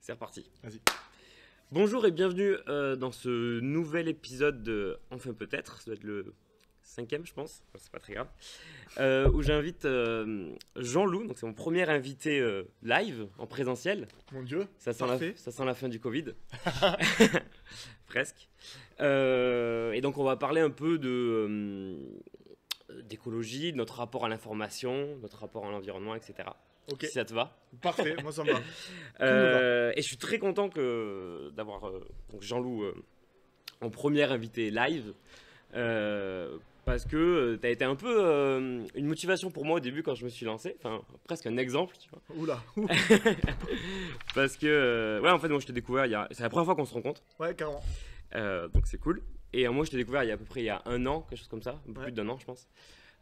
C'est reparti. Vas-y. Bonjour et bienvenue dans ce nouvel épisode de Enfin peut-être, ça doit être le 5e je pense, enfin, c'est pas très grave, où j'invite Jean-Loup, donc c'est mon premier invité live en présentiel. Mon Dieu, Ça sent la fin du Covid, presque. Et donc on va parler un peu d'écologie, de notre rapport à l'information, notre rapport à l'environnement, etc. ok, Si ça te va. parfait, moi ça me va. Tout me va. Et je suis très content d'avoir donc Jean-Loup en premier invité live parce que tu as été un peu une motivation pour moi au début quand je me suis lancé, enfin presque un exemple, tu vois. Oula, Parce que ouais, en fait moi je t'ai découvert c'est la première fois qu'on se rencontre, ouais, carrément. donc c'est cool. Et moi je t'ai découvert il y a à peu près il y a 1 an, quelque chose comme ça, un peu plus d'1 an je pense,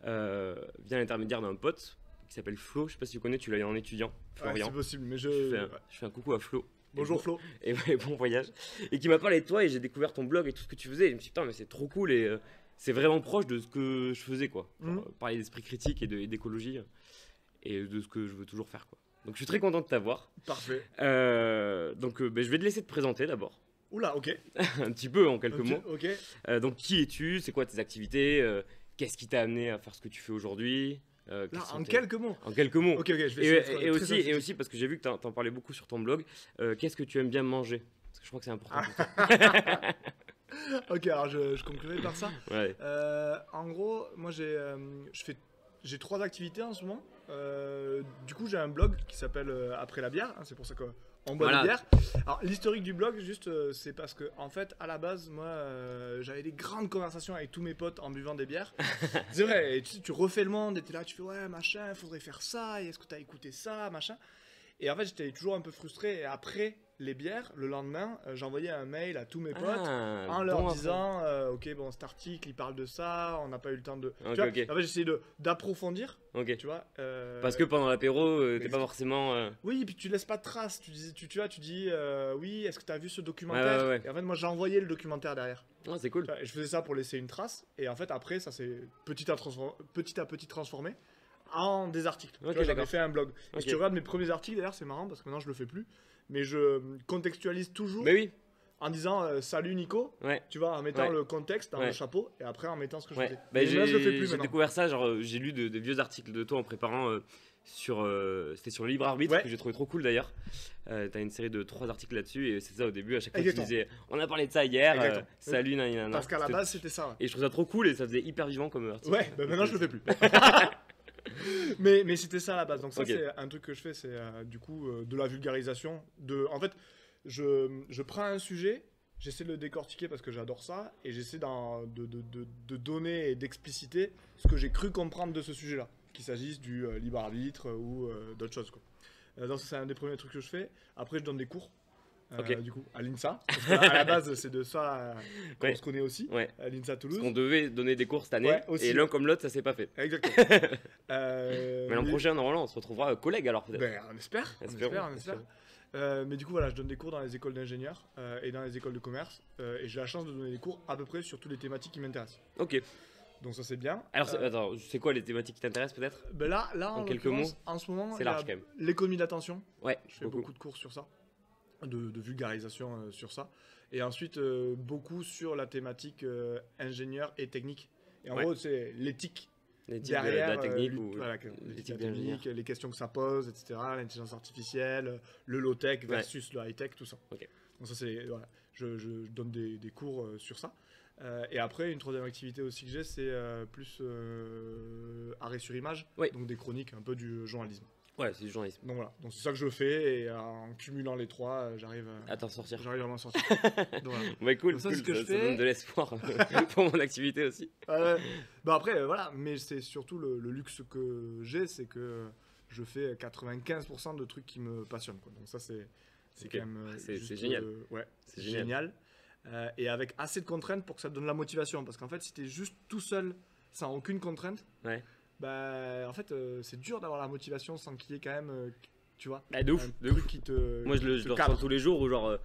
via l'intermédiaire d'un pote qui s'appelle Flo, je sais pas si tu connais, tu l'as eu en étudiant, Ouais, Florian. c'est possible, mais Je fais un coucou à Flo. Bonjour Flo. Et ouais, bon voyage. Et qui m'a parlé de toi et j'ai découvert ton blog et tout ce que tu faisais. Et je me suis dit, putain, mais c'est trop cool et c'est vraiment proche de ce que je faisais, quoi. Genre, parler d'esprit critique et d'écologie et de ce que je veux toujours faire, quoi. Donc je suis très content de t'avoir. Parfait. Donc je vais te laisser te présenter d'abord. Oula, ok. Un petit peu en quelques mots. Ok. Donc qui es-tu? C'est quoi tes activités? Qu'est-ce qui t'a amené à faire ce que tu fais aujourd'hui? Là, en quelques mots. En quelques mots. Ok, je vais essayer d'être très Et synthétique. aussi, parce que j'ai vu que t'en parlais beaucoup sur ton blog, qu'est-ce que tu aimes bien manger? Parce que je crois que c'est important pour toi. Ok, alors je conclurai par ça. Ouais. En gros, moi j'ai 3 activités en ce moment. Du coup, j'ai un blog qui s'appelle Après la bière, hein, c'est pour ça qu'on boit Voilà. de bière. Alors, l'historique du blog, juste, c'est parce que, en fait, à la base, moi, j'avais des grandes conversations avec tous mes potes en buvant des bières. C'est vrai, et tu refais le monde, et t'es là, tu fais ouais, machin, faudrait faire ça, et est-ce que t'as écouté ça, machin. Et en fait, j'étais toujours un peu frustré, et après les bières, le lendemain, j'envoyais un mail à tous mes potes. En leur disant, ok, bon, cet article, il parle de ça, on n'a pas eu le temps de... Ok, Tu vois, ok. En fait, j'essayais d'approfondir, Ok. tu vois. Parce que pendant l'apéro, t'es mais- pas forcément. Oui, et puis tu laisses pas de traces. Tu vois, tu dis, oui, est-ce que tu as vu ce documentaire? Ouais. Et en fait, moi, j'ai envoyé le documentaire derrière. Ah, c'est cool. Tu vois, et je faisais ça pour laisser une trace. Et en fait, après, ça s'est petit à petit transformé en des articles. Ok, Tu vois, j'avais d'accord. fait un blog. Et Ok. si tu regardes mes premiers articles, d'ailleurs, c'est marrant parce que maintenant, je le fais plus. Mais je contextualise toujours Mais oui, en disant, salut Nico. ouais. Tu vois, en mettant Ouais. le contexte dans Ouais. le chapeau et après en mettant ce que je Ouais. faisais. Bah, Et là, je le fais plus j'ai maintenant. découvert ça, genre j'ai lu de vieux articles de toi en préparant c'était sur le libre arbitre Ouais. que j'ai trouvé trop cool d'ailleurs. T'as une série de 3 articles là-dessus et c'est ça au début à chaque fois tu Exactement. disais on a parlé de ça hier, Exactement. salut nanana. Parce qu'à la base, c'était ça. Ouais. Et je trouve ça trop cool et ça faisait hyper vivant comme article. Ouais, bah maintenant je le fais plus. mais c'était ça à la base. Donc ça Ok. c'est un truc que je fais, c'est du coup de la vulgarisation. En fait, je prends un sujet, j'essaie de le décortiquer parce que j'adore ça, et j'essaie de donner et d'expliciter ce que j'ai cru comprendre de ce sujet-là, qu'il s'agisse du libre arbitre ou d'autres choses, quoi. Donc ça c'est un des premiers trucs que je fais. Après je donne des cours. Ok. Du coup, à l'INSA. Parce que, à la base, c'est de ça qu'on Ouais. se connaît aussi. Ouais. À l'INSA Parce Toulouse. qu'on devait donner des cours cette année Ouais, aussi. et l'un comme l'autre ça s'est pas fait. Exactement. Mais l'an prochain normalement on se retrouvera collègues alors peut-être. Ben, on espère. Espérons. Mais du coup, voilà, je donne des cours dans les écoles d'ingénieurs et dans les écoles de commerce. Et j'ai la chance de donner des cours à peu près sur toutes les thématiques qui m'intéressent. Ok. Donc ça, c'est bien. Alors attends, c'est quoi les thématiques qui t'intéressent peut-être? Ben là en en quelques l'occurrence, mots, en ce moment, c'est il y a large quand même. l'économie d'attention. Ouais, Je fais beaucoup de cours sur ça, de vulgarisation sur ça. Et ensuite, beaucoup sur la thématique ingénieur et technique. Et en Ouais. gros, c'est l'éthique Les types de derrière la technique ou voilà, l'éthique l'éthique d'ingénieur. les questions que ça pose, etc. L'intelligence artificielle, le low-tech versus le high-tech, tout ça. Ok. Donc ça, c'est... Voilà. Je donne des cours sur ça. Et après, une troisième activité aussi que j'ai, c'est plus arrêt sur image. Oui. Donc des chroniques, un peu du journalisme. Ouais, c'est du journalisme. Donc voilà. Donc c'est ça que je fais. Et en cumulant les trois, j'arrive À t'en sortir. à m'en sortir. Donc voilà. Ouais, cool, Donc ça, cool, c'est ce que je ça fais. donne de l'espoir pour mon activité aussi. Bah après, voilà. Mais c'est surtout le luxe que j'ai, c'est que je fais 95% de trucs qui me passionnent, quoi. Donc ça, c'est Ok. quand même... C'est juste, génial. Ouais, C'est c'est génial. génial. Et avec assez de contraintes pour que ça te donne la motivation. Parce qu'en fait, si t'es juste tout seul, sans aucune contrainte, Ouais. bah en fait, c'est dur d'avoir la motivation sans qu'il y ait quand même, tu vois, Bah, de ouf, un de truc ouf. qui te Moi, je le te ressens cadre. tous les jours où, genre,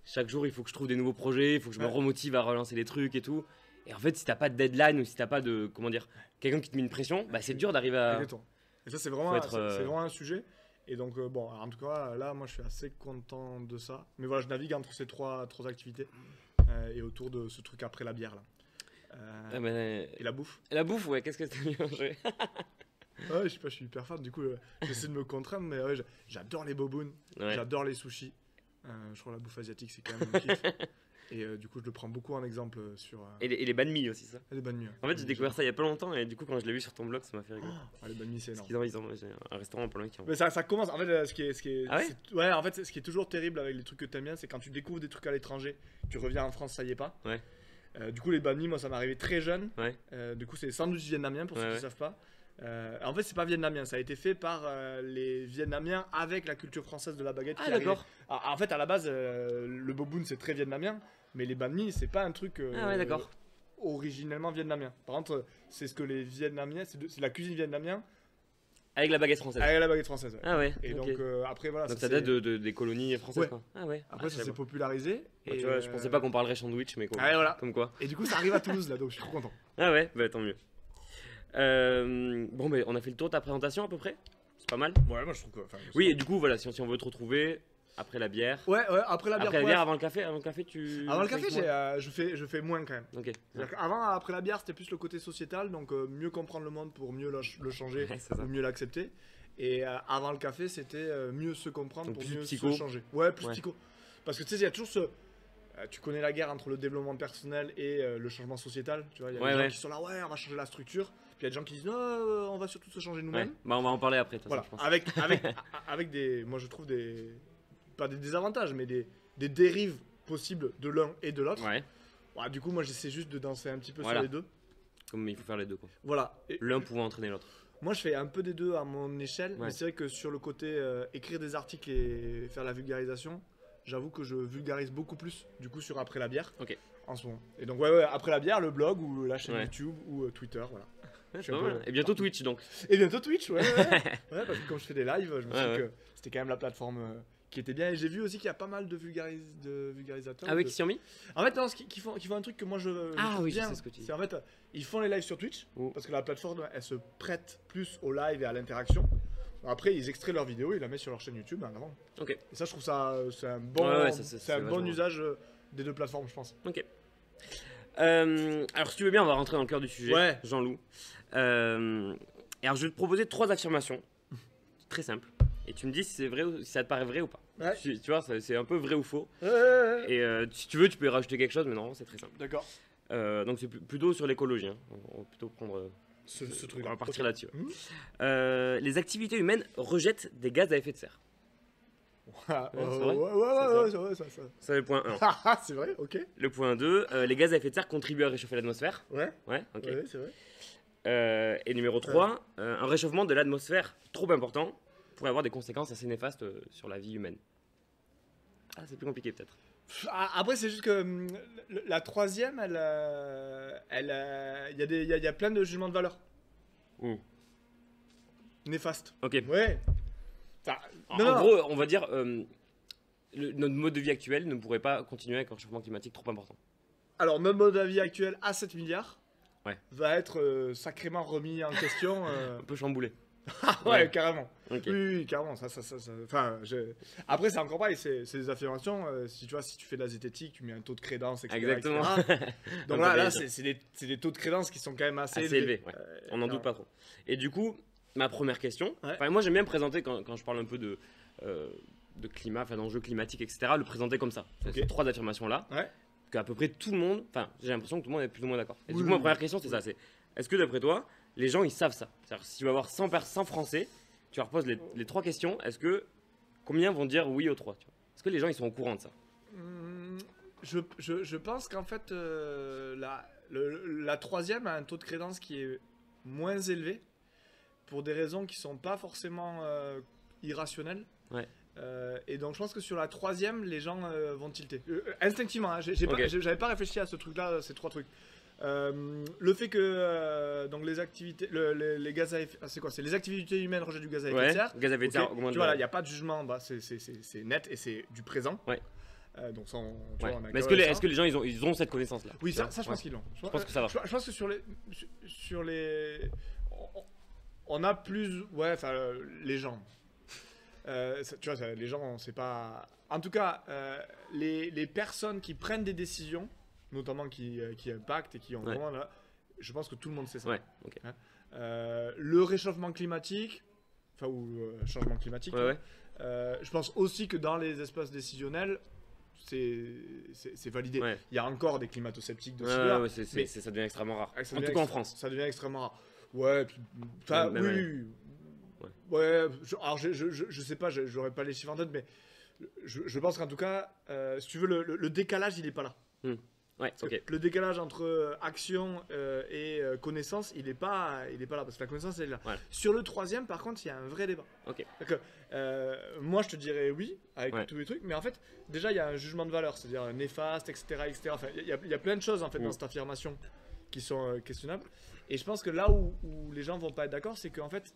chaque jour, il faut que je trouve des nouveaux projets, il faut que je me Ouais. remotive à relancer les trucs et tout. Et en fait, si t'as pas de deadline ou si t'as pas de, comment dire, quelqu'un qui te met une pression, bah, c'est dur d'arriver à. Exactement. Et ça, c'est vraiment, Faut être, c'est vraiment un sujet. Et donc, bon, en tout cas, là, moi, je suis assez content de ça. Mais voilà, je navigue entre ces trois activités et autour de ce truc après la bière, là. Et la bouffe. La bouffe, ouais, qu'est-ce que t'as mis manger? Ouais, je sais pas, je suis hyper fan. Du coup, j'essaie de me contraindre, mais ouais, j'adore les bobounes, j'adore les sushis. Je trouve la bouffe asiatique, c'est quand même mon kiff. Et du coup, je le prends beaucoup en exemple sur. Et les banh mi aussi, ça. Les banh mi. En fait, j'ai découvert ça il y a pas longtemps et du coup, quand je l'ai vu sur ton blog, ça m'a fait rigoler. Les banh mi, c'est énorme. Ils ont un restaurant pas loin qui en. Mais ça commence. En fait, Ah ouais ouais, en fait, ce qui est toujours terrible avec les trucs que t'aimes bien, c'est quand tu découvres des trucs à l'étranger, tu reviens en France, ça y est pas. Ouais. Du coup, les banh mi, moi, ça m'est arrivé très jeune. Ouais. Du coup, c'est des sandwichs vietnamiens pour ceux qui ne savent pas. En fait, c'est pas vietnamien, ça a été fait par les Vietnamiens avec la culture française de la baguette. Ah, d'accord. En fait, à la base, le boboon c'est très vietnamien, mais les banh mi, c'est pas un truc d'accord. originellement vietnamien. Par contre, c'est ce que les Vietnamiens, c'est la cuisine vietnamienne avec la baguette française. Avec la baguette française. Ouais. Ah ouais. Et okay. donc après voilà. Donc ça date des colonies françaises. Ouais. Quoi. Ah ouais. Après ça s'est popularisé. Et tu vois, je pensais pas qu'on parlerait sandwich, mais quoi. Ah, voilà. Comme quoi. Et du coup, ça arrive à Toulouse là, donc je suis trop content. Ah ouais, bah tant mieux. Bon, mais on a fait le tour de ta présentation à peu près. C'est pas mal. Ouais, moi je trouve que. Oui, et du coup, voilà, si on veut te retrouver après la bière. Ouais, après la bière. Après la bière, avant le café, tu. Avant le café, je fais moins quand même. Ok. Avant, après la bière, c'était plus le côté sociétal, donc mieux comprendre le monde pour mieux le changer, ou mieux l'accepter. Et avant le café, c'était mieux se comprendre donc pour mieux psycho. se changer. Ouais, plus psycho. Parce que tu sais, il y a toujours ce. Tu connais la guerre entre le développement personnel et le changement sociétal. Tu vois, il y a des gens qui sont là, ouais, on va changer la structure. Puis il y a des gens qui disent, non, on va surtout se changer nous-mêmes. Bah, on va en parler après. Voilà. Ça, je pense. Avec des. Moi, je trouve des. Pas des désavantages, mais des dérives possibles de l'un et de l'autre. Ouais. Ouais, du coup, moi, j'essaie juste de danser un petit peu sur les deux. Comme il faut faire les deux, quoi. Voilà. L'un pouvant entraîner l'autre. Moi, je fais un peu des deux à mon échelle, mais c'est vrai que sur le côté écrire des articles et faire la vulgarisation, j'avoue que je vulgarise beaucoup plus, du coup, sur Après la bière, en ce moment. Et donc, ouais, Après la bière, le blog ou la chaîne YouTube ou Twitter, voilà. Et bientôt Twitch, donc. Et bientôt Twitch, ouais, parce que quand je fais des lives, je me suis dit que c'était quand même la plateforme qui était bien. Et j'ai vu aussi qu'il y a pas mal de vulgarisateurs. Ah oui, qui s'y ont mis. En fait, non, qui font un truc que moi je. Ah oui, bien. je sais ce que tu dis. C'est en fait, ils font les lives sur Twitch parce que la plateforme elle se prête plus au live et à l'interaction. Après, ils extraient leurs vidéos, ils la mettent sur leur chaîne YouTube en avant. Ok. Et ça, je trouve ça c'est un bon, bon usage des deux plateformes, je pense. Ok. Alors, si tu veux bien, on va rentrer dans le cœur du sujet, Jean-Loup. Et alors, je vais te proposer 3 affirmations très simples. Et tu me dis si c'est vrai ou si ça te paraît vrai ou pas. Ouais. Tu vois, c'est un peu vrai ou faux. Et si tu veux, tu peux y rajouter quelque chose, mais non, c'est très simple. D'accord. Donc c'est plutôt sur l'écologie. Hein. On va plutôt prendre ce truc. On va partir là-dessus. Les activités humaines rejettent des gaz à effet de serre. C'est vrai. Ouais, ça. C'est le point 1. C'est vrai, ok. Le point 2, les gaz à effet de serre contribuent à réchauffer l'atmosphère. Ouais, ok. Ouais, c'est vrai. Et numéro 3, un réchauffement de l'atmosphère trop important pourrait avoir des conséquences assez néfastes sur la vie humaine. Ah, c'est plus compliqué peut-être. Après, c'est juste que la troisième, il y a plein de jugements de valeur. Néfastes. Ok. Ouais. En gros, on va dire, notre mode de vie actuel ne pourrait pas continuer avec un réchauffement climatique trop important. Alors, notre mode de vie actuel à 7 milliards va être sacrément remis en question. Un peu chamboulé. Ouais, carrément. Okay. Oui, carrément. Enfin, après, c'est encore pareil, c'est des affirmations. Si tu fais de la zététique, tu mets un taux de crédence, etc. Exactement. Donc là c'est des taux de crédence qui sont quand même assez élevés. Ouais. On n'en doute pas trop. Et du coup, ma première question, moi j'aime bien me présenter quand je parle un peu de climat, d'enjeux climatiques, etc., le présenter comme ça. Ces 3 affirmations-là, qu'à peu près tout le monde, j'ai l'impression que tout le monde est plus ou moins d'accord. Et du coup, ma première question, c'est ça, est-ce que d'après toi, les gens ils savent ça? C'est-à-dire si tu vas avoir 100 Français, tu leur poses les 3 questions, combien vont dire oui aux 3? Est-ce que les gens ils sont au courant de ça? Je pense qu'en fait la troisième a un taux de crédence qui est moins élevé pour des raisons qui sont pas forcément irrationnelles. Et donc je pense que sur la troisième les gens vont tilter instinctivement, hein, j'avais pas réfléchi à ce truc là, ces 3 trucs. Le fait que donc les activités, les gaz à effet, c'est quoi? C'est les activités humaines rejettent du gaz à effet de serre. Gaz à effet de serre. Tu vois là, il n'y a pas de jugement, c'est net et c'est du présent. Donc ça, mais est-ce que les gens ils ont cette connaissance là? Oui, ça je pense qu'ils l'ont. Je pense que ça va. Je pense que sur les on a plus les gens. Tu vois, les gens, c'est pas. En tout cas, les personnes qui prennent des décisions, notamment qui impactent et qui ont vraiment là, je pense que tout le monde sait ça. Ouais, ok. Hein. Le réchauffement climatique, enfin, ou changement climatique, je pense aussi que dans les espaces décisionnels, c'est validé. Ouais. Il y a encore des climato-sceptiques de mais ça devient extrêmement rare. En tout cas en France. Ça devient extrêmement rare. Ouais, puis, oui. Alors je sais pas, j'aurais pas les chiffres en tête, mais je pense qu'en tout cas, si tu veux, le décalage, il est pas là. Ouais, okay. Le décalage entre action et connaissance, il est pas là, parce que la connaissance, elle est là. Ouais. Sur le troisième, par contre, il y a un vrai débat. Okay. Moi, je te dirais oui, avec tous les trucs, mais en fait, déjà, il y a un jugement de valeur, c'est-à-dire néfaste, etc. Enfin, il y a plein de choses, en fait, dans cette affirmation qui sont questionnables. Et je pense que là où les gens vont pas être d'accord, c'est qu'en fait,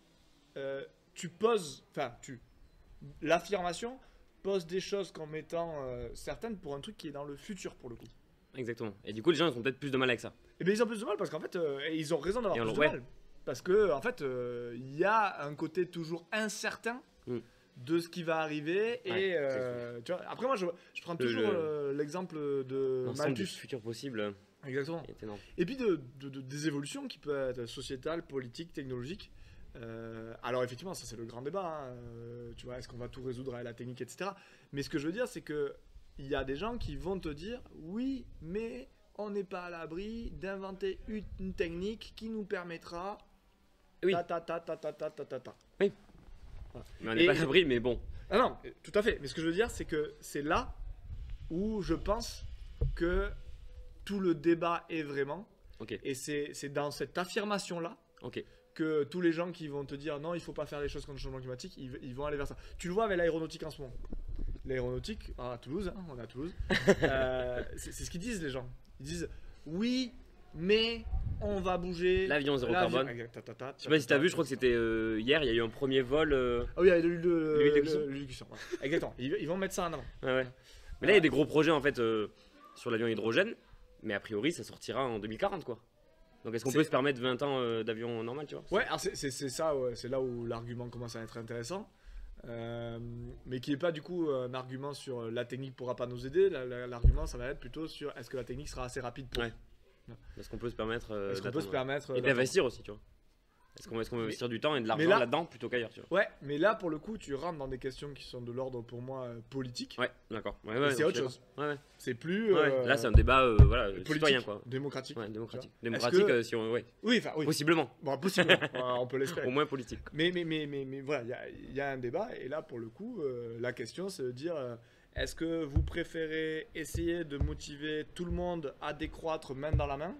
l'affirmation pose des choses comme étant certaines pour un truc qui est dans le futur, pour le coup. Exactement. Et du coup, les gens ils ont peut-être plus de mal avec ça. Et bien, ils ont plus de mal parce qu'en fait, ils ont raison d'avoir plus de mal. Parce que, en fait, il y a un côté toujours incertain de ce qui va arriver. Et tu vois, après, moi, je prends toujours l'exemple de Malthus. Du futur possible. Exactement. Et puis des évolutions qui peuvent être sociétales, politiques, technologiques. Alors, effectivement, ça, c'est le grand débat. Hein. Tu vois, est-ce qu'on va tout résoudre avec la technique, etc. Mais ce que je veux dire, c'est que il y a des gens qui vont te dire oui, mais on n'est pas à l'abri d'inventer une technique qui nous permettra. Oui. Oui. Voilà. Mais on n'est pas à l'abri, mais bon. Ah non, tout à fait. Mais ce que je veux dire, c'est que c'est là où je pense que tout le débat est vraiment. Okay. Et c'est dans cette affirmation-là que tous les gens qui vont te dire non, il ne faut pas faire les choses contre le changement climatique, ils vont aller vers ça. Tu le vois avec l'aéronautique en ce moment. L'aéronautique, à Toulouse, hein, on est à Toulouse, c'est ce qu'ils disent les gens. Ils disent oui, mais on va bouger. L'avion zéro carbone. Je sais pas si tu as vu, je crois que c'était hier, il y a eu un premier vol. Ah oui, il y a eu l'élocution. Exactement, ils vont mettre ça en avant. Ouais. Mais là, il y a des gros projets en fait sur l'avion hydrogène, mais a priori, ça sortira en 2040 quoi. Donc est-ce qu'on peut se permettre 20 ans d'avion normal, tu vois? Ouais, alors c'est ça, c'est là où l'argument commence à être intéressant. Mais qui n'est pas du coup un argument sur la technique pourra pas nous aider. L'argument, ça va être plutôt sur est-ce que la technique sera assez rapide pour. Est-ce qu'on peut se permettre et d'investir aussi, tu vois? Est-ce qu'on va investir du temps et de l'argent là-dedans plutôt qu'ailleurs, tu vois? Ouais, mais là pour le coup, tu rentres dans des questions qui sont de l'ordre pour moi politique. Ouais, d'accord. C'est autre chose. C'est plus. Là, c'est un débat citoyen, quoi. Démocratique. Ouais, démocratique. Démocratique, si on. Oui. Possiblement. Bon, possiblement. On peut l'espérer. Au moins politique. Mais voilà, il y a un débat et là pour le coup, la question c'est de dire. Est-ce que vous préférez essayer de motiver tout le monde à décroître main dans la main,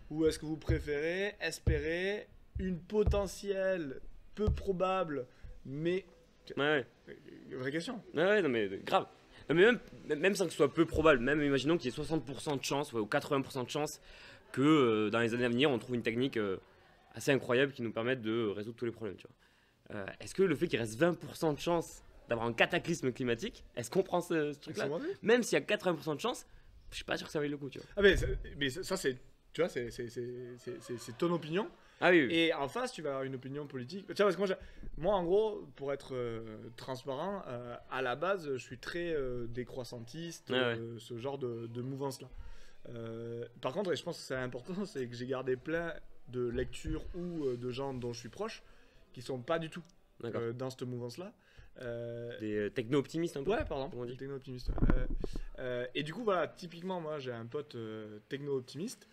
ou est-ce que vous préférez espérer une potentielle, peu probable, mais... Vraie question. Ouais, non mais grave. Non, mais même sans que ce soit peu probable, même imaginons qu'il y ait 60% de chance ou 80% de chance que dans les années à venir, on trouve une technique assez incroyable qui nous permette de résoudre tous les problèmes, tu vois. Est-ce que le fait qu'il reste 20% de chance d'avoir un cataclysme climatique, est-ce qu'on prend ce truc-là? Même s'il y a 80% de chance, je suis pas sûr que ça vaille le coup, tu vois. Ah mais ça c'est, tu vois, c'est ton opinion. Ah oui. Et en face, tu vas avoir une opinion politique. Tu vois, parce que moi en gros, pour être transparent, à la base, je suis très décroissantiste, ce genre de mouvance-là. Par contre, et je pense que c'est important, c'est que j'ai gardé plein de lectures ou de gens dont je suis proche qui sont pas du tout dans cette mouvance-là. Des techno-optimistes un peu. Ouais, pardon. Des techno-optimistes. Et du coup, voilà, typiquement, moi, j'ai un pote techno-optimiste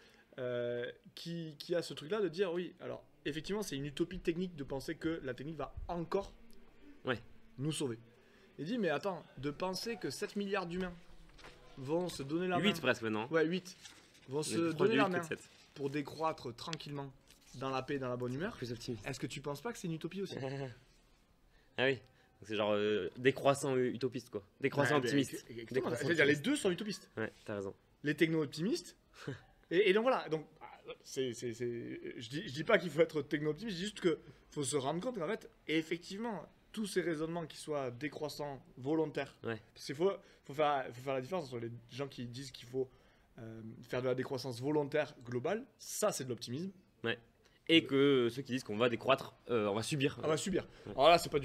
qui a ce truc-là de dire, oui, alors, effectivement, c'est une utopie technique de penser que la technique va encore nous sauver. Il dit, mais attends, de penser que 7 milliards d'humains vont se donner la main... 8 presque maintenant. Ouais, 8. Vont se donner la main pour décroître tranquillement dans la paix et dans la bonne humeur. Plus optimiste. Est-ce que tu penses pas que c'est une utopie aussi? Ah oui. C'est genre décroissant utopiste, quoi. Décroissant optimiste. C'est-à-dire les deux sont utopistes. Ouais, t'as raison. Les techno-optimistes. et donc voilà. Donc, je dis pas qu'il faut être techno-optimiste, je dis juste qu'il faut se rendre compte qu'en fait, effectivement, tous ces raisonnements qui soient décroissants, volontaires. Parce qu'il faut faire la différence entre les gens qui disent qu'il faut faire de la décroissance volontaire globale. Ça, c'est de l'optimisme. Ouais. et que ceux qui disent qu'on va décroître, on va subir. On va subir. Ouais. Alors là, c'est pas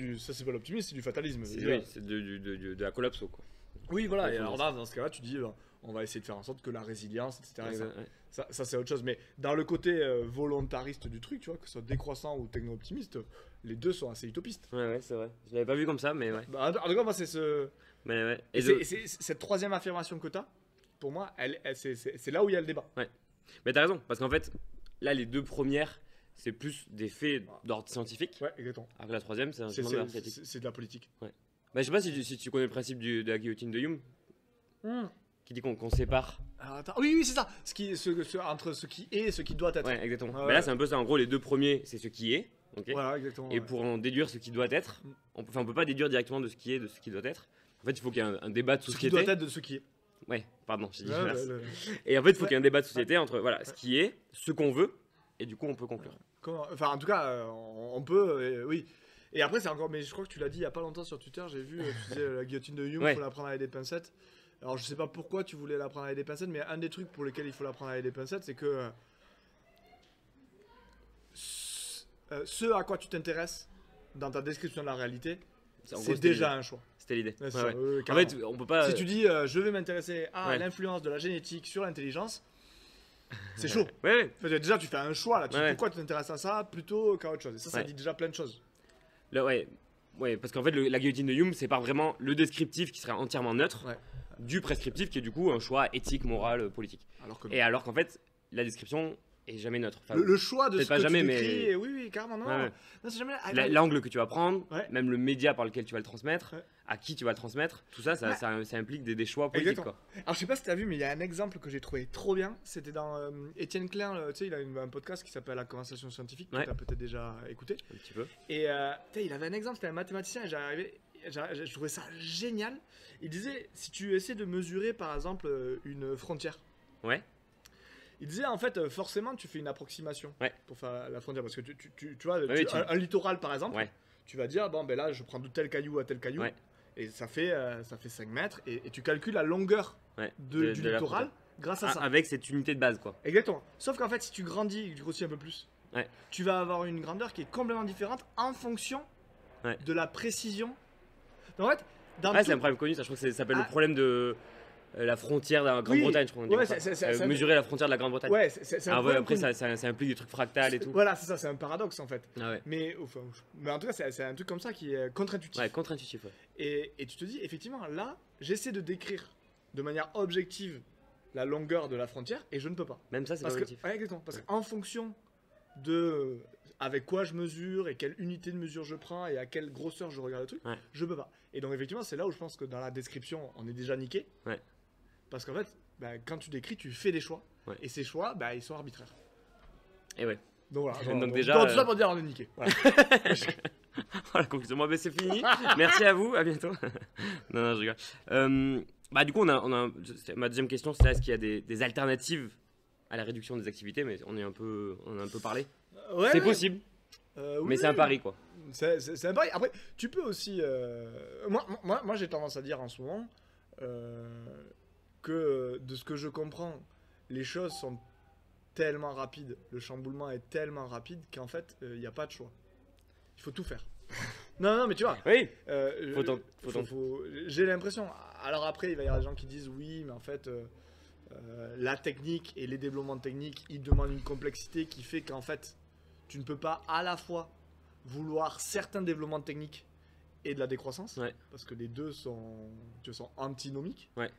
l'optimisme, c'est du fatalisme. Oui, c'est de la collapso, quoi. Oui, voilà. Ouais, Et alors là, dans ce cas-là, tu dis, on va essayer de faire en sorte que la résilience, etc. Ouais, ça, ouais. ça, c'est autre chose. Mais dans le côté volontariste du truc, tu vois, que ce soit décroissant ou techno-optimiste, les deux sont assez utopistes. Ouais, c'est vrai. Je l'avais pas vu comme ça, mais ouais. Bah, en tout cas, moi, c'est ce. Mais ouais. Et cette troisième affirmation que tu as, pour moi, c'est là où il y a le débat. Mais t'as raison, parce qu'en fait, là, les deux premières, c'est plus des faits d'ordre scientifique. Ouais, exactement. Alors que la troisième, c'est un C'est changement médiatique. c'est de la politique. Bah, je sais pas si tu connais le principe de la guillotine de Hume, qui dit qu'on sépare. Alors, attends. Oui, c'est ça. Entre ce qui est et ce qui doit être. Ouais, exactement. Ouais, Mais là, ouais. c'est un peu ça. En gros, les deux premiers, c'est ce qui est. Ok. Voilà, exactement. Et pour en déduire ce qui doit être, on peut pas déduire directement de ce qui est, de ce qui doit être. En fait, il faut qu'il y ait un débat de ce qui société. doit être de ce qui est. Ouais, pardon, j'ai dit Ouais, l'inverse. ouais. Et en fait, il faut Ouais. qu'il y ait un débat de société entre voilà, ce qui est, ce qu'on veut, et du coup, on peut conclure. Enfin, en tout cas, on peut, oui. Et après, c'est encore, mais je crois que tu l'as dit il y a pas longtemps sur Twitter, j'ai vu, tu disais la guillotine de Hume, il Ouais. faut la prendre avec des pincettes. Alors, je sais pas pourquoi tu voulais la prendre avec des pincettes, mais un des trucs pour lesquels il faut la prendre avec des pincettes, c'est que ce à quoi tu t'intéresses dans ta description de la réalité, En gros, c'est c'était déjà l'idée. un choix. C'était l'idée. Ouais, c'est Ouais, ça, ouais. oui, En carrément. fait, on peut pas. Si tu dis je vais m'intéresser à Ouais. l'influence de la génétique sur l'intelligence, c'est chaud. Ouais, ouais. Enfin, déjà, tu fais un choix là. Tu dis Ouais. pourquoi tu t'intéresses à ça plutôt qu'à autre chose. Et ça Ouais. dit déjà plein de choses. Là, ouais, parce qu'en fait, la guillotine de Hume sépare vraiment le descriptif qui serait entièrement neutre Ouais. du prescriptif qui est du coup un choix éthique, moral, politique. Alors que Et alors qu'en fait, la description est jamais neutre. Enfin, le choix de peut-être ce pas que jamais, tu mais- décris, oui, oui, carrément, non. Ouais, ouais. Non, c'est jamais. l'angle que tu vas prendre, Ouais. même le média par lequel tu vas le transmettre, Ouais. à qui tu vas le transmettre, tout ça, Ouais. ça implique des choix politiques. Exactement. Quoi. Alors, je sais pas si tu as vu, mais il y a un exemple que j'ai trouvé trop bien. C'était dans Étienne Klein, tu sais, il a un podcast qui s'appelle La Conversation Scientifique, que Ouais. tu as peut-être déjà écouté. Un petit peu. Et tu sais, il avait un exemple, c'était un mathématicien, et je trouvais ça génial. Il disait si tu essaies de mesurer, par exemple, une frontière. Ouais. Il disait en fait, forcément, tu fais une approximation Ouais. pour faire la frontière. Parce que tu vois, Oui, un littoral par exemple, Ouais. tu vas dire, bon, ben là, je prends de tel caillou à tel caillou, Ouais. et ça fait 5 mètres, et tu calcules la longueur Ouais. du De la littoral grâce à ça. Avec cette unité de base, quoi. Exactement. Sauf qu'en fait, si tu grandis et que tu grossis un peu plus, Ouais. tu vas avoir une grandeur qui est complètement différente en fonction Ouais. de la précision. Donc, en fait, dans Ouais, tout- c'est un problème connu, ça. Je crois que ça s'appelle Ah. le problème de la frontière de la Grande-Bretagne, je crois. on dit Ouais, comme ça. c'est- Mesurer la frontière de la Grande-Bretagne. Ouais, c'est un Ah ouais, problème après, connu. ça implique des trucs fractals et tout. Voilà, c'est ça, c'est un paradoxe en fait. Ah ouais. Mais en tout cas, c'est un truc comme ça qui est contre-intuitif. Ouais, contre-intuitif, ouais. Et tu te dis, effectivement, là, j'essaie de décrire de manière objective la longueur de la frontière et je ne peux pas. Même ça, c'est pas Parce que, objectif. ouais, exactement. Parce qu'en fonction de avec quoi je mesure et quelle unité de mesure je prends et à quelle grosseur je regarde le truc, Ouais. je peux pas. Et donc, effectivement, c'est là où je pense que dans la description, on est déjà niqué. Ouais. Parce qu'en fait, bah, quand tu décris, tu fais des choix. Ouais. Et ces choix, bah, ils sont arbitraires. Et ouais. Donc voilà. Donc déjà, tout ça pour dire on est niqué. Voilà. Voilà, conclusion. Bon, ben, c'est fini. Merci à vous. À bientôt. Non, non, je rigole. Bah, du coup, ma deuxième question, c'est est-ce qu'il y a des alternatives à la réduction des activités, mais on en a un peu parlé. Ouais, C'est ouais. possible, Oui, mais c'est un pari, quoi. C'est un pari. Après, tu peux aussi. Moi j'ai tendance à dire en ce moment que de ce que je comprends, les choses sont tellement rapides, le chamboulement est tellement rapide qu'en fait, il n'y a pas de choix. Il faut tout faire. Non, mais tu vois. Oui. euh, j'ai l'impression. Alors après, il va y avoir des gens qui disent oui, mais en fait, la technique et les développements techniques, ils demandent une complexité qui fait qu'en fait, tu ne peux pas à la fois vouloir certains développements techniques et de la décroissance, Ouais. parce que les deux sont antinomiques. Ouais.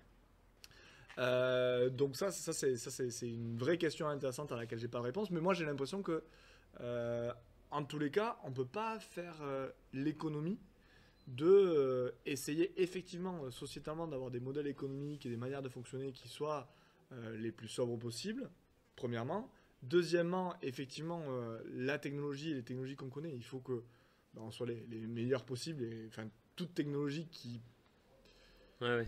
Donc ça c'est une vraie question intéressante à laquelle j'ai pas de réponse, mais moi j'ai l'impression que en tous les cas, on peut pas faire l'économie de essayer effectivement sociétalement d'avoir des modèles économiques et des manières de fonctionner qui soient les plus sobres possibles, premièrement. Deuxièmement, effectivement, la technologie et les technologies qu'on connaît, il faut que on soit les meilleurs possibles. Et, enfin, toute technologie qui Ouais.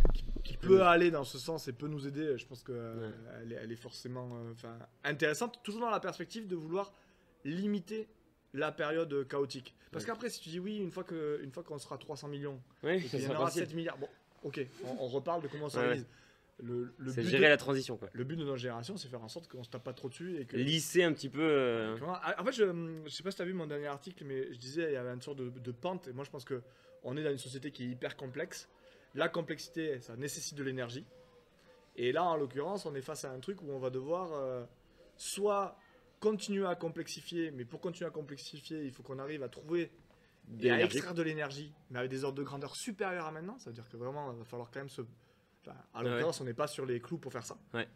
peut aller dans ce sens et peut nous aider, je pense qu'elle Ouais. elle est forcément intéressante, toujours dans la perspective de vouloir limiter la période chaotique. Parce Ouais. qu'après, si tu dis oui, une fois qu'on sera 300 millions, Oui, et ça qu'il y en sera aura facile. 7 milliards, bon, ok, on reparle de comment on Ouais, s'organise. C'est gérer la transition, quoi. Le but de notre génération, c'est faire en sorte qu'on se tape pas trop dessus et que Lisser un petit peu. En fait, je sais pas si tu as vu mon dernier article, mais je disais il y avait une sorte de pente. Et moi, je pense que on est dans une société qui est hyper complexe. La complexité, ça nécessite de l'énergie. Et là, en l'occurrence, on est face à un truc où on va devoir soit continuer à complexifier, mais pour continuer à complexifier, il faut qu'on arrive à trouver et à extraire de l'énergie, mais avec des ordres de grandeur supérieurs à maintenant. Ça veut dire que vraiment, il va falloir quand même se... Enfin, à l'occurrence, on n'est pas sur les clous pour faire ça. Ouais.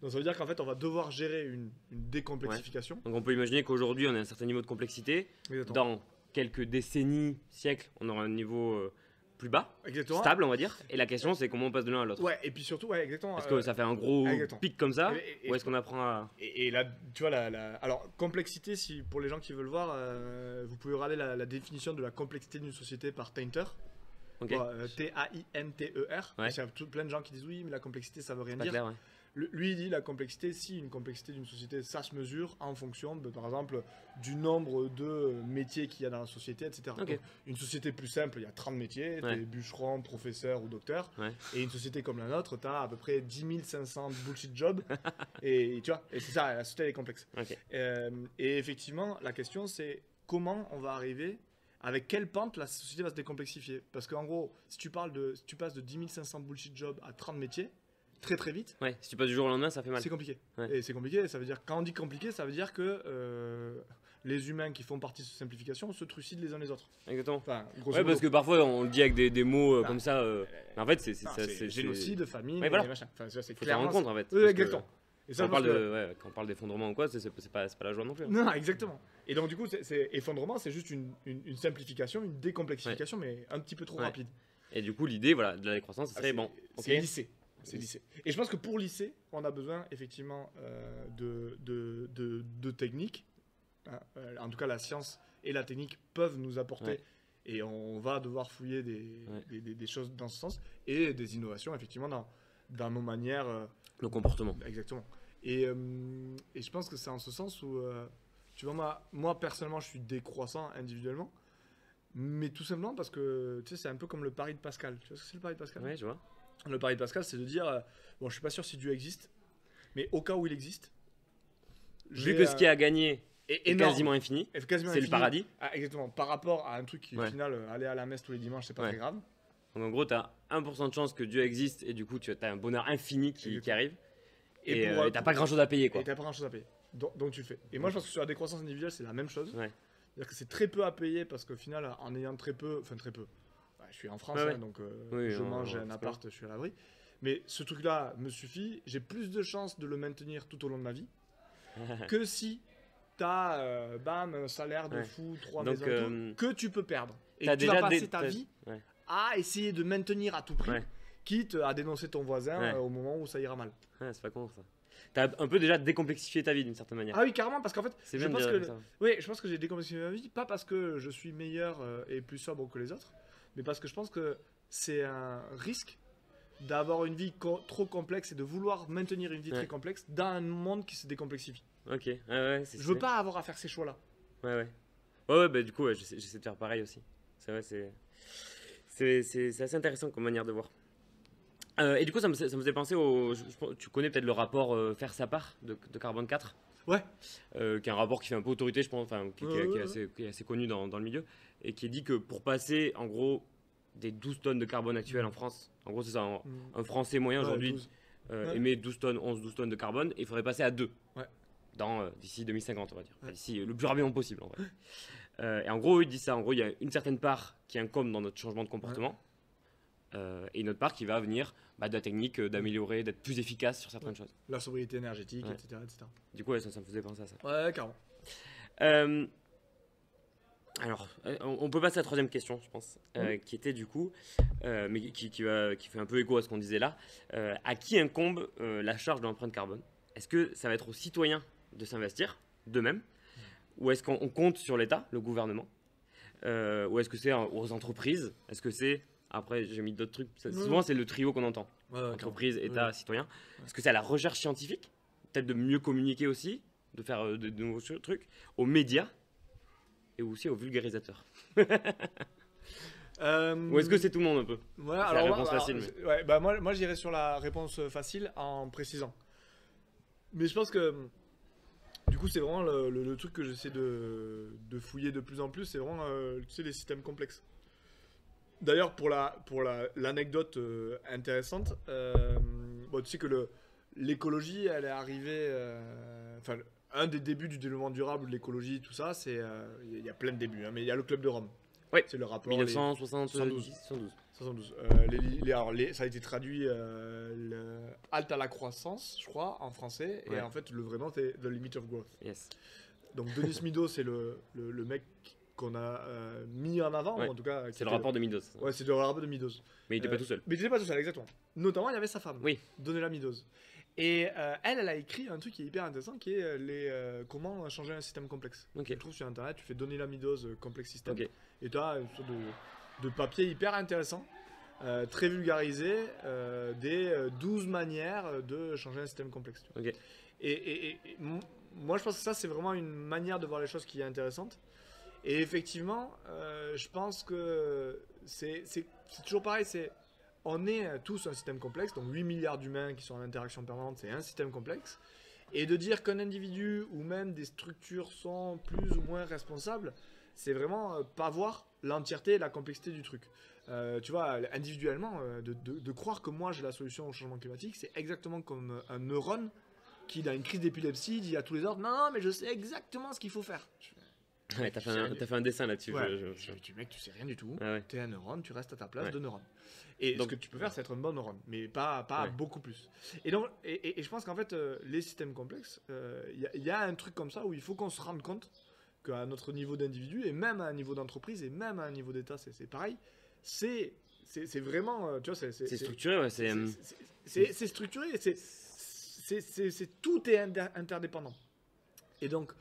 Donc ça veut dire qu'en fait, on va devoir gérer une décomplexification. Donc on peut imaginer qu'aujourd'hui, on a un certain niveau de complexité. Dans quelques décennies, siècles, on aura un niveau plus bas, stable, on va dire. Et la question, c'est comment on passe de l'un à l'autre. Ouais, et puis surtout, exactement. Est-ce que ça fait un gros pic comme ça, ou est-ce qu'on apprend à... Et là, tu vois, alors, complexité, pour les gens qui veulent voir, vous pouvez regarder la définition de la complexité d'une société par Tainter. Okay. Tainter. Ouais. Il y a plein de gens qui disent oui, mais la complexité, ça veut rien dire. Clair, ouais. Lui, il dit la complexité, une complexité d'une société, ça se mesure en fonction, par exemple, du nombre de métiers qu'il y a dans la société, etc. Okay. Donc, une société plus simple, il y a 30 métiers, t'es bûcheron, professeur ou docteur. Ouais. Et une société comme la nôtre, t'as à peu près 10 500 bullshit jobs. Et tu vois, et c'est ça, la société elle est complexe. Okay. Et effectivement, la question, c'est comment on va arriver, avec quelle pente la société va se décomplexifier. Parce qu'en gros, si tu passes de 10 500 bullshit jobs à 30 métiers, très très vite. Ouais, si tu passes du jour au lendemain, ça fait mal. C'est compliqué. Ouais. Et c'est compliqué, ça veut dire, quand on dit compliqué, ça veut dire que les humains qui font partie de cette simplification se trucident les uns les autres. Exactement. Enfin, ouais, parce que parfois on le dit avec des mots comme ça. Mais en fait, c'est génocide, famine, ouais, voilà. machin. Enfin, c'est faut s'en rendre compte en fait. Oui, exactement. Et ça, quand on parle d'effondrement ou quoi, c'est pas la joie non plus. Non, exactement. Et donc du coup, effondrement, c'est juste une simplification, une décomplexification, mais un petit peu trop rapide. Et du coup, l'idée voilà, de la décroissance, ce serait bon. C'est lycée. C'est lycée. Et je pense que pour lycée, on a besoin effectivement de techniques. En tout cas, la science et la technique peuvent nous apporter. Et on va devoir fouiller des choses dans ce sens. Et des innovations, effectivement, dans nos manières. Nos comportements. Exactement. Et je pense que c'est en ce sens où, tu vois, moi, personnellement, je suis décroissant individuellement. Mais tout simplement parce que, tu sais, c'est un peu comme le pari de Pascal. Tu vois ce que c'est le pari de Pascal ? Ouais, je vois. Le pari de Pascal, c'est de dire, bon, je suis pas sûr si Dieu existe, mais au cas où il existe, vu que ce qui a gagné est quasiment infini, c'est le paradis. Ah, exactement. Par rapport à un truc qui, au final, aller à la messe tous les dimanches, c'est pas très grave. Donc en gros, tu as 1% de chance que Dieu existe et du coup, tu as un bonheur infini qui arrive. Et t'as pas grand chose à payer, quoi. Et t'as pas grand chose à payer. Donc tu le fais. Et moi, je pense que sur la décroissance individuelle, c'est la même chose. Ouais. C'est-à-dire que c'est très peu à payer parce qu'au final, en ayant très peu, je suis en France, donc je mange un appart, je suis à l'abri. Mais ce truc-là me suffit. J'ai plus de chances de le maintenir tout au long de ma vie que si t'as un salaire de fou, 3 maisons et tout, que tu peux perdre. Et tu vas passer ta vie à essayer de maintenir à tout prix, quitte à dénoncer ton voisin au moment où ça ira mal. C'est pas con ça. T'as un peu déjà décomplexifié ta vie d'une certaine manière. Ah oui, carrément, parce qu'en fait, je pense que j'ai décomplexifié ma vie, pas parce que je suis meilleur et plus sobre que les autres, mais parce que je pense que c'est un risque d'avoir une vie trop complexe et de vouloir maintenir une vie très complexe dans un monde qui se décomplexifie. Ok, je veux pas avoir à faire ces choix-là. Ouais, bah du coup, j'essaie de faire pareil aussi. C'est vrai, c'est assez intéressant comme manière de voir. Et du coup, ça me faisait penser tu connais peut-être le rapport Faire sa part de Carbone 4. Ouais. Qui est un rapport qui fait un peu autorité, je pense, qui est assez connu dans le milieu, et qui dit que pour passer, en gros, des 12 tonnes de carbone actuelles en France, en gros, c'est ça, un Français moyen aujourd'hui émet 12 tonnes de carbone, et il faudrait passer à 2 d'ici 2050, on va dire. D'ici le plus rapidement possible, en vrai. Et en gros, il dit ça, en gros, il y a une certaine part qui incombe dans notre changement de comportement, et une autre part qui va venir de la technique, d'améliorer, d'être plus efficace sur certaines choses. La sobriété énergétique, etc., etc. Du coup, ça me faisait penser à ça. Ouais, carrément. Alors, on peut passer à la troisième question, je pense, qui était du coup, mais qui fait un peu écho à ce qu'on disait là. À qui incombe la charge de l'empreinte carbone ? Est-ce que ça va être aux citoyens de s'investir d'eux-mêmes ? Ou est-ce qu'on compte sur l'État, le gouvernement ? Ou est-ce que c'est aux entreprises ? Est-ce que c'est... Après, j'ai mis d'autres trucs. Souvent, c'est le trio qu'on entend. Entreprise, État, citoyen. Est-ce que c'est à la recherche scientifique ? Peut-être de mieux communiquer aussi, de faire de nouveaux trucs. Aux médias et aussi aux vulgarisateurs. Ou est-ce que c'est tout le monde un peu? Ouais, la alors, réponse facile, mais... ouais, bah moi j'irais sur la réponse facile en précisant. Mais je pense que du coup c'est vraiment le truc que j'essaie de fouiller de plus en plus, c'est vraiment tu sais, les systèmes complexes. D'ailleurs pour l'anecdote intéressante, bon, tu sais que l'écologie elle est arrivée, enfin un des débuts du développement durable, de l'écologie, tout ça, c'est il y a plein de débuts, hein, mais il y a le club de Rome. Oui, c'est le rapport 1972. 112. Ça a été traduit Halte à la croissance, je crois, en français. Ouais. Et en fait, le vrai nom, c'est The Limit of Growth. Yes. Donc, Denis Meadows, c'est le mec qu'on a mis en avant, Ouais. ou en tout cas... C'est le rapport de Meadows. Ouais, c'est le rapport de Meadows. Mais il était pas tout seul. Mais il n'était pas tout seul, exactement. Notamment, il y avait sa femme, Oui. Donella Meadows. Et elle a écrit un truc qui est hyper intéressant, qui est comment changer un système complexe. Ok. Tu le trouves sur Internet, tu fais Donella Meadows Complex System. Ok. Et tu as une sorte de papier hyper intéressant, très vulgarisé, des 12 manières de changer un système complexe. Tu vois. Ok. Et moi, je pense que ça, c'est vraiment une manière de voir les choses qui est intéressante. Et effectivement, je pense que c'est toujours pareil, on est tous un système complexe, donc 8 milliards d'humains qui sont en interaction permanente, c'est un système complexe. Et de dire qu'un individu ou même des structures sont plus ou moins responsables, c'est vraiment pas voir l'entièreté et la complexité du truc. Tu vois, individuellement, de croire que moi j'ai la solution au changement climatique, c'est exactement comme un neurone qui, dans une crise d'épilepsie, dit à tous les autres non, mais je sais exactement ce qu'il faut faire. Ouais, t'as fait un dessin là-dessus. Ouais. Mec, tu sais rien du tout. Ah ouais. T'es un neurone, tu restes à ta place Ouais. de neurone. Et Donc, ce que tu peux faire, c'est être un bon neurone, mais pas Ouais. beaucoup plus. Et donc, et je pense qu'en fait, les systèmes complexes, il y a un truc comme ça où il faut qu'on se rende compte qu'à notre niveau d'individu, et même à un niveau d'entreprise, et même à un niveau d'État, c'est pareil. C'est vraiment, tu vois, c'est structuré, ouais. c'est structuré, tout est interdépendant. Et donc,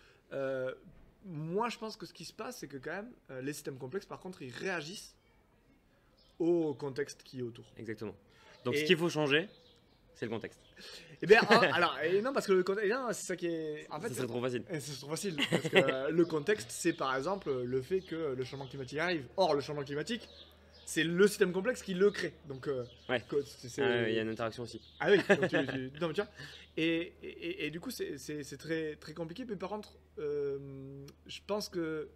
moi, je pense que ce qui se passe, c'est que quand même, les systèmes complexes, par contre, ils réagissent au contexte qui est autour. Exactement. Donc, Et- ce qu'il faut changer, c'est le contexte. Et bien, alors, non, parce que le contexte, non, c'est ça qui est. En fait, Ça serait trop facile. c'est trop facile. Parce que le contexte, c'est par exemple le fait que le changement climatique arrive. Or, le changement climatique, c'est le système complexe qui le crée. Donc, Ouais. Il y a une interaction aussi. Ah oui, donc non, mais tu vois. Et du coup, c'est très, très compliqué. Mais par contre, je pense que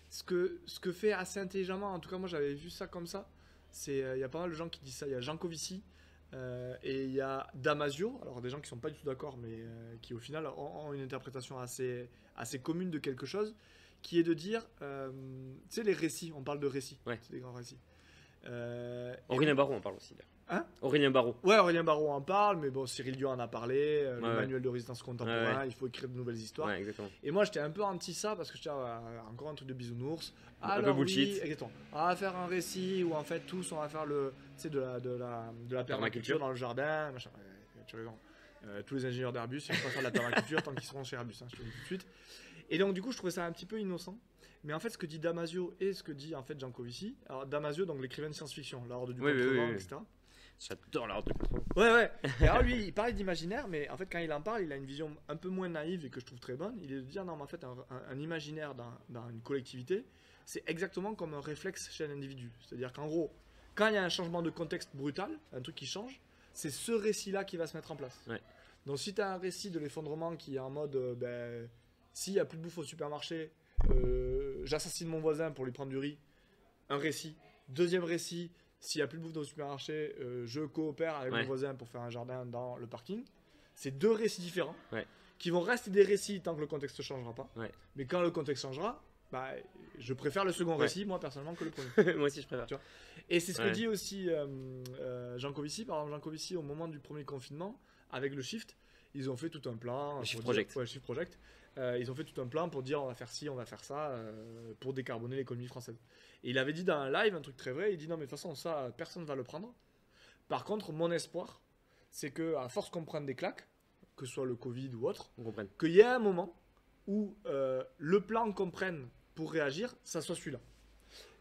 ce que fait assez intelligemment, en tout cas, moi j'avais vu ça comme ça, c'est il y a pas mal de gens qui disent ça. Il y a Jean Covici et il y a Damasio. Alors, des gens qui sont pas du tout d'accord, mais qui au final ont une interprétation assez commune de quelque chose, qui est de dire, tu sais, les récits, on parle de récits, Ouais. c'est des grands récits. Aurélien Barraud en parle aussi. D'ailleurs. Hein? Aurélien Barraud. Ouais, Aurélien Barraud en parle, mais bon, Cyril Dion en a parlé, le Ouais. manuel de résistance contemporain, Ouais. il faut écrire de nouvelles histoires. Ouais, exactement. Et moi, j'étais un peu anti ça parce que j'étais encore un truc de bisounours. Un peu Alors, bullshit. oui, exactement. On va faire un récit où en fait tous on va faire le, tu sais, de la permaculture dans le jardin, machin. Ouais, tu as raison. Tous les ingénieurs d'Airbus, ils vont pas faire de la permaculture tant qu'ils seront chez Airbus, hein, je te le dis tout de suite. Et donc du coup, je trouvais ça un petit peu innocent. Mais en fait, ce que dit Damasio et ce que dit en fait Jean Covici, alors Damasio, donc l'écrivain de science-fiction, la Horde du Oui, oui, Contrevent, oui, oui. etc. J'adore la de contrôle. Ouais. Et alors lui, il parle d'imaginaire, mais en fait, quand il en parle, il a une vision un peu moins naïve et que je trouve très bonne. Il est de dire, non, mais en fait, un imaginaire dans une collectivité, c'est exactement comme un réflexe chez un individu. C'est-à-dire qu'en gros, quand il y a un changement de contexte brutal, un truc qui change, c'est ce récit-là qui va se mettre en place. Ouais. Donc si tu as un récit de l'effondrement qui est en mode, s'il n'y a plus de bouffe au supermarché, j'assassine mon voisin pour lui prendre du riz, un récit. Deuxième récit, s'il n'y a plus de bouffe dans le supermarché, je coopère avec Ouais. mon voisin pour faire un jardin dans le parking. C'est deux récits différents Ouais. qui vont rester des récits tant que le contexte ne changera pas. Ouais. Mais quand le contexte changera, bah, je préfère le second Ouais. récit, moi personnellement, que le premier. Moi aussi, je préfère. Tu vois. Et c'est ce que Ouais. dit aussi Jean Covici. Par exemple, Jean Covici, au moment du premier confinement, avec le Shift, ils ont fait tout un plan. Le Shift pour dire- Project. ouais, Shift Project. Ils ont fait tout un plan pour dire on va faire ci, on va faire ça, pour décarboner l'économie française. Et il avait dit dans un live un truc très vrai, il dit non mais de toute façon ça, personne ne va le prendre. Par contre, mon espoir, c'est que à force qu'on prenne des claques, que ce soit le Covid ou autre, On comprenne. qu'il y ait un moment où le plan qu'on prenne pour réagir, ça soit celui-là.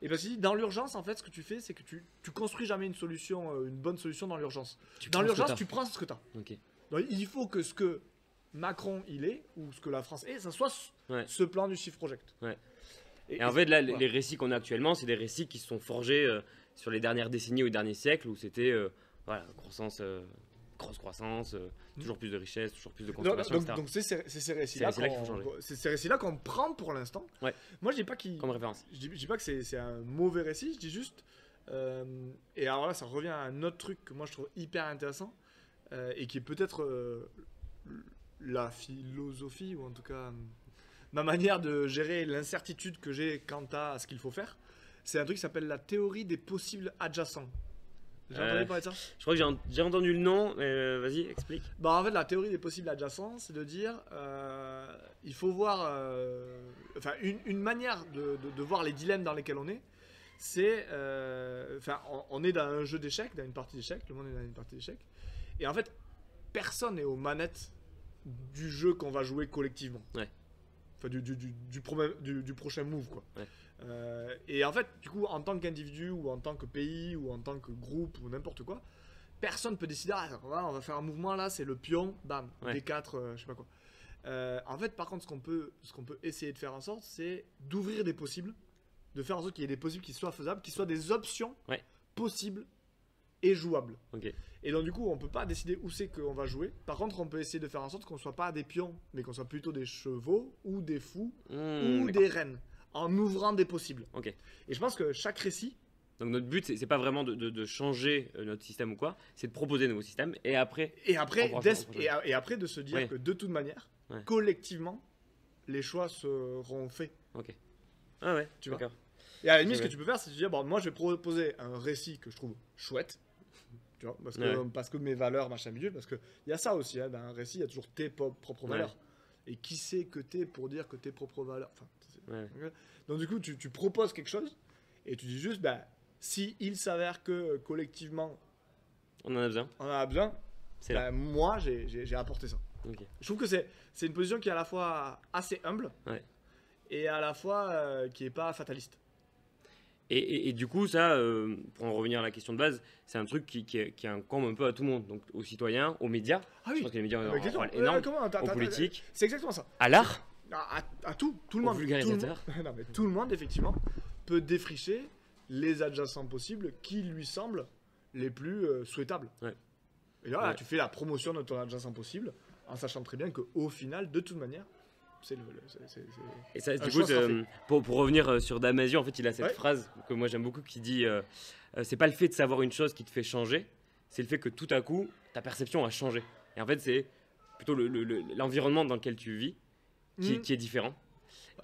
Et parce que dans l'urgence, en fait, ce que tu fais, c'est que tu construis jamais une solution, une bonne solution dans l'urgence. Dans l'urgence, tu prends ce que tu as. Ok. Donc, il faut que ce que Macron il est, ou ce que la France est, ça soit Ouais. ce plan du Shift Project. Ouais. Et en fait, là, voilà. les récits qu'on a actuellement, c'est des récits qui se sont forgés sur les dernières décennies ou les derniers siècles, où c'était voilà, croissance, grosse croissance, toujours plus de richesse, toujours plus de consommation, etc. Donc c'est ces récits-là récits-là qu'il faut changer. c'est ces récits-là qu'on prend pour l'instant. Ouais. Moi, je dis pas qu'il Comme référence. je dis pas que c'est un mauvais récit, je dis juste. Et alors là, ça revient à un autre truc que moi je trouve hyper intéressant et qui est peut-être la philosophie, ou en tout cas ma manière de gérer l'incertitude que j'ai quant à ce qu'il faut faire. C'est un truc qui s'appelle la théorie des possibles adjacents. J'ai entendu parler de ça? Je crois que j'ai entendu le nom, mais vas-y, explique. Bah, en fait, la théorie des possibles adjacents, c'est de dire il faut voir. Enfin, une manière de voir les dilemmes dans lesquels on est, c'est. Enfin, on est dans un jeu d'échecs, dans une partie d'échecs, le monde est dans une partie d'échecs. Et en fait, personne n'est aux manettes du jeu qu'on va jouer collectivement. Ouais. Enfin, du prochain move, quoi. Ouais. Et en fait, du coup, en tant qu'individu, ou en tant que pays, ou en tant que groupe, ou n'importe quoi, personne peut décider, ah, voilà, on va faire un mouvement là, c'est le pion, bam, Ouais. D4, je sais pas quoi. En fait, par contre, ce qu'on peut essayer de faire en sorte, c'est d'ouvrir des possibles, de faire en sorte qu'il y ait des possibles qui soient faisables, qui soient des options Ouais. possibles et jouables. Ok. Et donc, du coup, on peut pas décider où c'est qu'on va jouer. Par contre, on peut essayer de faire en sorte qu'on soit pas des pions, mais qu'on soit plutôt des chevaux, ou des fous, ou D'accord. des reines, en ouvrant des possibles. Ok. Et je pense que chaque récit, Donc notre but, c'est pas vraiment de changer notre système ou quoi, c'est de proposer de nouveaux systèmes et après. et après, On pourra faire et après de se dire Ouais. que de toute manière, Ouais. collectivement, les choix seront faits. Ok. Ah ouais, Tu vois. d'accord. Et à la limite, Ouais. ce que tu peux faire, c'est te dire, bon, moi je vais proposer un récit que je trouve chouette, tu vois, parce que mes valeurs, machin bidule, parce qu'il y a ça aussi, hein, dans un récit, il y a toujours tes propres Ouais. valeurs. Et qui c'est que t'es pour dire que tes propres valeurs. Enfin, Ouais. donc du coup, tu proposes quelque chose, et tu dis juste, bah, si il s'avère que collectivement, On en a besoin. on en a besoin, C'est là. bah, moi j'ai apporté ça. Ok. Je trouve que c'est une position qui est à la fois assez humble, Ouais. et à la fois qui est pas fataliste. Et du coup, ça, pour en revenir à la question de base, c'est un truc qui incombe un peu à tout le monde, donc aux citoyens, aux médias. Ah Je oui. pense que les médias ont Ah, un bah, exactement. rôle énorme, Comment, aux politiques, C'est exactement ça. à l'art, À tout le aux monde. vulgarisateurs. Non, mais tout le monde, effectivement, peut défricher les adjacents possibles qui lui semblent les plus souhaitables. Ouais. Et là, Ouais. tu fais la promotion de ton adjacent possible en sachant très bien qu'au final, de toute manière, c'est Et ça, Un du choix coup, sera fait. pour revenir sur Damasio, en fait, il a cette Ouais. phrase que moi j'aime beaucoup qui dit c'est pas le fait de savoir une chose qui te fait changer, c'est le fait que tout à coup, ta perception a changé. Et en fait, c'est plutôt l'environnement dans lequel tu vis qui est différent.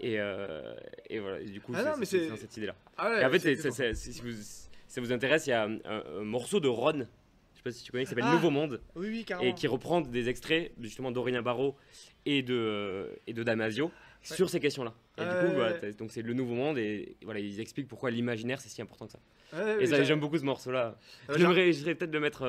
Et voilà, et du coup, Ah non, mais c'est- dans cette idée-là. Ah ouais, Et en fait, c'est si ça vous intéresse, il y a un morceau de Ron, je sais pas si tu connais, qui s'appelle Ah. Nouveau Monde, Oui, oui, carrément. et qui reprend des extraits justement d'Aurélien Barraud et de Damasio sur ces questions-là. Et du coup, Ouais. donc c'est le Nouveau Monde, et voilà, ils expliquent pourquoi l'imaginaire c'est si important que ça. Ouais, Et ça, mais j'aime beaucoup ce morceau-là. Euh, J'aimerais peut-être le mettre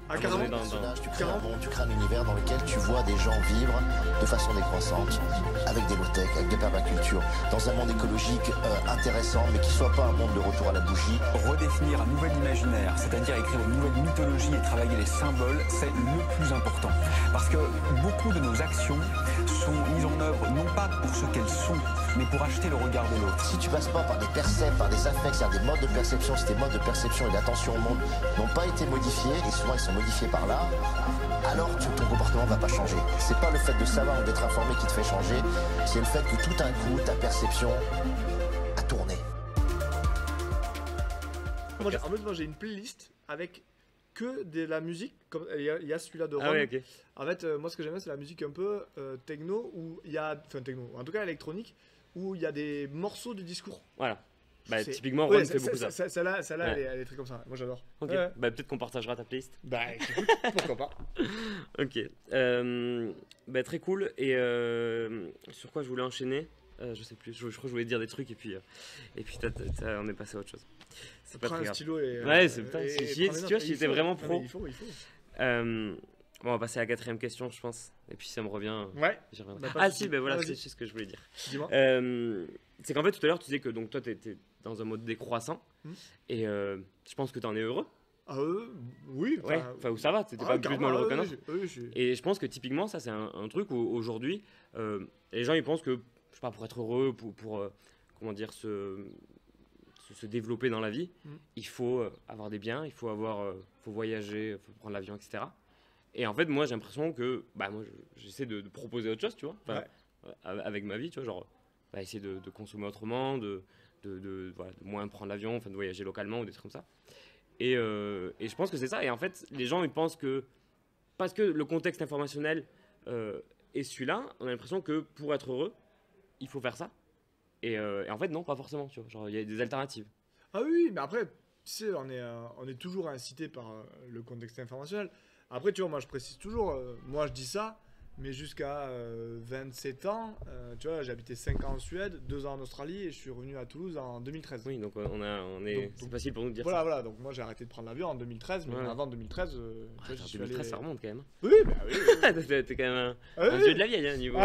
Ah, carrément. dans- Personnage, tu crées un monde, tu crées un univers dans lequel tu vois des gens vivre de façon décroissante, avec des low-tech, avec des permacultures, dans un monde écologique intéressant, mais qui soit pas un monde de retour à la bougie. Redéfinir un nouvel imaginaire, c'est-à-dire écrire une nouvelle mythologie et travailler les symboles, c'est le plus important. Parce que beaucoup de nos actions sont mises en œuvre non pas pour ce qu'elles sont, mais pour acheter le regard de l'autre. Si tu passes pas par des percepts, par des affects, c'est-à-dire des modes de perception, si tes modes de perception et d'attention au monde n'ont pas été modifiés, et souvent ils sont modifiés par là, alors ton comportement va pas changer. C'est pas le fait de savoir ou d'être informé qui te fait changer, c'est le fait que tout d'un coup, ta perception a tourné. En fait, moi j'ai une playlist avec que de la musique. Comme il y a celui-là de Ron. Ah ouais, ok. En fait, moi ce que j'aime bien, c'est la musique un peu techno, où il y a. Enfin, techno, en tout cas électronique, où il y a des morceaux du discours. Voilà. Bah, C'est- typiquement, Ouais, Ron fait beaucoup ça. Celle-là, Ouais. elle est très comme ça. Moi j'adore. Ok. Ouais. Bah, peut-être qu'on partagera ta playlist. Bah écoute, pourquoi pas. Ok. Bah, très cool. Et sur quoi je voulais enchaîner je sais plus. Je crois que je voulais dire des trucs et puis on est passé à autre chose. C'est pas Prends très un grave. stylo et. Ouais, c'est putain, et si prends tu des vois, notes. si Il j'étais faut. vraiment Non, mais pro. il faut. Bon, on va passer à la 4ème question, je pense. Et puis ça me revient. Ouais, J'y reviendrai. Bah, pas de Ah souci. si, ben voilà, Vas-y. c'est ce que je voulais dire. dis-moi. C'est qu'en fait, tout à l'heure, tu disais que donc, toi, tu étais dans un mode décroissant. Hmm. Et je pense que tu en es heureux. Ah, oui. Ouais, enfin, où ça va, t'étais ah, pas plus carrément, malheureux oui, qu'un autre. oui, je suis. Et je pense que typiquement, ça, c'est un truc où aujourd'hui, les gens, ils pensent que, je sais pas, pour être heureux, pour comment dire, se développer dans la vie, il faut avoir des biens, il faut faut voyager, il faut prendre l'avion, etc. Et en fait, moi, j'ai l'impression que moi, j'essaie de proposer autre chose, tu vois, avec ma vie, tu vois, genre essayer de consommer autrement, voilà, de moins prendre l'avion, enfin de voyager localement ou des trucs comme ça. Et je pense que c'est ça. Et en fait, les gens, ils pensent que parce que le contexte informationnel est celui-là, on a l'impression que pour être heureux, il faut faire ça. Et en fait, non, pas forcément. Tu vois, genre, il y a des alternatives. Ah oui, mais après, tu sais, on est toujours incité par le contexte informationnel. Après, tu vois, moi, je précise toujours, moi, je dis ça, mais jusqu'à 27 ans, tu vois, j'ai habité 5 ans en Suède, 2 ans en Australie, et je suis revenu à Toulouse en 2013. Oui, donc c'est facile pour nous de dire voilà, ça. Voilà, donc moi, j'ai arrêté de prendre l'avion en 2013, mais avant 2013, tu vois, j'y suis 2013, allé... ça remonte quand même. Oui, bah oui. T'es quand même un vieux de la vieille, hein, niveau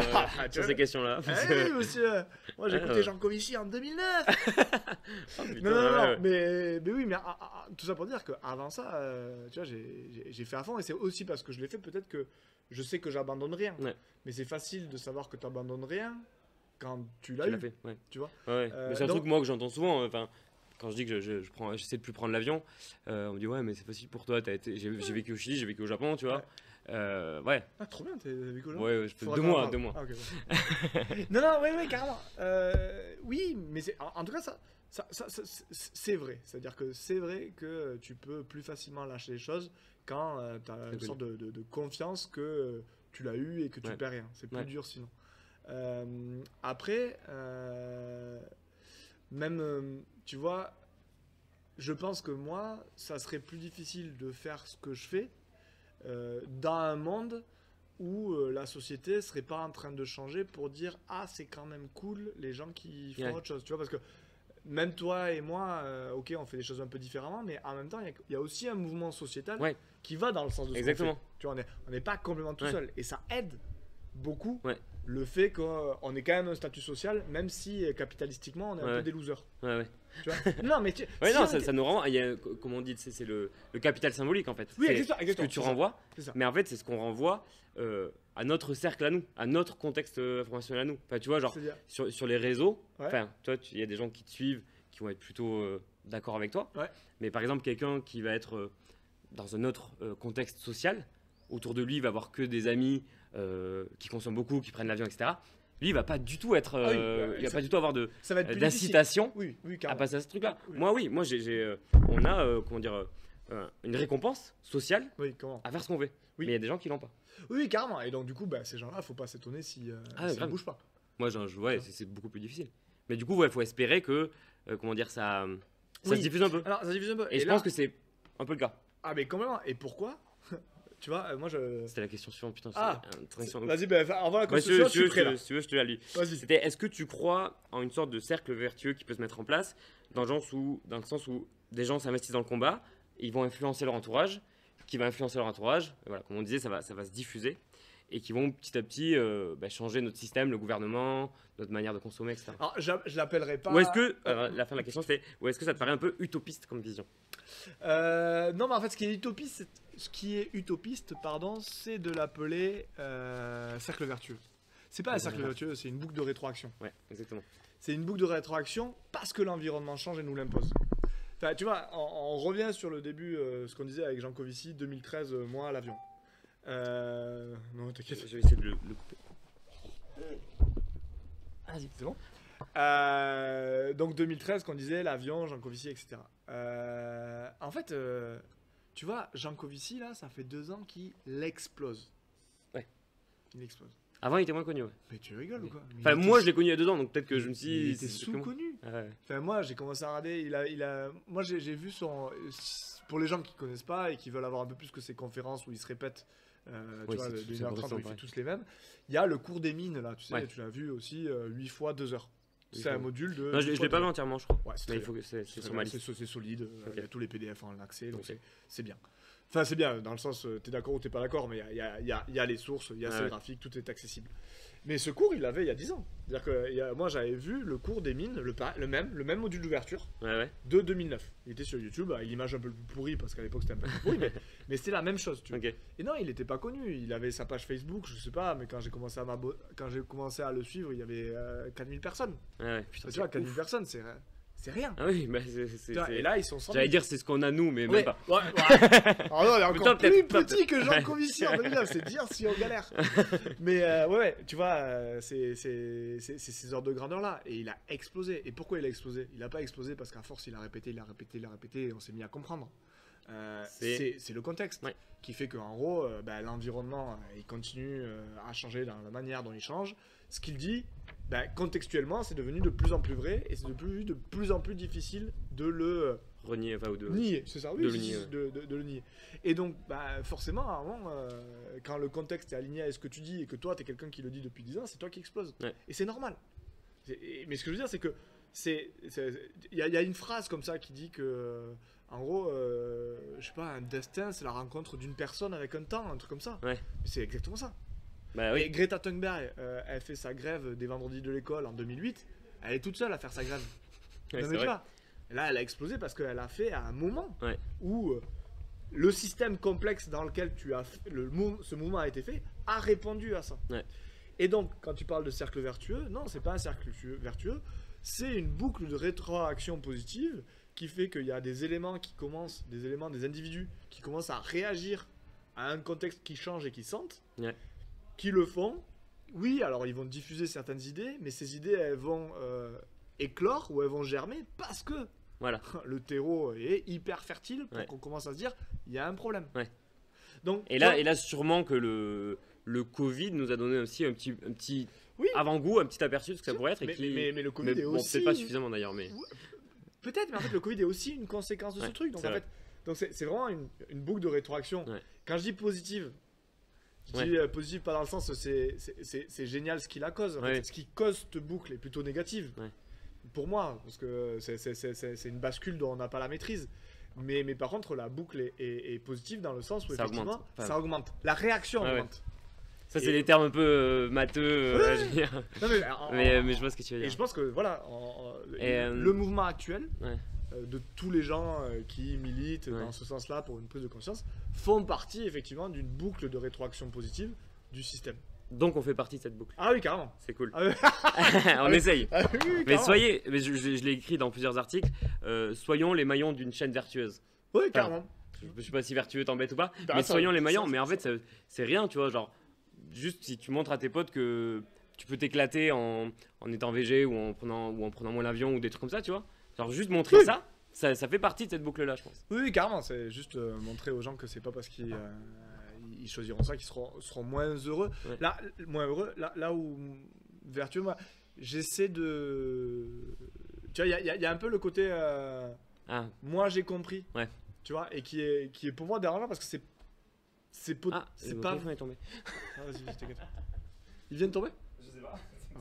sur ces questions-là. Oui, monsieur. Moi, j'ai écouté Jean Covici en 2009. Non. Mais oui, mais tout ça pour dire qu'avant ça, tu vois, j'ai fait à fond, et c'est aussi parce que je l'ai fait, peut-être que je sais que j'abandonne rien. Ouais. Mais c'est facile de savoir que tu abandonnes rien quand tu l'as eu. Fait, ouais. Tu vois. Mais c'est un truc moi que j'entends souvent. Quand je dis que j'essaie de plus prendre l'avion, on me dit ouais, mais c'est facile pour toi. J'ai vécu au Chili, j'ai vécu au Japon, tu vois. Ouais. Ah, trop bien, t'as vécu au Japon. Ouais, je fais 2 mois. Ah, okay. non, ouais, carrément. Oui, mais en tout cas, c'est vrai. C'est-à-dire que c'est vrai que tu peux plus facilement lâcher les choses quand tu as une sorte de confiance que tu l'as eu et que tu perds rien. C'est plus dur sinon. Après, même, tu vois, je pense que moi, ça serait plus difficile de faire ce que je fais dans un monde où la société serait pas en train de changer pour dire « Ah, c'est quand même cool les gens qui font autre chose ». Tu vois, parce que même toi et moi, ok, on fait des choses un peu différemment, mais en même temps, il y a aussi un mouvement sociétal qui va dans le sens de ce qu'on fait. Tu vois, on n'est pas complètement tout seul. Et ça aide beaucoup le fait qu'on est quand même un statut social, même si capitalistiquement, on est un peu des losers. Tu vois non, mais ça nous rend. Comme on dit, c'est le capital symbolique en fait. Oui, c'est exactement, ce que tu renvoies. Mais en fait, c'est ce qu'on renvoie à notre cercle à nous, à notre contexte informationnel à nous. Enfin, tu vois, genre sur les réseaux, toi, il y a des gens qui te suivent, qui vont être plutôt d'accord avec toi. Mais par exemple, quelqu'un qui va être dans un autre contexte social, autour de lui, il va avoir que des amis qui consomment beaucoup, qui prennent l'avion, etc. Lui, il va pas du tout être, il va pas du tout avoir d'incitation à passer à ce truc-là. Moi, on a comment dire, une récompense sociale à faire ce qu'on veut. Mais il y a des gens qui l'ont pas. Oui, carrément. Et donc du coup, ces gens-là, faut pas s'étonner si ne bougent pas. Moi, c'est beaucoup plus difficile. Mais du coup, il faut espérer que, comment dire, ça se diffuse un peu. Alors, ça diffuse un peu. Et je pense que c'est un peu le cas. Ah, mais complètement. Et pourquoi? Tu vois, moi je. C'était la question suivante, putain. Vas-y, envoie la question suivante, je suis prêt là. Si tu veux, je te la lis. Vas-y. C'était, est-ce que tu crois en une sorte de cercle vertueux qui peut se mettre en place, dans le sens où des gens s'investissent dans le combat, ils vont influencer leur entourage, qui va influencer leur entourage, voilà, comme on disait, ça va se diffuser, et qui vont petit à petit changer notre système, le gouvernement, notre manière de consommer, etc. Alors, je l'appellerai pas. Ou est-ce que, la fin de la question c'était, ou est-ce que ça te paraît un peu utopiste comme vision? Non, mais en fait, ce qui est utopiste, c'est de l'appeler cercle vertueux. C'est pas un cercle vertueux, c'est une boucle de rétroaction. Ouais, exactement. C'est une boucle de rétroaction parce que l'environnement change et nous l'impose. Enfin, tu vois, on revient sur le début, ce qu'on disait avec Jean Covici, 2013, moi à l'avion. Non, t'inquiète. Je vais essayer de le couper. Vas-y, c'est bon. Donc 2013, qu'on disait l'avion, Jean Covici, etc. En fait, tu vois, Jean Covici, là, ça fait 2 ans qu'il explose. Ouais. Il explose. Avant, il était moins connu, ouais. Mais tu rigoles ou quoi? Enfin, moi, je l'ai connu il y a 2 ans, donc peut-être que je me suis... Il était sous-connu. Ouais. Enfin, moi, j'ai commencé à regarder, moi, j'ai vu son... Pour les gens qui connaissent pas et qui veulent avoir un peu plus que ses conférences où il se répète, tu vois, de 1h30 où il fait tous les mêmes, il y a le cours des mines, là, tu sais, tu l'as vu aussi, 8 fois 2 heures. C'est un module de... Non, je l'ai pas vu entièrement, je crois. Ouais, il faut que c'est sur ma liste. C'est solide, il y a tous les PDF en accès, donc c'est bien. Enfin, c'est bien, dans le sens, t'es d'accord ou t'es pas d'accord, mais il y a les sources, il y a ces graphiques, tout est accessible. Mais ce cours, il l'avait il y a 10 ans. C'est-à-dire que moi, j'avais vu le cours des mines, le même module d'ouverture de 2009. Il était sur YouTube, avec l'image un peu plus pourrie, parce qu'à l'époque, c'était un peu plus pourri, mais c'était la même chose, tu vois. Ok. Et non, il n'était pas connu. Il avait sa page Facebook, je sais pas, mais quand j'ai commencé à le suivre, il y avait 4000 personnes. Ouais, putain, Tu vois, 4000 personnes, c'est rien. Ah oui, bah Et là, ils sont 100 000. J'allais dire, c'est ce qu'on a nous, mais même pas. Ouais. Alors non, il est encore plus petit que Jean Covici en 2009, c'est dire si on galère. Mais ouais, tu vois, c'est ces ordres de grandeur-là. Et il a explosé. Et pourquoi il a explosé? Il n'a pas explosé parce qu'à force, il a répété, et on s'est mis à comprendre. C'est le contexte qui fait qu'en gros, l'environnement, il continue à changer dans la manière dont il change. Ce qu'il dit, contextuellement, c'est devenu de plus en plus vrai et c'est devenu de plus en plus difficile de le renier, enfin, ou de nier. C'est ça, oui, de de le nier. Et donc, forcément, à un moment, quand le contexte est aligné à ce que tu dis et que toi, tu es quelqu'un qui le dit depuis 10 ans, c'est toi qui explose. Ouais. Et c'est normal. Mais ce que je veux dire, c'est que il y a une phrase comme ça qui dit que, en gros, je sais pas, un destin, c'est la rencontre d'une personne avec un temps, un truc comme ça. Ouais. C'est exactement ça. Bah oui. Et Greta Thunberg, elle fait sa grève des vendredis de l'école en 2008. Elle est toute seule à faire sa grève. Ouais, non, c'est mais tu vrai. vois, là, elle a explosé parce qu'elle a fait à un moment Ouais. où le système complexe dans lequel ce mouvement a été fait a répondu à ça. Ouais. Et donc, quand tu parles de cercle vertueux, non, c'est pas un cercle vertueux, c'est une boucle de rétroaction positive qui fait qu'il y a des éléments des individus qui commencent à réagir à un contexte qui change et qui sentent. Ouais. Qui le font. Oui, alors ils vont diffuser certaines idées, mais ces idées, elles vont éclore ou elles vont germer parce que Voilà. le terreau est hyper fertile pour Ouais. qu'on commence à se dire, il y a un problème. Ouais. Donc, Et là, sûrement que le Covid nous a donné aussi un petit Oui. avant-goût, un petit aperçu de ce que ça pourrait être. mais, Et qui... mais le Covid mais est bon, aussi... peut-être pas suffisamment d'ailleurs, mais... Peut-être, mais en fait, le Covid est aussi une conséquence de ce Ouais, truc. Donc, c'est en vrai. fait, donc c'est vraiment une boucle de rétroaction. Ouais. Quand je dis positive, je dis positive pas dans le sens c'est génial ce qui la cause. En Ouais. fait, ce qui cause cette boucle est plutôt négative. Ouais. Pour moi, parce que c'est une bascule dont on n'a pas la maîtrise. Mais par contre, la boucle est positive dans le sens où Ça effectivement, augmente. Enfin, ça augmente. La réaction ouais. augmente. Ça, c'est des termes un peu matheux, Ouais. je veux dire. Non, Mais je vois ce que tu veux et dire. je pense que voilà, Et, le mouvement actuel Ouais. de tous les gens qui militent Ouais. dans ce sens-là pour une prise de conscience font partie effectivement d'une boucle de rétroaction positive du système. Donc on fait partie de cette boucle. Ah oui, carrément. C'est cool. Ah oui, On essaye. ah oui, Mais carrément. mais je l'ai écrit dans plusieurs articles, soyons les maillons d'une chaîne vertueuse. Oui, carrément. Je sais pas si vertueux t'embête ou pas, Bah, mais ça- soyons les ça- maillons. ça- Mais en fait, c'est rien, tu vois, genre, juste si tu montres à tes potes que tu peux t'éclater en étant végé ou en prenant moins l'avion ou des trucs comme ça, tu vois. Genre, juste montrer Oui. ça fait partie de cette boucle-là, je pense. Oui, oui, carrément. C'est juste montrer aux gens que c'est pas parce qu'ils ils choisiront ça qu'ils seront moins heureux. Ouais. Là où vertueux, moi, j'essaie de. Tu vois, il y a un peu le côté. Ah, Moi, j'ai compris. Ouais. Tu vois, et qui est pour moi dérangeant parce que c'est c'est le pas. téléphone est tombé. Ah, vas-y, t'inquiète. Il vient de tomber? Je sais pas. Ah.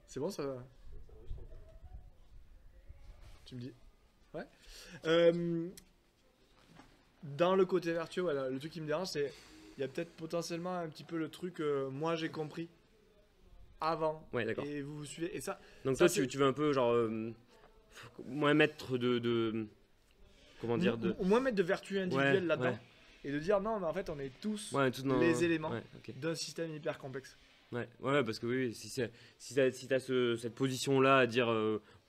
C'est bon ça? Tu me dis? Ouais. Dans le côté vertueux, voilà, le truc qui me dérange, c'est il y a peut-être potentiellement un petit peu le truc moi j'ai compris avant Ouais, d'accord. et vous suivez et ça. Donc ça, toi, tu veux un peu, genre, moins mettre de comment dire, de... Au moins mettre de vertu individuelle Ouais, là-dedans ouais. et de dire non mais en fait on est tous Ouais, tout dans... les éléments Ouais, ok. d'un système hyper complexe. Ouais, parce que oui, si t'as cette position-là à dire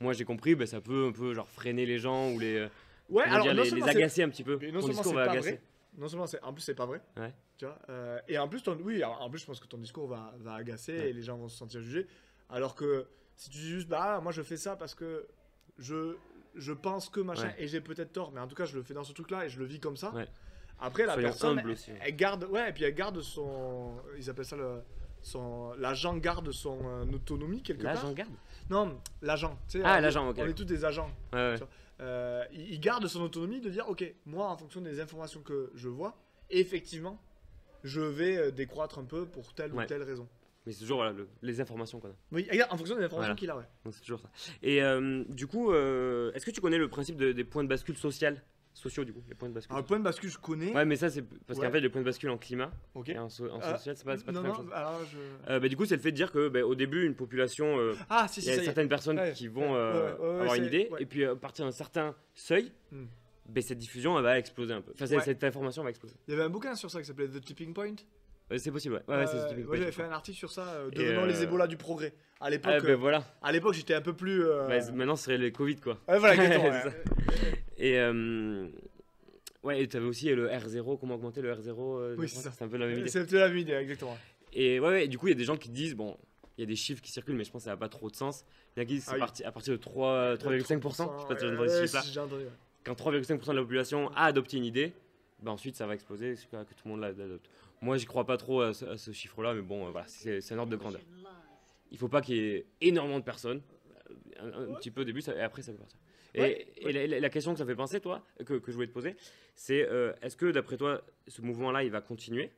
moi j'ai compris, bah, ça peut un peu genre freiner les gens ou les, Ouais, comment alors dire, non les seulement c'est- agacer un petit peu. mais non Ton seulement discours c'est va pas agacer. vrai, non seulement c'est en plus c'est pas vrai. Ouais. Tu vois, et en plus en plus je pense que ton discours va agacer Ouais. et les gens vont se sentir jugés alors que si tu dis juste bah moi je fais ça parce que je pense que machin Ouais. et j'ai peut-être tort mais en tout cas je le fais dans ce truc là et je le vis comme ça. Ouais. Après la Soyons personne humbles aussi. elle garde et puis elle garde ils appellent ça l'agent garde son autonomie quelque Là, part. j'en garde. Non, l'agent, tu sais. Ah, on est- l'agent, ok. On est tous des agents. Ouais, ouais. Il garde son autonomie de dire ok, moi en fonction des informations que je vois, effectivement, je vais décroître un peu pour telle Ouais. ou telle raison. Mais c'est toujours voilà, les informations qu'on a. Oui, en fonction des informations Voilà. qu'il a, ouais. Donc c'est toujours ça. Et du coup, est-ce que tu connais le principe des points de bascule sociaux du coup, les points de bascule. Alors, le point de bascule, je connais. Ouais, mais ça c'est parce Ouais. qu'en fait les points de bascule en climat Ok. et en social, c'est pas non, la même chose. alors Bah, du coup, c'est le fait de dire que au début, une population, Ah, si, il si, y a ça y est. certaines personnes Ouais. qui vont Ouais, avoir une c'est- idée, ouais. et puis à partir d'un certain seuil, Hmm. cette diffusion elle va exploser un peu. Enfin, Ouais. cette information va exploser. Il y avait un bouquin sur ça qui s'appelait The Tipping Point. C'est possible, ouais. Ouais, c'est typique. Moi, j'avais fait un article sur ça, Et, devenant les Ebola du progrès. À l'époque, Ah, ben voilà. j'étais un peu plus. Maintenant, ce serait les Covid, quoi. Ouais, voilà, exactement. C'est ça. Et ouais, tu avais aussi le R0, comment augmenter le R0 Oui, c'est ça. C'est un peu la même idée. C'est la même idée, exactement. Et ouais, du coup, il y a des gens qui disent, bon, il y a des chiffres qui circulent, mais je pense que ça n'a pas trop de sens. Il y en a qui disent Ah oui. à partir de 3,5%. Je sais pas si tu as entendu ce Ouais, chiffre-là. si, j'ai entendu. Ouais. Quand 3,5% de la population a adopté une idée, bah ensuite ça va exploser jusqu'à que tout le monde l'adopte. Moi, j'y crois pas trop à ce chiffre-là, mais bon, voilà, c'est un ordre de grandeur. Il faut pas qu'il y ait énormément de personnes, un petit peu au début, et après ça peut partir. Ouais, Et la question que ça fait penser, toi, que je voulais te poser, c'est est-ce que d'après toi, ce mouvement-là, il va continuer,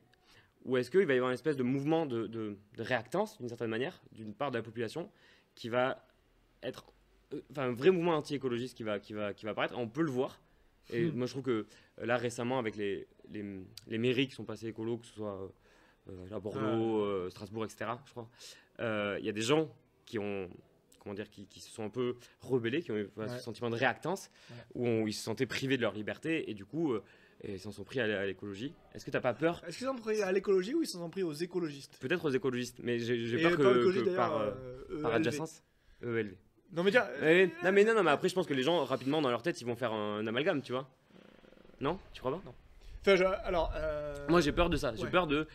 ou est-ce qu'il va y avoir une espèce de mouvement de réactance, d'une certaine manière, d'une part de la population, qui va être un vrai mouvement anti-écologiste qui va apparaître. On peut le voir. Et moi, je trouve que là, récemment, avec les mairies qui sont passées écolo, que ce soit à Bordeaux, Strasbourg, etc., je crois, il y a des gens qui ont, comment dire, qui se sont un peu rebellés, qui ont eu ce sentiment de réactance, où ils se sentaient privés de leur liberté, et du coup, ils s'en sont pris à l'écologie. Est-ce que tu n'as pas peur? Est-ce qu'ils s'en sont pris à l'écologie ou ils s'en sont pris aux écologistes? Peut-être aux écologistes, mais j'ai Et peur pas l'écologie, que d'ailleurs, par ELV. adjacence. ELV. Non, mais tiens. Non, mais après, je pense que les gens, rapidement, dans leur tête, ils vont faire un amalgame, tu vois. Non? Tu crois pas? Non. Enfin, alors. Moi, j'ai peur de ça. J'ai ouais. peur de.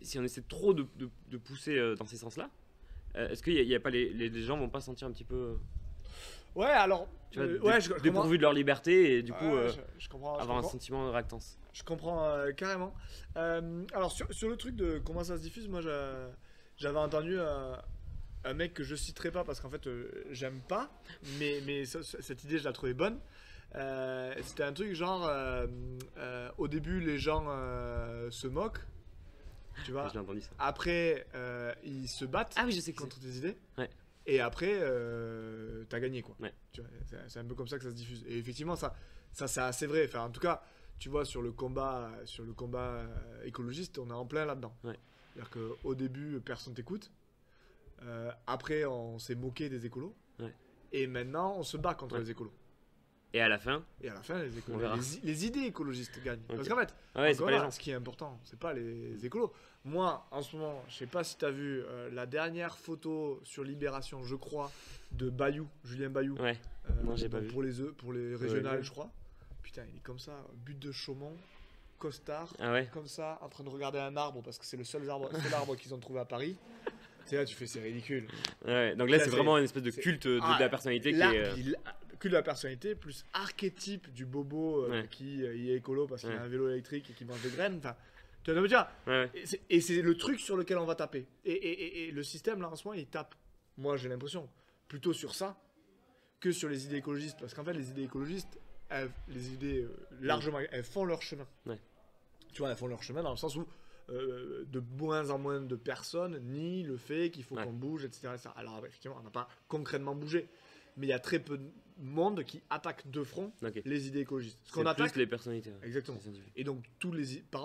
Si on essaie trop de pousser dans ces sens-là, est-ce qu'il y a pas les gens vont pas se sentir un petit peu. Ouais, alors. Tu vois, ouais, je comprends. dépourvus de leur liberté et du coup Ouais, je comprends. avoir un sentiment de réactance. Je comprends carrément. Alors, sur le truc de comment ça se diffuse, moi, j'avais entendu un mec que je citerai pas parce qu'en fait, j'aime pas, mais cette idée, je la trouvais bonne. C'était un truc genre, au début, les gens se moquent, tu vois. Je l'ai entendu ça. Après, ils se battent Ah oui, je sais que contre tes idées. Ouais. Et après, t'as gagné, quoi. Ouais. Tu vois, c'est un peu comme ça que ça se diffuse. Et effectivement, ça c'est assez vrai. Enfin, en tout cas, tu vois, sur le combat écologiste, on est en plein là-dedans. Ouais. C'est-à-dire qu'au début, personne t'écoute. Après, on s'est moqué des écolos. Ouais. Et maintenant, on se bat contre les écolos. Et à la fin, Et à la fin, On verra. les idées écologistes gagnent. Ok. Parce qu'en fait, ouais, c'est encore pas les là, gens. ce qui est important, c'est pas les écolos. Moi, en ce moment, je sais pas si tu as vu la dernière photo sur Libération, je crois, de Bayou, Julien Bayou. Ouais. Non, j'ai pas vu. Pour les régionales, Ouais. je crois. Putain, il est comme ça, but de Chaumont, costard, Ah ouais. comme ça, en train de regarder un arbre parce que c'est le seul arbre qu'ils ont trouvé à Paris. C'est là, tu fais, c'est ridicule. Ouais. Donc là, Là, c'est c'est- vraiment une espèce de c'est- culte de Ah, la personnalité Là, qui est. puis que de la personnalité, plus archétype du bobo Ouais. qui est écolo parce qu'il Ouais. a un vélo électrique et qui mange des graines. Enfin, tu vas me dire, Ouais. et c'est le truc sur lequel on va taper. Et le système, là, en ce moment, il tape, moi j'ai l'impression, plutôt sur ça que sur les idées écologistes. Parce qu'en fait, les idées écologistes, les idées largement, elles font leur chemin. Ouais. Tu vois, elles font leur chemin dans le sens où de moins en moins de personnes nient le fait qu'il faut Ouais. qu'on bouge, etc., etc. Alors, effectivement, on n'a pas concrètement bougé. Mais il y a très peu de monde qui attaque de front Ok. les idées écologistes. Ce C'est qu'on attaque, plus les personnalités. Ouais. exactement. C'est scientifique. Et donc,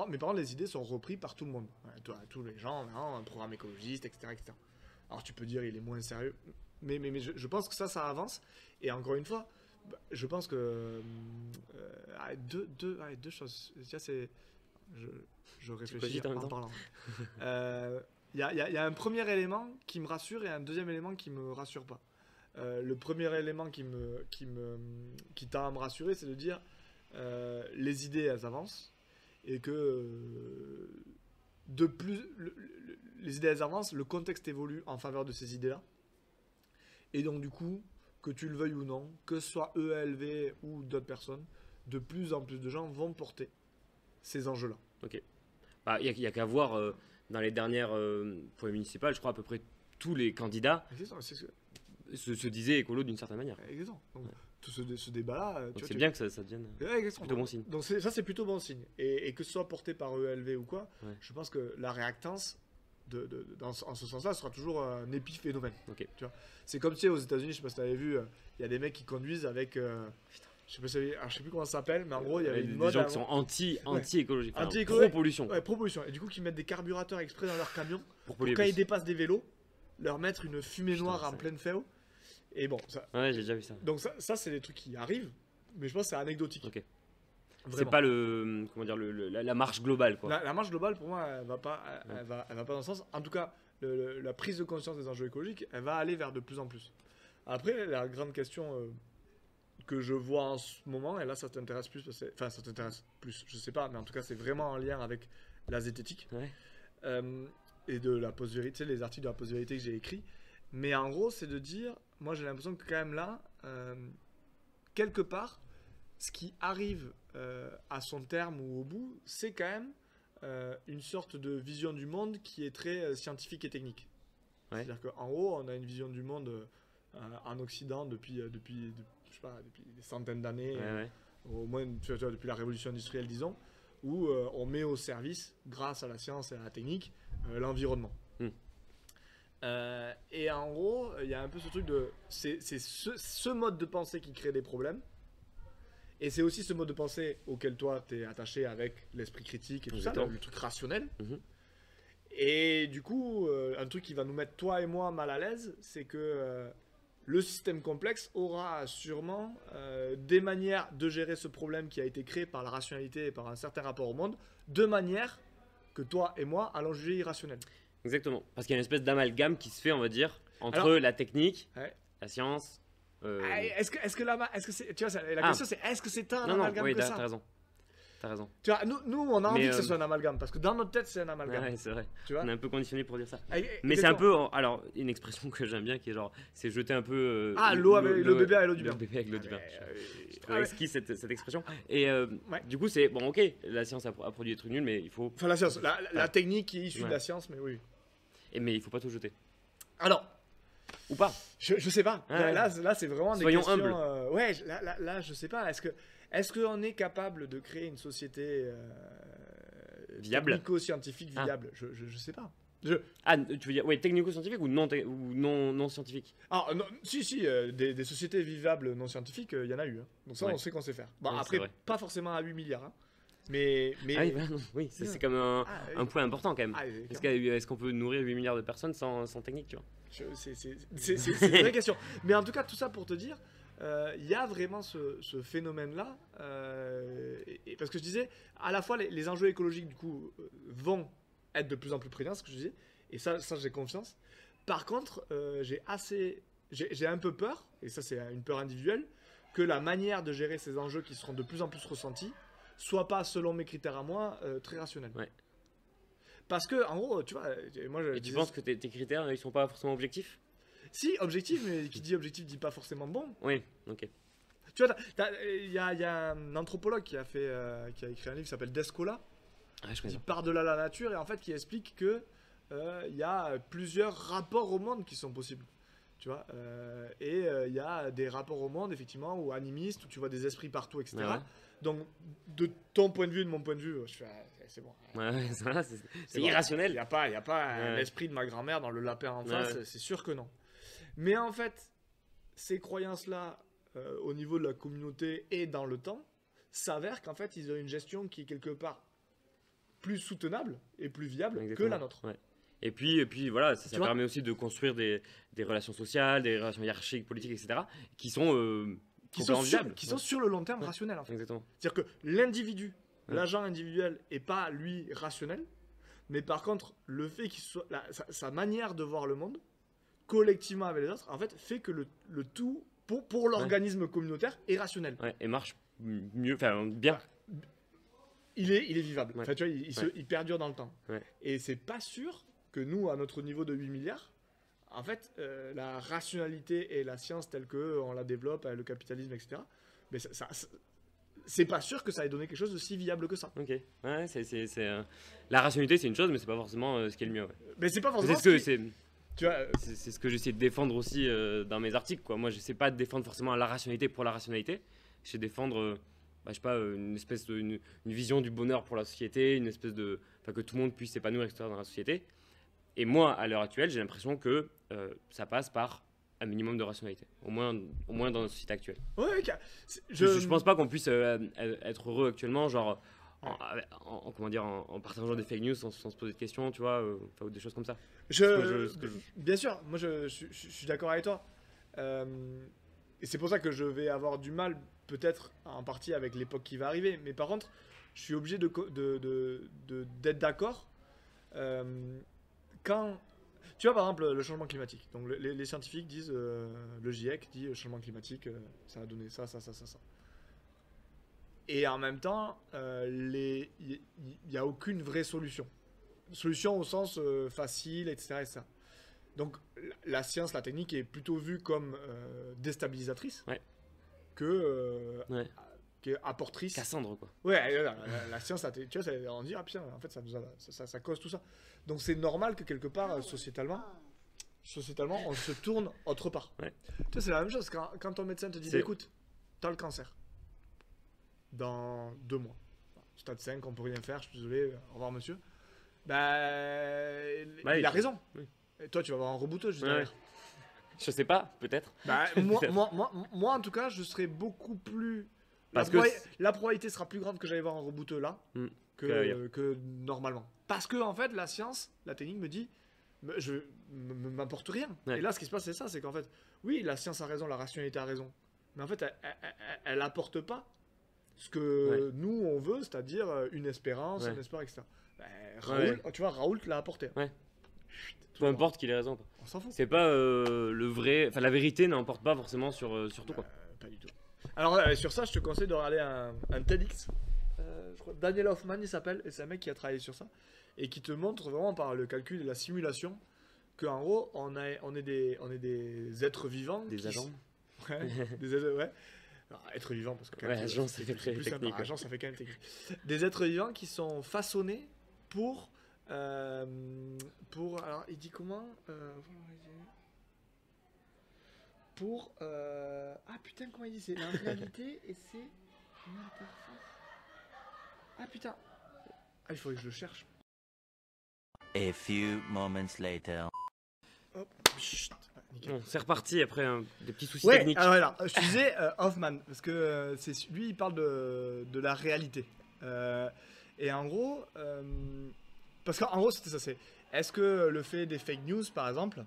mais par contre, les idées sont reprises par tout le monde. Ouais, tous les gens, non, un programme écologiste, etc., etc. Alors, tu peux dire, il est moins sérieux. Mais je pense que ça avance. Et encore une fois, je pense que. Deux choses. Déjà, c'est. Je réfléchis cogites en même en temps. parlant. Il y a un premier élément qui me rassure et un deuxième élément qui me rassure pas. Le premier élément qui tend à me rassurer, c'est de dire les idées elles avancent et que les idées elles avancent, le contexte évolue en faveur de ces idées-là. Et donc du coup, que tu le veuilles ou non, que ce soit ELV ou d'autres personnes, de plus en plus de gens vont porter ces enjeux-là. Ok. Bah, il y a qu'à voir dans les dernières fois municipales, je crois à peu près tous les candidats Exactement, c'est se disaient écolo d'une certaine manière. exactement. Donc, tout ce débat-là, Donc tu vois, c'est bien que ça devienne Ouais, exactement. plutôt bon signe. Donc ça c'est plutôt bon signe. Et que ce soit porté par ELV ou quoi, Ouais. je pense que la réactance en ce sens-là, ce sera toujours un épiphénomène. Ok. Tu vois, c'est comme, tu sais, aux États-Unis, je sais pas si tu avais vu, il y a des mecs qui conduisent avec. Je sais pas si, alors, je sais plus comment ça s'appelle, mais en gros, il y avait une des mode. gens qui sont anti-écologie, enfin, Anti-écolo- pro-pollution. Ouais, pro-pollution. Et du coup, qui mettent des carburateurs exprès dans leur camion Pour pour polluer quand ils plus. dépassent des vélos, leur mettre une fumée Putain, noire en ça- pleine feu. Et bon, ça, Ouais, j'ai déjà vu ça. donc ça c'est des trucs qui arrivent, mais je pense que c'est anecdotique. Ok. C'est Vraiment. pas comment dire, la marche globale, quoi. La marche globale, pour moi, elle va pas, elle va pas dans le sens. En tout cas, la prise de conscience des enjeux écologiques, elle va aller vers de plus en plus. Après, la grande question que je vois en ce moment, et là ça t'intéresse plus, enfin ça t'intéresse plus, je sais pas, mais en tout cas c'est vraiment en lien avec la zététique Ouais. et de la post-vérité, tu sais, les articles de la post-vérité que j'ai écrits. Mais en gros, c'est de dire, moi j'ai l'impression que quand même là, quelque part, ce qui arrive à son terme ou au bout, c'est quand même une sorte de vision du monde qui est très scientifique et technique. Ouais. C'est-à-dire qu'en gros, on a une vision du monde en Occident depuis je sais pas, depuis des centaines d'années, Ouais. au moins tu vois, depuis la révolution industrielle, disons, où on met au service, grâce à la science et à la technique, l'environnement. Et en gros, il y a un peu ce truc de... C'est ce mode de pensée qui crée des problèmes. Et c'est aussi ce mode de pensée auquel toi, t'es attaché avec l'esprit critique et tout ça, Exactement. le truc rationnel. Mhm. Et du coup, un truc qui va nous mettre toi et moi mal à l'aise, c'est que le système complexe aura sûrement des manières de gérer ce problème qui a été créé par la rationalité et par un certain rapport au monde, de manière que toi et moi allons juger irrationnel. Exactement. Parce qu'il y a une espèce d'amalgame qui se fait, on va dire, entre Alors- la technique, Ouais. la science. Ah, est-ce que c'est, tu vois, la Ah. question c'est est-ce que c'est un Non, non, amalgame oui, que t'as ça? raison. T'as raison. Tu vois, nous on a envie Mais, que ce soit un amalgame parce que dans notre tête c'est un amalgame. Ouais, c'est vrai. Tu vois? On est un peu conditionné pour dire ça. Ah, Mais c'est un exactement. peu, alors, une expression que j'aime bien qui est genre, c'est jeter un peu. L'eau avec le bébé avec l'eau du bain. Le bébé avec l'eau du bain. Je trouve ouais. exquis cette expression. Et Ouais. du coup, c'est bon, ok, la science a produit des trucs nuls, mais il faut. Enfin la science, la technique qui est issue Ouais. de la science, mais oui. Mais il faut pas tout jeter. Alors, Ou pas. je sais pas. Ouais. Là c'est vraiment des Soyons questions. humbles. Ouais, là je sais pas. Est-ce qu'on est capable de créer une société Viable. technico-scientifique viable? Je sais pas. Ah, tu veux dire, ouais, technico-scientifique ou non scientifique? Ah non, si, des sociétés vivables non scientifiques, il y en a eu. Hein. Donc ça, Ouais. on sait qu'on sait faire. Bon, Ouais, c'est après, vrai. pas forcément à 8 milliards. Hein. Mais... Ah oui, voilà, non, oui, ça, c'est comme un oui. point important quand même. Ah, oui, Est-ce qu'on peut nourrir 8 milliards de personnes sans technique, tu vois? c'est une vraie question. Mais en tout cas, tout ça pour te dire, il y a vraiment ce phénomène-là. Parce que je disais, à la fois, les enjeux écologiques, du coup, vont être de plus en plus prégnants, ce que je disais. Et ça j'ai confiance. Par contre, j'ai un peu peur, et ça c'est une peur individuelle, que la manière de gérer ces enjeux qui seront de plus en plus ressentis soit pas, selon mes critères à moi, très rationnelle. Ouais. Parce que, en gros, tu vois, moi je Et tu disais- penses que tes critères, ils sont pas forcément objectifs? Si, objectif, mais qui dit objectif dit pas forcément bon. Oui, ok. Tu vois, il y a un anthropologue qui a écrit un livre qui s'appelle Descola, Ah, je connais qui pas. part de la nature et en fait qui explique que il y a plusieurs rapports au monde qui sont possibles. Tu vois, il y a des rapports au monde effectivement ou animistes où tu vois des esprits partout, etc. Ouais, ouais. Donc de ton point de vue, de mon point de vue, je fais c'est bon. Ouais, ça, c'est bon. irrationnel. Il y a pas un Ouais. esprit de ma grand-mère dans le lapin en Ouais, face, ouais. c'est sûr que non. Mais en fait, ces croyances-là, au niveau de la communauté et dans le temps, s'avèrent qu'en fait, ils ont une gestion qui est quelque part plus soutenable et plus viable que Exactement. la nôtre. Ouais. Et puis voilà, ça Tu vois permet aussi de construire des relations sociales, des relations hiérarchiques, politiques, etc. qui sont complètement viables. qui sont sur le long terme rationnels, en fait. Exactement. C'est-à-dire que l'individu, Ouais. l'agent individuel, est pas, lui, rationnel, mais par contre, le fait qu'il soit... sa manière de voir le monde, collectivement avec les autres, en fait, fait que le tout, pour l'organisme communautaire, est rationnel. Ouais, et marche mieux, enfin bien. Il est vivable. Ouais. Enfin, tu vois, il perdure dans le temps. Ouais. Et c'est pas sûr que nous, à notre niveau de 8 milliards, en fait, la rationalité et la science telle qu'on la développe, avec le capitalisme, etc., mais c'est pas sûr que ça ait donné quelque chose de si viable que ça. Ok. Ouais, la rationalité, c'est une chose, mais c'est pas forcément ce qui est le mieux. Ouais. Mais c'est pas C'est forcément... ce que ce qui- c'est. Tu vois, C'est ce que j'essaie de défendre aussi dans mes articles, quoi. Moi, j'essaie pas de défendre forcément la rationalité pour la rationalité. J'essaie de défendre, je sais pas, une espèce de, une vision du bonheur pour la société, une espèce de, enfin, que tout le monde puisse s'épanouir, etc. dans la société. Et moi, à l'heure actuelle, j'ai l'impression que ça passe par un minimum de rationalité, au moins dans notre société actuelle. Ouais, ok. Je pense pas qu'on puisse être heureux actuellement, genre comment dire, en partageant des fake news sans se poser de questions, tu vois, ou des choses comme ça. Bien sûr, moi je suis d'accord avec toi. Et c'est pour ça que je vais avoir du mal, peut-être en partie avec l'époque qui va arriver. Mais par contre, je suis obligé d'être d'accord quand. Tu vois, par exemple, le changement climatique. Donc, les scientifiques disent, le GIEC dit, changement climatique, ça a donné ça. Et en même temps, il n'y a aucune vraie solution. Solution au sens facile, etc. Donc, la science, la technique est plutôt vue comme déstabilisatrice que apportrice. Cassandre, quoi. Ouais, la science, tu vois, on dit, ah putain, en fait, ça cause tout ça. Donc, c'est normal que quelque part, sociétalement, on se tourne autre part. Ouais. Tu vois, c'est la même chose quand ton médecin te dit, écoute, t'as le cancer. Dans 2 mois. Stade 5, on peut rien faire, je suis désolé, au revoir monsieur. Il a raison. Oui. Et toi, tu vas avoir un rebouteuse juste derrière. Je sais pas, peut-être. Moi, en tout cas, je serais beaucoup plus. La probabilité sera plus grande que j'aille voir un rebouteux là que normalement. Parce que, en fait, la science, la technique me dit, je m'apporte rien. Ouais. Et là, ce qui se passe, c'est ça, c'est qu'en fait, oui, la science a raison, la rationalité a raison. Mais en fait, elle apporte pas ce que nous, on veut, c'est-à-dire une espérance, un espoir, etc. Tu vois, Raoult l'a apporté. Ouais. Peu importe qu'il ait raison. On s'en fout. C'est pas le vrai. Enfin, la vérité n'emporte pas forcément sur tout, quoi. Pas du tout. Alors, sur ça, je te conseille de regarder un TEDx. Je crois Daniel Hoffman, il s'appelle, et c'est un mec qui a travaillé sur ça. Et qui te montre vraiment par le calcul et la simulation qu'en gros, on est des êtres vivants. Des agents. Ouais, des êtres, ouais. Alors, être vivant, parce que agent, ça fait très technique. Agent, ça fait quand même technique. Des êtres vivants qui sont façonnés pour alors, il dit comment ah putain, comment il dit, c'est la réalité et c'est une interface. Ah putain, il faudrait que je le cherche. A few moments later. Hop, chut. Bon, c'est reparti après des petits soucis ouais, techniques. Alors voilà, je te disais Hoffman, parce que lui il parle de la réalité. Et en gros, parce qu'en gros c'était ça, c'est est-ce que le fait des fake news par exemple,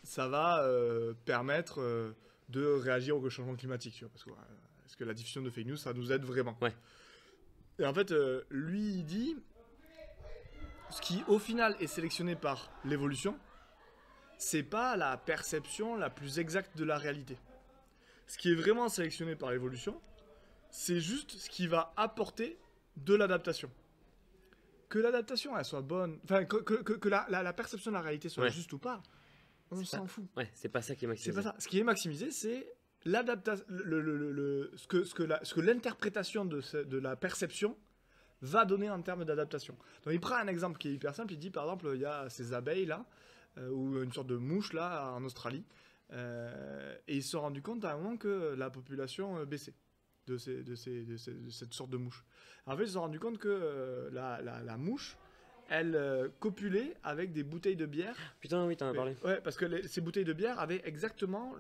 ça va permettre de réagir au changement climatique, tu vois, parce que est-ce que la diffusion de fake news ça nous aide vraiment? Ouais. Et en fait, lui il dit, ce qui au final est sélectionné par l'évolution, c'est pas la perception la plus exacte de la réalité. Ce qui est vraiment sélectionné par l'évolution, c'est juste ce qui va apporter de l'adaptation. Que l'adaptation elle soit bonne, enfin que la perception de la réalité soit juste ou pas, on s'en fout. Ouais, c'est pas ça qui est maximisé. C'est pas ça. Ce qui est maximisé, c'est l'adaptation, ce que l'interprétation de la perception va donner en termes d'adaptation. Donc il prend un exemple qui est hyper simple, il dit par exemple il y a ces abeilles là, ou une sorte de mouche là en Australie, et ils se sont rendus compte à un moment que la population baissait de cette sorte de mouche. En fait ils se sont rendus compte que la mouche elle copulait avec des bouteilles de bière. Putain oui t'en as parlé. Ouais, parce que ces bouteilles de bière avaient exactement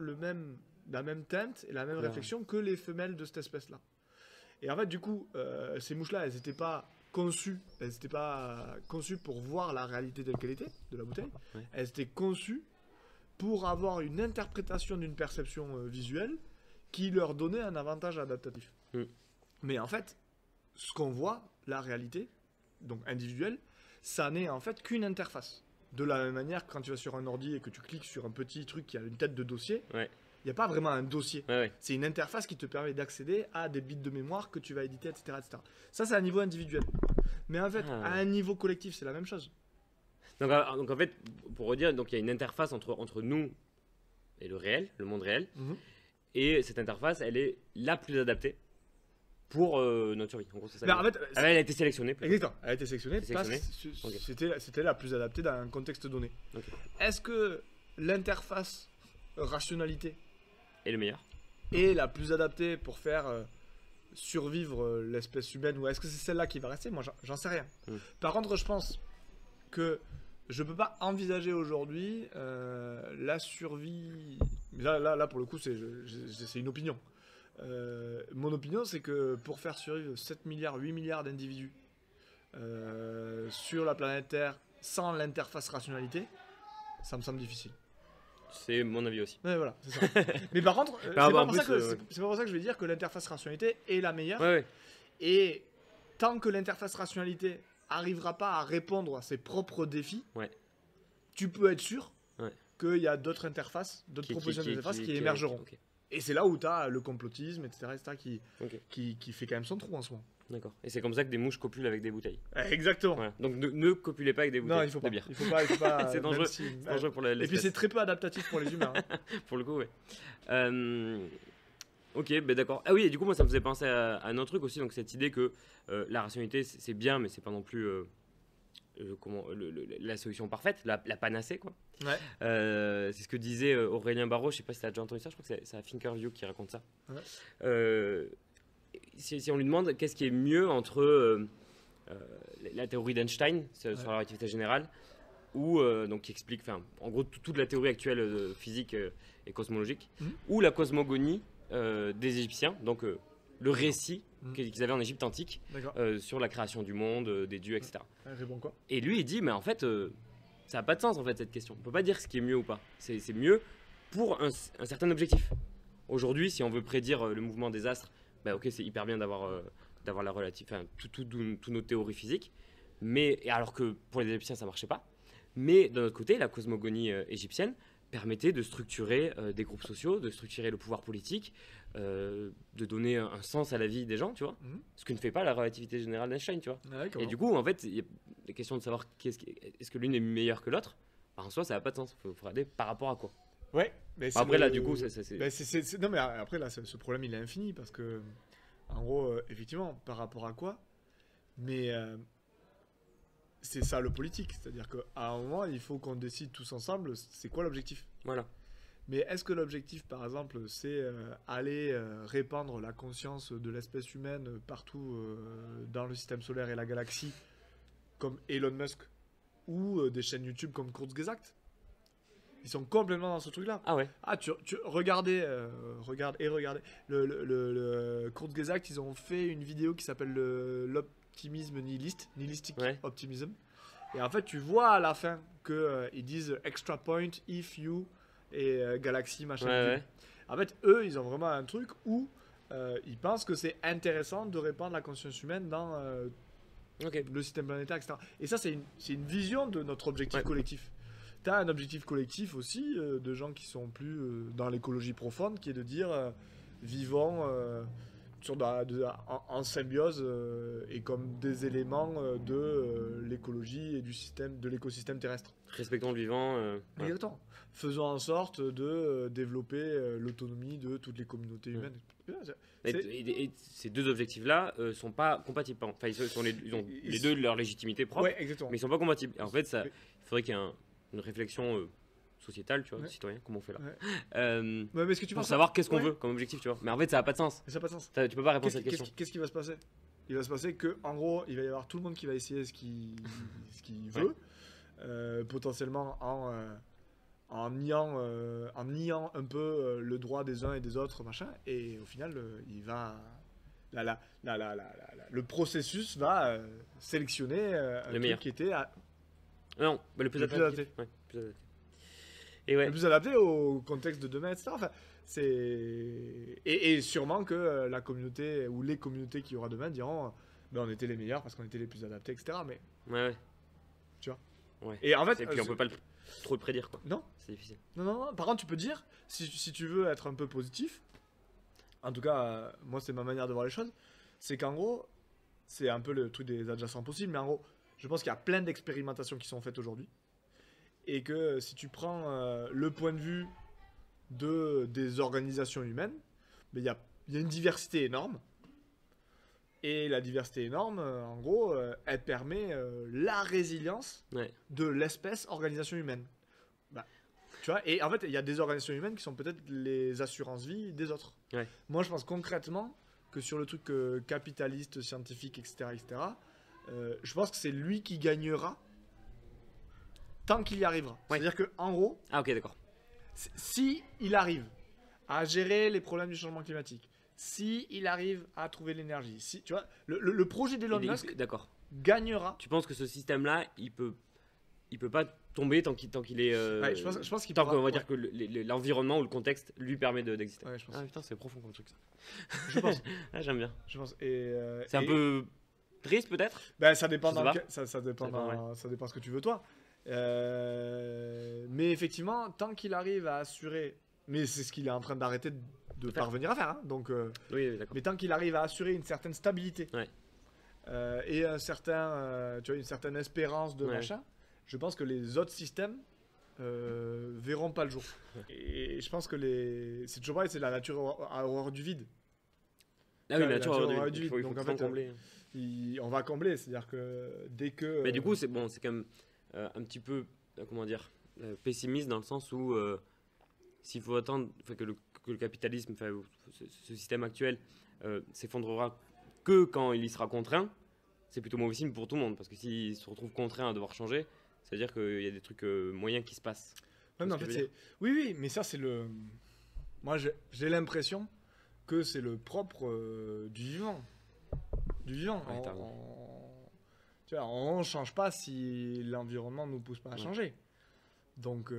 la même teinte et la même réflexion que les femelles de cette espèce là. Et en fait du coup ces mouches là elles n'étaient pas conçues pour voir la réalité telle qu'elle était de la bouteille. Ouais. Elles étaient conçues pour avoir une interprétation d'une perception visuelle qui leur donnait un avantage adaptatif. Mais en fait, ce qu'on voit, la réalité, donc individuelle, ça n'est en fait qu'une interface. De la même manière que quand tu vas sur un ordi et que tu cliques sur un petit truc qui a une tête de dossier, il n'y a pas vraiment un dossier. C'est une interface qui te permet d'accéder à des bits de mémoire que tu vas éditer, etc. etc. Ça, c'est à un niveau individuel. Mais en fait, à un niveau collectif, c'est la même chose. Donc en fait, pour redire, il y a une interface entre nous et le réel, le monde réel. Et cette interface, elle est la plus adaptée pour notre survie. En gros, c'est ça. En fait, elle a été sélectionnée. Exactement. Elle a été sélectionnée parce que c'était la plus adaptée dans un contexte donné. Okay. Est-ce que l'interface rationalité est le meilleur est la plus adaptée pour faire survivre l'espèce humaine, ou est-ce que c'est celle-là qui va rester? Moi, j'en sais rien. Par contre, je pense que je peux pas envisager aujourd'hui la survie. Là, pour le coup, c'est une opinion. Mon opinion, c'est que pour faire survivre 7 milliards, 8 milliards d'individus sur la planète Terre sans l'interface rationalité, ça me semble difficile. C'est mon avis aussi. Ouais, voilà, c'est ça. Mais par contre, c'est pas pour ça que je vais dire que l'interface rationalité est la meilleure. Ouais. Et tant que l'interface rationalité arrivera pas à répondre à ses propres défis, tu peux être sûr qu'il y a d'autres interfaces, d'autres propositions d'interfaces qui émergeront. Okay. Et c'est là où tu as le complotisme, etc. qui fait quand même son trou en ce moment. D'accord. Et c'est comme ça que des mouches copulent avec des bouteilles. Exactement. Voilà. Donc ne copulez pas avec des bouteilles. Non, il faut pas. Bière. Il faut pas c'est dangereux. C'est dangereux pour l'espèce. Et puis c'est très peu adaptatif pour les humains. Pour le coup, ouais. Ok, ben d'accord. Ah oui, et du coup, moi, ça me faisait penser à un autre truc aussi. Donc cette idée que la rationalité, c'est bien, mais c'est pas non plus la solution parfaite, la panacée, quoi. Ouais. C'est ce que disait Aurélien Barraud. Je sais pas si tu as déjà entendu ça. Je crois que c'est à Thinkerview qui raconte ça. Ouais. Si on lui demande qu'est-ce qui est mieux entre la théorie d'Einstein sur la relativité générale, ou donc qui explique, en gros, toute la théorie actuelle physique et cosmologique, ou la cosmogonie des Égyptiens, donc le récit qu'ils avaient en Égypte antique sur la création du monde, des dieux, etc. Répond quoi ? Et lui, il dit, mais en fait, ça n'a pas de sens en fait cette question. On peut pas dire ce qui est mieux ou pas. C'est mieux pour un certain objectif. Aujourd'hui, si on veut prédire le mouvement des astres, ok, c'est hyper bien d'avoir la relativité, toutes nos théories physiques, mais alors que pour les Égyptiens ça marchait pas. Mais d'un autre côté, la cosmogonie égyptienne permettait de structurer des groupes sociaux, de structurer le pouvoir politique, de donner un sens à la vie des gens, tu vois. Ce que ne fait pas la relativité générale d'Einstein, tu vois. Et du coup, en fait, il y a des questions de savoir est-ce que l'une est meilleure que l'autre. En soi, ça n'a pas de sens. Il faut regarder par rapport à quoi. Ouais. Mais après, là, du coup, non, mais après, là, ce problème, il est infini parce que, en gros, effectivement, par rapport à quoi ? Mais c'est ça le politique. C'est-à-dire qu'à un moment, il faut qu'on décide tous ensemble c'est quoi l'objectif. Voilà. Mais est-ce que l'objectif, par exemple, c'est aller répandre la conscience de l'espèce humaine partout dans le système solaire et la galaxie, comme Elon Musk, ou des chaînes YouTube comme Kurzgesagt ? Ils sont complètement dans ce truc-là. Ah ouais. Ah, regardez. Le Kurzgesagt, ils ont fait une vidéo qui s'appelle l'optimisme nihilistic optimism. Et en fait, tu vois à la fin qu'ils disent extra point, if you et galaxy, machin. Ouais. En fait, eux, ils ont vraiment un truc où ils pensent que c'est intéressant de répandre la conscience humaine dans le système planétaire, etc. Et ça, c'est une vision de notre objectif collectif. Tu as un objectif collectif aussi de gens qui sont plus dans l'écologie profonde, qui est de dire vivons en symbiose et comme des éléments de l'écologie et de l'écosystème terrestre. Respectons le vivant. Exactement. Faisons en sorte de développer l'autonomie de toutes les communautés humaines. Et ces deux objectifs-là sont pas compatibles. Enfin, ils ont les deux leur légitimité propre, mais ils sont pas compatibles. Et en fait, il faudrait qu'il y ait une réflexion sociétale, tu vois, citoyen, comment on fait là, mais ce que tu pour savoir qu'est-ce qu'on veut comme objectif, tu vois. Mais en fait, ça n'a pas de sens. Ça n'a pas de sens. Tu peux pas répondre à cette question. Qu'est-ce qui va se passer ? Il va se passer que, en gros, il va y avoir tout le monde qui va essayer ce qu'il veut, potentiellement en niant un peu le droit des uns et des autres, machin, et au final, le processus va sélectionner un truc qui était non, le plus adapté. Ouais, plus adapté. Le plus adapté au contexte de demain, etc. Enfin, et sûrement que la communauté ou les communautés qu'il y aura demain diront on était les meilleurs parce qu'on était les plus adaptés, etc. Mais tu vois. Ouais. Et en fait, et puis on peut pas trop le prédire, quoi. Non. C'est difficile. Non. Par contre, tu peux dire si tu veux être un peu positif. En tout cas, moi c'est ma manière de voir les choses. C'est qu'en gros, c'est un peu le truc des adjacents possibles, mais en gros, je pense qu'il y a plein d'expérimentations qui sont faites aujourd'hui. Et que si tu prends le point de vue des organisations humaines, il y a une diversité énorme. Et la diversité énorme, en gros, elle permet la résilience de l'espèce organisation humaine. Tu vois, et en fait, il y a des organisations humaines qui sont peut-être les assurances-vie des autres. Ouais. Moi, je pense concrètement que sur le truc capitaliste, scientifique, etc., je pense que c'est lui qui gagnera tant qu'il y arrivera. Ouais. C'est-à-dire qu'en gros, Ah, ok, d'accord. si il arrive à gérer les problèmes du changement climatique, si il arrive à trouver l'énergie, si tu vois, le projet d'Elon Musk D'accord. gagnera. Tu penses que ce système-là, il peut pas tomber tant qu'il est. Ouais, je pense qu'il tant pourra- qu'on va ouais. dire que l'environnement ou le contexte lui permet d'exister. Ouais, je pense. Ah putain, c'est profond comme truc ça. Je pense. Ah, j'aime bien. Je pense. C'est un peu triste peut-être. Ben, ça dépend Je sais dans pas. lequel- ça dépend Ça dépend, dans- ça dépend ce que tu veux toi. Mais effectivement, tant qu'il arrive à assurer, mais c'est ce qu'il est en train d'arrêter de Faire. parvenir à faire, hein, donc. Oui, d'accord. Mais tant qu'il arrive à assurer une certaine stabilité Ouais. et un certain, tu vois, une certaine espérance de Ouais. machin, je pense que les autres systèmes verront pas le jour. Et je pense que c'est toujours pareil, c'est la nature à horreur du vide. Ah oui, la la nature nature il aura du vide, faut donc tout en le temps fait, combler. On va combler, c'est-à-dire que dès que. Mais du coup, c'est bon, c'est quand même un petit peu, comment dire, pessimiste dans le sens où s'il faut attendre que le capitalisme, enfin, ce système actuel s'effondrera que quand il y sera contraint, c'est plutôt mauvais signe pour tout le monde. Parce que s'il se retrouve contraint à devoir changer, c'est-à-dire qu'il y a des trucs moyens qui se passent. Ouais, mais en ce que fait, je veux oui, mais ça, c'est le. Moi, j'ai l'impression que c'est le propre du vivant. Du vivant. Ouais, t'as raison. Tu vois, on ne change pas si l'environnement ne nous pousse pas à Ouais. changer. Donc,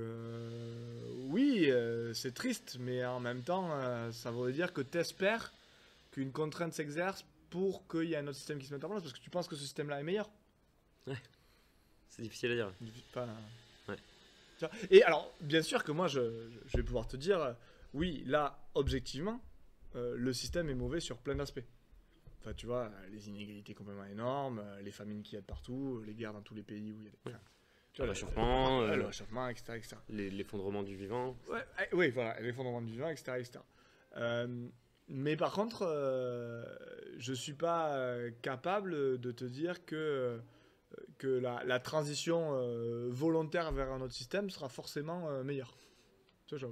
oui, c'est triste, mais en même temps, ça veut dire que tu espères qu'une contrainte s'exerce pour qu'il y ait un autre système qui se mette en place, parce que tu penses que ce système-là est meilleur. C'est difficile à dire. Enfin, Ouais. tu vois. Et alors, bien sûr que moi, je vais pouvoir te dire, oui, là, objectivement, le système est mauvais sur plein d'aspects. Enfin, tu vois, les inégalités complètement énormes, les famines qu'il y a de partout, les guerres dans tous les pays où il y a des... Enfin, tu vois, Le réchauffement, le réchauffement, etc. etc. L'effondrement du vivant. Ouais, oui, voilà, l'effondrement du vivant, etc. etc. Mais par contre, je suis pas capable de te dire que la transition volontaire vers un autre système sera forcément meilleure. Tu vois,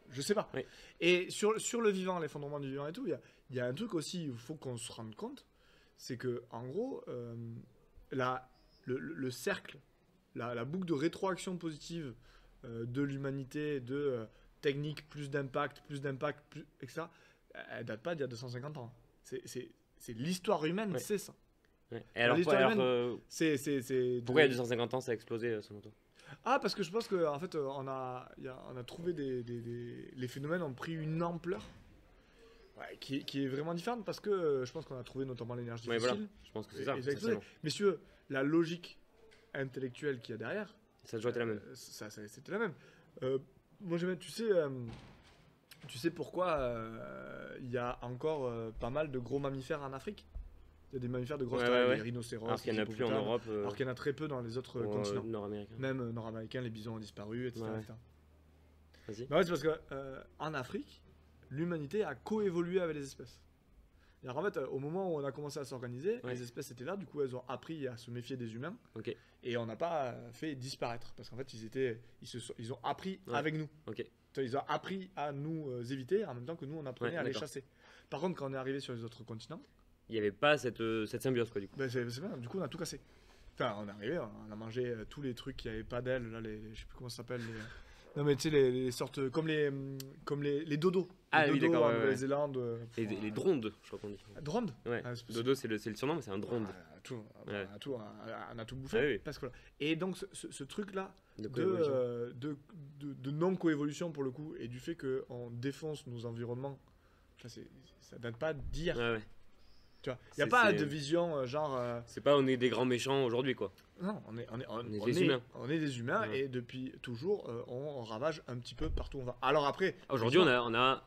je sais pas. Oui. Et sur le vivant, l'effondrement du vivant et tout, il y a un truc aussi, il faut qu'on se rende compte, c'est que en gros, le cercle, la boucle de rétroaction positive de l'humanité, de technique, plus d'impact, etc., elle date pas d'il y a 250 ans. C'est l'histoire humaine, Ouais. c'est ça. Ouais. Et alors, l'histoire alors, humaine, pourquoi il y a 250 ans ça a explosé selon toi? Ah, parce que je pense qu'en fait, on a trouvé les phénomènes ont pris une ampleur qui est vraiment différente, parce que je pense qu'on a trouvé notamment l'énergie Ouais, fossile. voilà. Je pense que c'est ça. Et ça a explosé. essentiellement. Messieurs, la logique intellectuelle qu'il y a derrière, Ça a toujours été la même. c'était la même. Moi, tu sais pourquoi il y a encore pas mal de gros mammifères en Afrique? Il y a des mammifères de grosse Ouais, taille, ouais, les ouais. rhinocéros, Alors qu'il n'y en a les plus en hippopotames, Europe. alors qu'il y en a très peu dans les autres continents. nord-américains. Même nord-américains, les bisons ont disparu, etc. Ouais. etc. Vas-y. Bah ouais, c'est parce que en Afrique, l'humanité a coévolué avec les espèces. Alors en fait, au moment où on a commencé à s'organiser, Ouais. les espèces étaient là, du coup elles ont appris à se méfier des humains, Ok. et on n'a pas fait disparaître, parce qu'en fait ils ont appris Ouais. avec nous. Ok. Tu vois, ils ont appris à nous éviter en même temps que nous on apprenait Ouais, à les d'accord. chasser. Par contre, quand on est arrivé sur les autres continents, Il n'y avait pas cette symbiose quoi du coup. ben, c'est bien, du coup on a tout cassé. Enfin, on est arrivé, on a mangé tous les trucs qui n'avaient pas d'ailes, là, je sais plus comment ça s'appelle. Non mais tu sais, les sortes, comme les dodos. Ah les oui, dodos d'accord, en ouais, ouais. Nouvelle-Zélande. Les drondes, je crois qu'on dit. Dronde. Ouais. Ah, c'est- Dodo, c'est le surnom, mais c'est un dronde. On a tout bouffé. Ah oui. Parce que, et donc ce truc-là De coévolution. de non-coévolution pour le coup, et du fait qu'on défonce nos environnements, ça date pas d'hier. Ouais, ouais. Tu vois, il n'y a C'est- pas c'est- de vision genre... C'est pas on est des grands méchants aujourd'hui quoi. non, on est des humains. On est des humains, Ouais. et depuis toujours, on ravage un petit peu partout où on va. Alors après... Aujourd'hui on a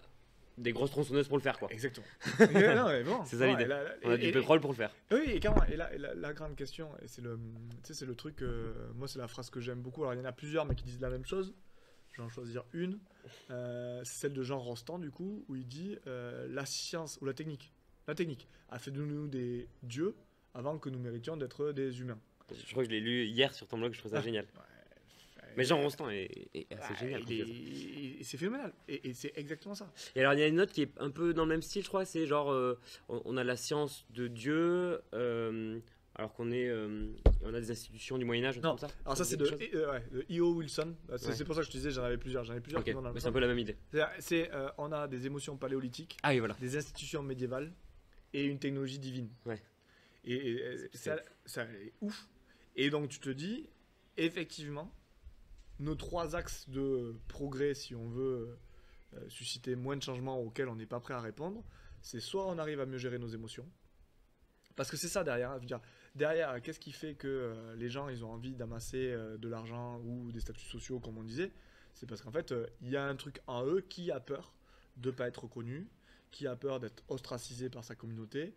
des grosses tronçonneuses pour le faire quoi. Exactement. Non, mais bon, C'est ça l'idée. On a du pétrole pour le faire. Oui, et carrément. Et la grande question, et c'est le truc, moi c'est la phrase que j'aime beaucoup. Alors il y en a plusieurs, mais qui disent la même chose. Je vais en choisir une. C'est celle de Jean Rostand, du coup, où il dit la science ou la technique a fait de nous des dieux avant que nous méritions d'être des humains. Je crois que je l'ai lu hier sur ton blog, je trouve ça génial. Mais Jean Rostand est assez génial. C'est phénoménal. Et c'est exactement ça. Et alors il y a une note qui est un peu dans le même style, je crois, c'est genre on a la science de Dieu, alors qu'on on a des institutions du Moyen-Âge, Non, comme ça. alors ça c'est de E.O. Wilson. C'est Ouais. pour ça que je te disais, j'en avais plusieurs. Ok, qui vont dans le mais même c'est un peu la même idée. on a des émotions paléolithiques, Ah oui, voilà. des institutions médiévales et une technologie divine. Ouais. Et ça est ouf. Et donc tu te dis, effectivement, nos 3 axes de progrès, si on veut susciter moins de changements auxquels on n'est pas prêt à répondre, c'est soit on arrive à mieux gérer nos émotions, parce que c'est ça derrière. Je veux dire, derrière, qu'est-ce qui fait que les gens ils ont envie d'amasser de l'argent ou des statuts sociaux, comme on disait? C'est parce qu'en fait, il y a un truc en eux qui a peur de ne pas être reconnu, qui a peur d'être ostracisé par sa communauté,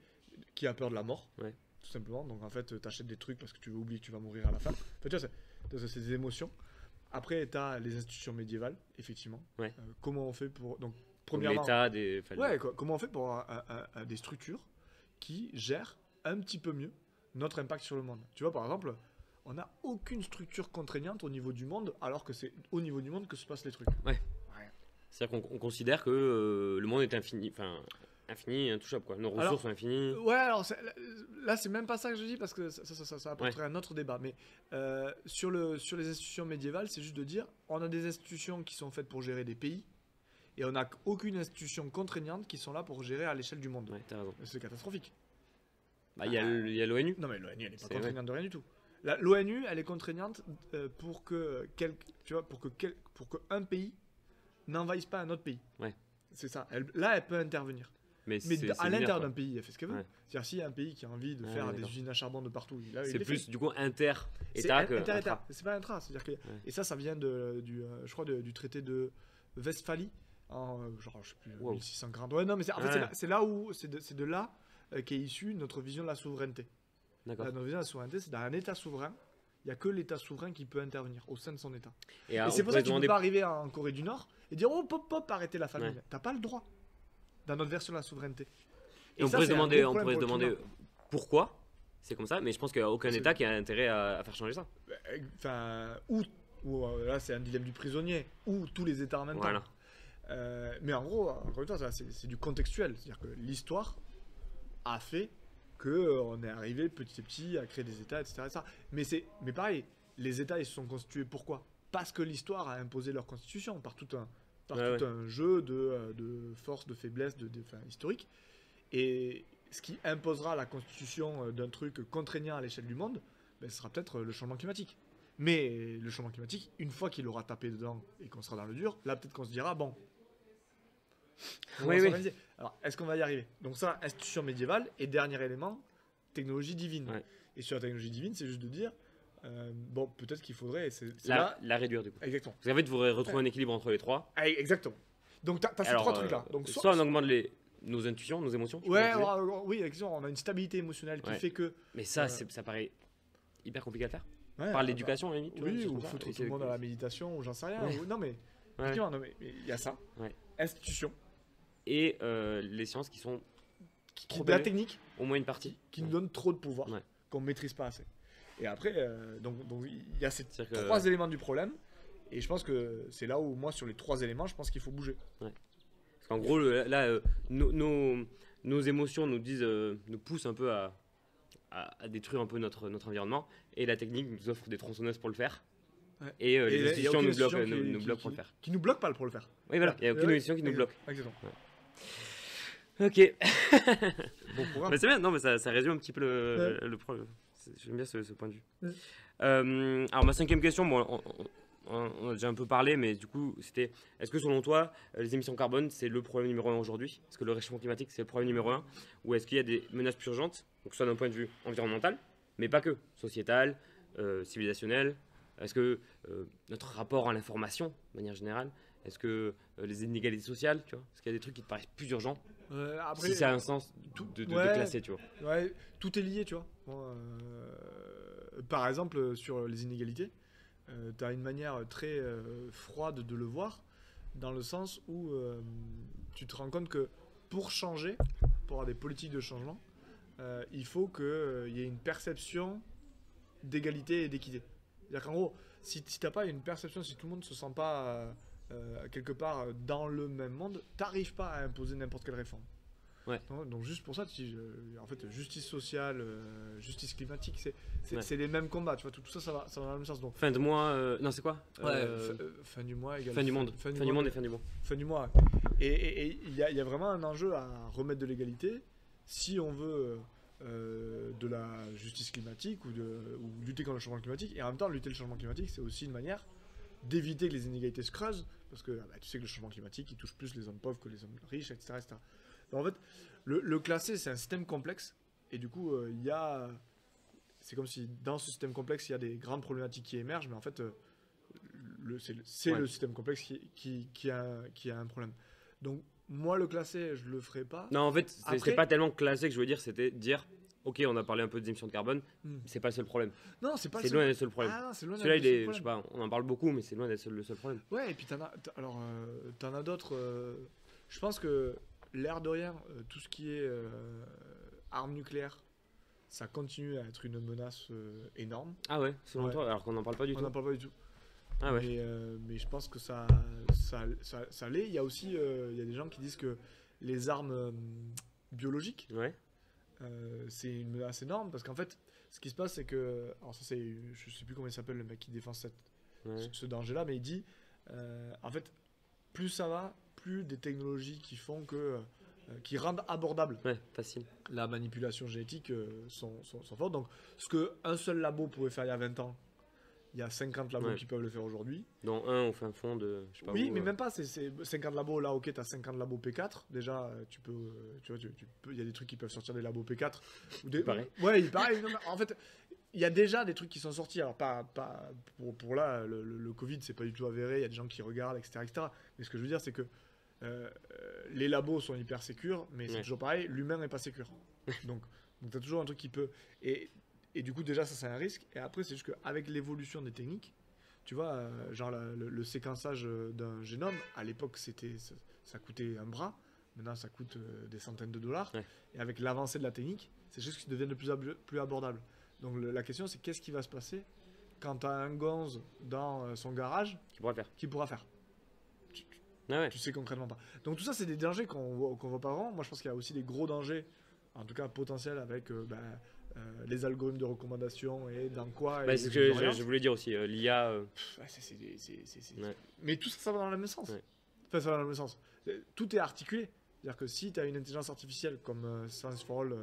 qui a peur de la mort, Ouais. tout simplement. Donc en fait, tu achètes des trucs parce que tu veux oublier que tu vas mourir à la fin. En fait, tu vois, c'est des émotions. Après, tu as les institutions médiévales, effectivement. Ouais. Comment on fait pour... Donc, Comme premièrement, l'État, ouais, comment on fait pour des structures qui gèrent un petit peu mieux notre impact sur le monde? Tu vois, par exemple, on n'a aucune structure contraignante au niveau du monde, alors que c'est au niveau du monde que se passent les trucs. C'est-à-dire qu'on considère que le monde est infini, infini, intouchable, quoi. Nos ressources sont infinies. Ouais, alors là, c'est même pas ça que je dis, parce que ça apporterait un autre débat. Mais sur les institutions médiévales, c'est juste de dire, on a des institutions qui sont faites pour gérer des pays, et on n'a aucune institution contraignante qui sont là pour gérer à l'échelle du monde. Ouais, t'as raison. C'est catastrophique. Bah, il y a l'ONU. Non, mais l'ONU, elle n'est pas C'est contraignante de rien du tout. L'ONU, elle est contraignante pour que un pays n'envahisse pas un autre pays. Ouais. C'est ça. Elle peut intervenir. Mais à l'intérieur d'un pays, elle fait ce qu'elle veut. Ouais. C'est-à-dire, s'il y a un pays qui a envie de Ouais, faire des d'accord. usines à charbon de partout, il C'est les plus, fait. du coup, inter-État que Inter-État. intra. C'est pas intra. C'est-à-dire que, et ça vient je crois, du traité de Westphalie, genre, je sais plus, Wow. 1640. Ouais, non, mais en fait, c'est là où, c'est de là qu'est issue notre vision de la souveraineté. D'accord. Notre vision de la souveraineté, c'est dans un État souverain. Il n'y a que l'État souverain qui peut intervenir au sein de son État. Et, Et c'est pour ça que tu ne peux pas arriver en Corée du Nord et dire oh pop, arrêtez la famine. Ouais. T'as pas le droit dans notre version de la souveraineté. Et on ça, pourrait se c'est un demander, gros problème pour le climat. pourquoi c'est comme ça, mais je pense qu'il n'y a aucun C'est- État qui a intérêt à faire changer ça. Enfin, ou là c'est un dilemme du prisonnier, ou tous les États en même Voilà. temps. Mais en gros, encore une fois, ça, c'est du contextuel. C'est-à-dire que l'histoire a fait qu'on est arrivé petit à petit à créer des États, etc. Mais pareil, les États ils se sont constitués pourquoi? Parce que l'histoire a imposé leur constitution par tout un jeu de force, de faiblesse, historique. Et ce qui imposera la constitution d'un truc contraignant à l'échelle du monde, ce sera peut-être le changement climatique. Mais le changement climatique, une fois qu'il aura tapé dedans et qu'on sera dans le dur, là peut-être qu'on se dira, bon, on va Oui. s'organiser. Alors, est-ce qu'on va y arriver? Donc ça, institution médiévale, et dernier élément, technologie divine. Ouais. Et sur la technologie divine, c'est juste de dire, bon, peut-être qu'il faudrait... c'est là... La réduire, du coup. Exactement. Parce qu'en fait, il faudrait retrouver un équilibre entre les trois. Ah, exactement. Donc t'as ces Alors, 3 trucs-là. Donc soit on augmente nos intuitions, nos émotions. tu Ouais, peux le dire. oui, exactement. On a une stabilité émotionnelle qui Ouais. fait que... Mais ça, Ouais. ça paraît hyper compliqué à faire. Ouais, Par l'éducation, à la limite. tu vois, Oui, des choses ou comme ça. foutre Et tout le monde à la méditation, ou j'en sais rien. Ouais. Non, mais Ouais. effectivement, non, mais il y a ça. Ouais. Institution. Et les sciences qui sont trop De la belles, technique au moins une partie. qui nous donne trop de pouvoir Ouais. qu'on ne maîtrise pas assez. Et après, donc il y a ces C'est-à-dire que- 3 éléments du problème. Et je pense que c'est là où, moi, sur les 3 éléments, je pense qu'il faut bouger. Parce qu'en gros, nos émotions nous poussent un peu à détruire un peu notre environnement. Et la technique nous offre des tronçonneuses pour le faire. Ouais. Et Et les il y a institutions aucune nous bloquent, institution nous bloquent pour le faire. Qui nous bloque pas pour le faire. Oui, voilà, il n'y a aucune Ouais, institution qui nous bloque. Exactement. Ok. Bon programme. Mais c'est bien, non, mais ça résume un petit peu Ouais. le problème. J'aime bien ce point de vue. Ouais. Alors, ma 5e question, bon, on a déjà un peu parlé, mais du coup, c'était est-ce que selon toi, les émissions carbone, c'est le problème numéro 1 aujourd'hui? Est-ce que le réchauffement climatique, c'est le problème numéro 1? Ou est-ce qu'il y a des menaces plus urgentes, donc soit d'un point de vue environnemental, mais pas que, sociétal, civilisationnel? Est-ce que notre rapport à l'information, de manière générale, est-ce que les inégalités sociales, tu vois, est-ce qu'il y a des trucs qui te paraissent plus urgents? Après, Si ça a un sens de ouais. classer, tu vois. Ouais, tout est lié, tu vois. Bon, par exemple, sur les inégalités, tu as une manière très froide de le voir, dans le sens où tu te rends compte que pour changer, pour avoir des politiques de changement, il faut qu'il y ait une perception d'égalité et d'équité. C'est-à-dire qu'en gros, si tu n'as pas une perception, si tout le monde ne se sent pas quelque part dans le même monde, tu n'arrives pas à imposer n'importe quelle réforme. Ouais. Donc juste pour ça, en fait, justice sociale, justice climatique, c'est Ouais. les mêmes combats, tu vois, tout ça, ça va dans le même sens. Donc, Fin de mois, non, c'est quoi fin du mois égale Fin du monde. Fin du monde et fin du mois. fin du mois. Et il y a vraiment un enjeu à remettre de l'égalité si on veut de la justice climatique ou lutter contre le changement climatique. Et en même temps, lutter le changement climatique, c'est aussi une manière d'éviter que les inégalités se creusent, parce que tu sais que le changement climatique, il touche plus les hommes pauvres que les hommes riches, etc. etc. Donc, en fait, le classé, c'est un système complexe, et du coup, c'est comme si dans ce système complexe, il y a des grandes problématiques qui émergent, mais en fait, c'est Ouais. le système complexe qui a un problème. Donc, moi, le classé, je le ferai pas. Non, en fait, c'est Après- pas tellement classé que je veux dire, c'était dire, ok, on a parlé un peu des émissions de carbone, Hmm. c'est pas le seul problème. Non, c'est pas C'est le loin seul. d'être le seul problème. Ah non, c'est loin Celui-là, d'être il le est, seul je sais problème. pas, on en parle beaucoup, mais c'est loin d'être le seul problème. Ouais, et puis t'en as d'autres. Je pense que l'air de rien, tout ce qui est armes nucléaires, ça continue à être une menace énorme. Ah ouais, selon Ouais. toi, alors qu'on n'en parle pas du On tout. n'en parle pas du tout. Ah ouais. Mais je pense que ça l'est. Il y a aussi il y a des gens qui disent que les armes biologiques, Ouais. c'est une menace énorme parce qu'en fait, ce qui se passe, c'est que. Alors, ça, je sais plus comment il s'appelle le mec qui défend Ouais. ce danger-là, mais il dit en fait, plus ça va, plus des technologies qui font que. Qui rendent abordable Ouais, facile. la manipulation génétique sont fortes. Donc, ce qu'un seul labo pouvait faire il y a 20 ans, il y a 50 labos Ouais. qui peuvent le faire aujourd'hui. Dans un, on fait un fond de. Je sais pas Oui, où, mais même pas, c'est 50 labos. Là, ok, tu as 50 labos P4. Déjà, tu peux. Tu vois, il y a des trucs qui peuvent sortir des labos P4. Ou des, Il paraît. Ouais, il paraît. Non, mais en fait, il y a déjà des trucs qui sont sortis. Alors, pas pour là, le Covid, c'est pas du tout avéré. Il y a des gens qui regardent, etc., etc. Mais ce que je veux dire, c'est que les labos sont hyper sécures, mais c'est Ouais. toujours pareil, l'humain n'est pas sécure. donc tu as toujours un truc qui peut. Et du coup, déjà, ça, c'est un risque. Et après, c'est juste qu'avec l'évolution des techniques, tu vois, genre le séquençage d'un génome, à l'époque, ça coûtait un bras. Maintenant, ça coûte des centaines de dollars. Ouais. Et avec l'avancée de la technique, c'est juste qui deviennent de plus abordables. Donc la question, c'est qu'est-ce qui va se passer quand tu as un gonze dans son garage Qui pourrait le faire. qui pourra faire. Ah ouais. Tu sais concrètement pas. Donc tout ça, c'est des dangers qu'on voit pas vraiment. Moi, je pense qu'il y a aussi des gros dangers, en tout cas potentiels, avec les algorithmes de recommandation et dans quoi. Bah, ils c'est ce nous que orientent. je voulais dire aussi. L'IA. Ouais, c'est- Ouais. Mais tout ça, ça va dans le même sens. Ouais. Enfin, ça va dans le même sens. Tout est articulé. C'est-à-dire que si tu as une intelligence artificielle comme Science for All,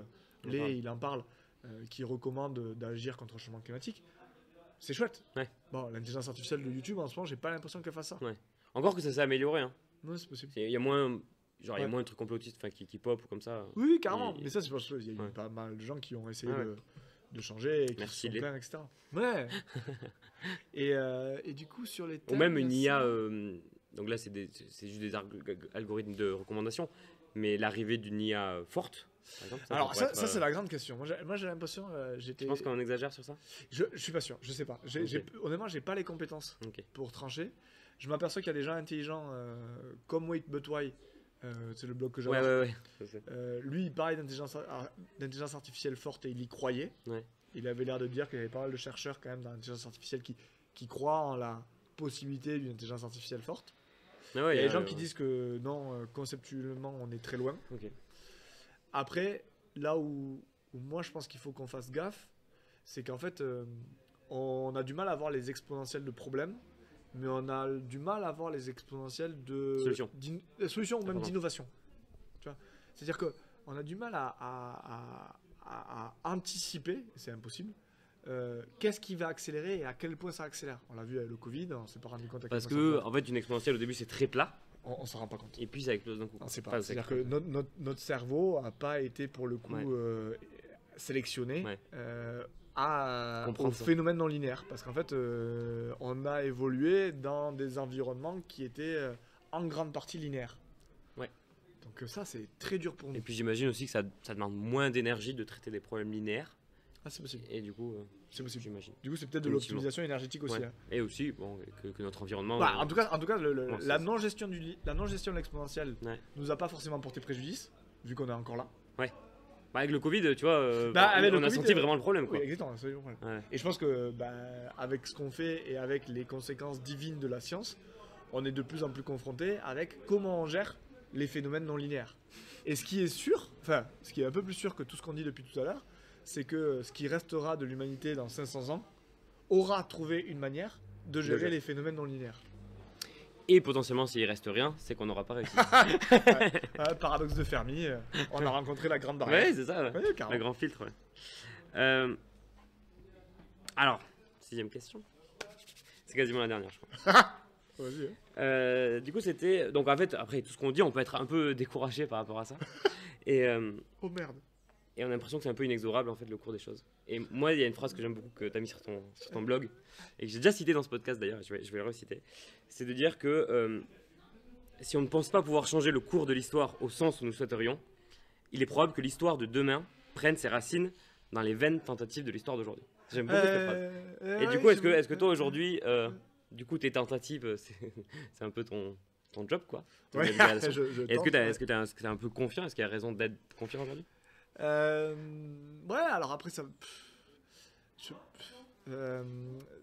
On en parle. il en parle, qui recommande d'agir contre le changement climatique, c'est chouette. Ouais. Bon, l'intelligence artificielle de YouTube, en ce moment, j'ai pas l'impression qu'elle fasse ça. Ouais. Encore que ça s'est amélioré. Hein. Non, c'est possible. Il y a moins. Genre, il y a Ouais. moins de trucs complotistes qui pop ou comme ça. Oui, oui, carrément. Et- Mais ça, c'est parce qu'il y a eu Ouais. pas mal de gens qui ont essayé Ah ouais. de changer et qui Merci, se sont les. plaints, etc. Ouais. et du coup, sur les Ou thèmes, même il une y a IA. ça. Donc là, c'est juste des algorithmes de recommandation. Mais l'arrivée d'une IA forte, par exemple. Alors, pourrait ça être, c'est la grande question. Moi, j'ai l'impression, Tu penses qu'on exagère sur ça? je suis pas sûr, je sais pas. Ok. Honnêtement, j'ai pas les compétences Ok. pour trancher. Je m'aperçois qu'il y a des gens intelligents comme Wait But Why, c'est le blog que Ouais, j'adore. ouais, ouais. Je sais. Lui, il parlait d'intelligence artificielle forte et il y croyait. Ouais. Il avait l'air de dire qu'il y avait pas mal de chercheurs quand même dans l'intelligence artificielle qui croient en la possibilité d'une intelligence artificielle forte. Ah ouais, Il y a des gens qui disent que non, conceptuellement, on est très loin. Ok. Après, là où moi je pense qu'il faut qu'on fasse gaffe, c'est qu'en fait, on a du mal à voir les exponentielles de problèmes, mais on a du mal à voir les exponentielles de solutions ou même Pardon. d'innovation. Tu vois, c'est-à-dire que on a du mal à anticiper, c'est impossible. Qu'est-ce qui va accélérer et à quel point ça accélère? On l'a vu avec le Covid, on s'est pas rendu compte à quel Parce point que, ça en fait, une exponentielle au début c'est très plat, on s'en rend pas compte. et puis ça explose d'un coup. On sait pas. Enfin, C'est-à-dire que notre cerveau n'a pas été pour le coup Ouais. sélectionné Ouais. au Comprendre ça. phénomène non linéaire. Parce qu'en fait, on a évolué dans des environnements qui étaient en grande partie linéaires. Ouais. Donc ça, c'est très dur pour nous. Et puis j'imagine aussi que ça demande moins d'énergie de traiter des problèmes linéaires, Ah, c'est possible. et du coup, C'est possible. j'imagine. Du coup, c'est peut-être de Effectivement. l'optimisation énergétique aussi. Ouais. hein. Et aussi, bon, que notre environnement. Bah, en tout cas, Ouais, la c'est- non-gestion de l'exponentielle Ouais. nous a pas forcément porté préjudice, vu qu'on est encore là. Bah, avec le Covid, tu vois, avec le on a Covid, senti vraiment le problème, quoi. Oui, exactement. C'est le problème. Ouais. Et je pense que avec ce qu'on fait et avec les conséquences divines de la science, on est de plus en plus confronté avec comment on gère les phénomènes non linéaires. Et ce qui est sûr, enfin, ce qui est un peu plus sûr que tout ce qu'on dit depuis tout à l'heure, c'est que ce qui restera de l'humanité dans 500 ans aura trouvé une manière de gérer les phénomènes non linéaires. Et potentiellement, s'il reste rien, c'est qu'on n'aura pas réussi. Paradoxe de Fermi, on a rencontré la grande barrière. Ouais, c'est ça. Ouais. Ouais, carrément. Le grand filtre. Ouais. Alors, 6e question. C'est quasiment la dernière, je crois. Vas-y, hein. Du coup, c'était. Donc, en fait, après tout ce qu'on dit, on peut être un peu découragé par rapport à ça. Et, Oh merde. et on a l'impression que c'est un peu inexorable, en fait, le cours des choses. Et moi, il y a une phrase que j'aime beaucoup que tu as mis sur ton blog, et que j'ai déjà cité dans ce podcast d'ailleurs, je vais le reciter. C'est de dire que si on ne pense pas pouvoir changer le cours de l'histoire au sens où nous souhaiterions, il est probable que l'histoire de demain prenne ses racines dans les vaines tentatives de l'histoire d'aujourd'hui. J'aime beaucoup cette phrase. Et du coup, est-ce que toi aujourd'hui, du coup, tes tentatives, c'est un peu ton job, quoi. Ton Ouais, réalisation. je Est-ce que t'es un peu confiant? Est-ce qu'il y a raison d'être confiant aujourd'hui? Ouais, alors après, ça.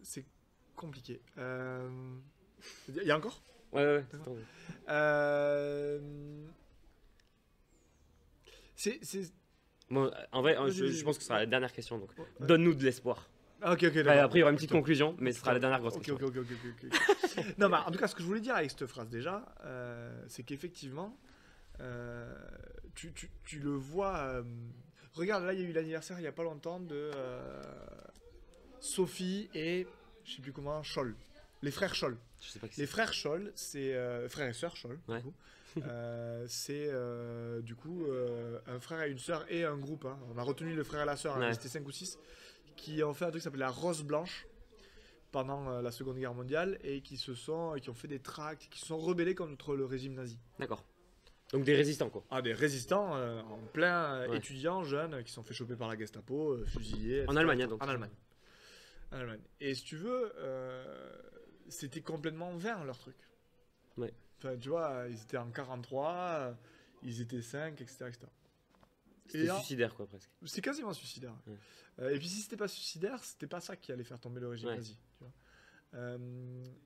C'est compliqué. Il y a encore? Ouais. C'est. Bon, en vrai, je pense que ce sera la dernière question. Donc, donne-nous de l'espoir. Ah, ok, Après, il y aura une petite conclusion, mais ce sera la dernière grosse Ok. question. Non, mais en tout cas, ce que je voulais dire avec cette phrase déjà, c'est qu'effectivement, tu le vois. Regarde, là, il y a eu l'anniversaire il n'y a pas longtemps de Sophie et je sais plus comment, Scholl. Les frères Scholl. Je sais pas qui Les c'est. frères Scholl, c'est frères et sœurs Scholl. Ouais. Du coup. C'est du coup un frère et une sœur et un groupe. Hein. On a retenu le frère et la sœur, hein, Ouais. c'était 5 ou 6, qui ont fait un truc qui s'appelle la Rose Blanche pendant la Seconde Guerre mondiale et qui ont fait des tracts, qui se sont rebellés contre le régime nazi. D'accord. Donc des résistants, quoi. Ah, des résistants en plein Ouais. étudiants jeunes qui sont fait choper par la Gestapo, fusillés. En etc. Allemagne, donc. En Allemagne. Et si tu veux, c'était complètement vain leur truc. Ouais. Enfin, tu vois, ils étaient en 43, ils étaient 5, etc. C'était là, suicidaire, quoi, presque. c'est quasiment suicidaire. Ouais. Et puis si c'était pas suicidaire, c'était pas ça qui allait faire tomber le régime Ouais. nazi. Tu vois.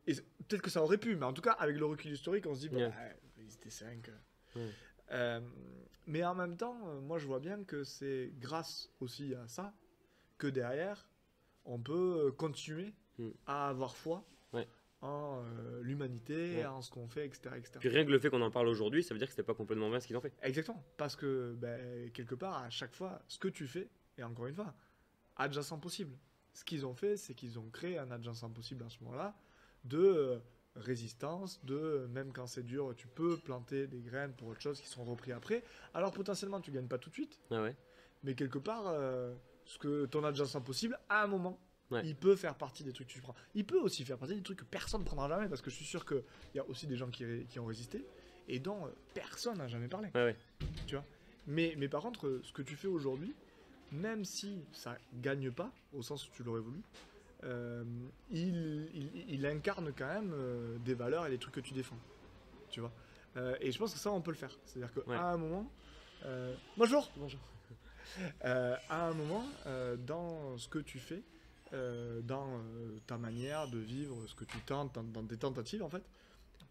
Et peut-être que ça aurait pu, mais en tout cas, avec le recul historique, on se dit, bon, Ouais. ils étaient 5. Ouais. Mais en même temps, moi je vois bien que c'est grâce aussi à ça que derrière, on peut continuer à avoir foi Ouais. en l'humanité, Ouais. en ce qu'on fait, etc., etc. Puis rien que le fait qu'on en parle aujourd'hui, ça veut dire que c'était pas complètement vain ce qu'ils ont fait. Exactement, parce que quelque part, à chaque fois, ce que tu fais, et encore une fois, adjacent possible. Ce qu'ils ont fait, c'est qu'ils ont créé un adjacent possible à ce moment-là de résistance, de même quand c'est dur, tu peux planter des graines pour autre chose qui sont repris après. Alors potentiellement, tu gagnes pas tout de suite, Ah ouais. mais quelque part, ce que ton adjacent possible, à un moment, Ouais. il peut faire partie des trucs que tu prends. Il peut aussi faire partie des trucs que personne ne prendra jamais, parce que je suis sûr qu'il y a aussi des gens qui ont résisté et dont personne n'a jamais parlé. Ouais. Tu vois. Mais par contre, ce que tu fais aujourd'hui, même si ça gagne pas, au sens où tu l'aurais voulu, il incarne quand même des valeurs et des trucs que tu défends. Tu vois. Et je pense que ça, on peut le faire. C'est-à-dire qu'à Ouais. un moment... Bonjour. À un moment, dans ce que tu fais, dans ta manière de vivre, ce que tu tentes, dans tes tentatives, en fait,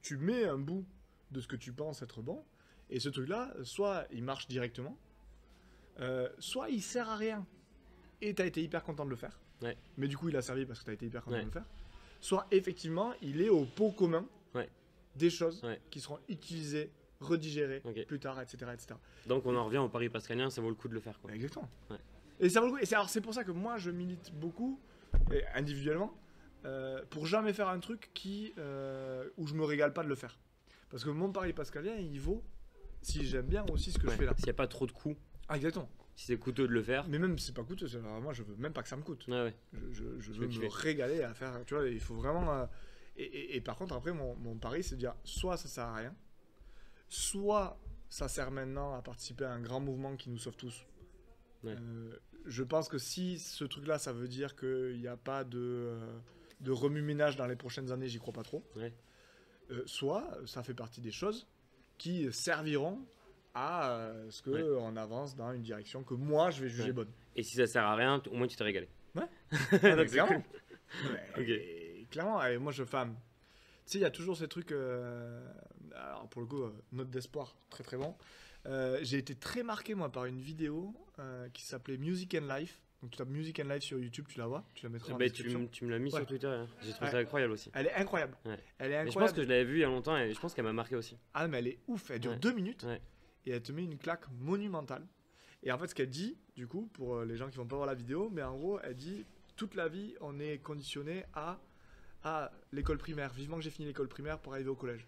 tu mets un bout de ce que tu penses être bon, et ce truc-là, soit il marche directement, soit il sert à rien, et tu as été hyper content de le faire, Ouais. mais du coup il a servi parce que tu as été hyper content Ouais. de le faire, soit effectivement il est au pot commun Ouais. des choses Ouais. qui seront utilisées, redigérées Ok. plus tard, etc., etc. Donc on en revient au pari pascalien, ça vaut le coup de le faire, quoi. Exactement. Ouais. Et ça vaut le coup. Alors c'est pour ça que moi je milite beaucoup, et individuellement, pour jamais faire un truc où je me régale pas de le faire. Parce que mon pari pascalien, il vaut si j'aime bien aussi ce que je Ouais. fais là. S'il n'y a pas trop de coûts, Ah, exactement. si c'est coûteux de le faire. Mais même si c'est pas coûteux, alors moi je veux même pas que ça me coûte. Ouais. Je Tu veux veux me kiffer. régaler à faire. Tu vois, il faut vraiment. Et par contre, après, mon pari, c'est de dire soit ça sert à rien, soit ça sert maintenant à participer à un grand mouvement qui nous sauve tous. Ouais. Je pense que si ce truc-là, ça veut dire qu'il n'y a pas de remue-ménage dans les prochaines années, j'y crois pas trop. Ouais. Soit ça fait partie des choses qui serviront à ce qu'on Ouais. avance dans une direction que moi je vais juger Ouais. bonne. Et si ça sert à rien, au moins tu t'es régalé. Ouais. Donc, c'est Clairement. cool. Ouais, Ok. et clairement, et moi je femme. Tu sais, il y a toujours ces trucs. Alors pour le coup, note d'espoir, très très bon. J'ai été très marqué, moi, par une vidéo qui s'appelait Music and Life. Donc, tu tapes Music and Life sur YouTube, tu la vois, tu la mettras en description. Tu me l'as mis Ouais. sur Twitter, hein. J'ai trouvé Ouais. ça incroyable aussi. Elle est incroyable. Ouais. Elle est Mais je pense incroyable. que je l'avais vue il y a longtemps et je pense qu'elle m'a marqué aussi. Ah, mais elle est ouf. Elle dure Ouais. 2 minutes Ouais. et elle te met une claque monumentale. Et en fait, ce qu'elle dit, du coup, pour les gens qui vont pas voir la vidéo, mais en gros, elle dit toute la vie, on est conditionné à l'école primaire. Vivement que j'ai fini l'école primaire pour arriver au collège.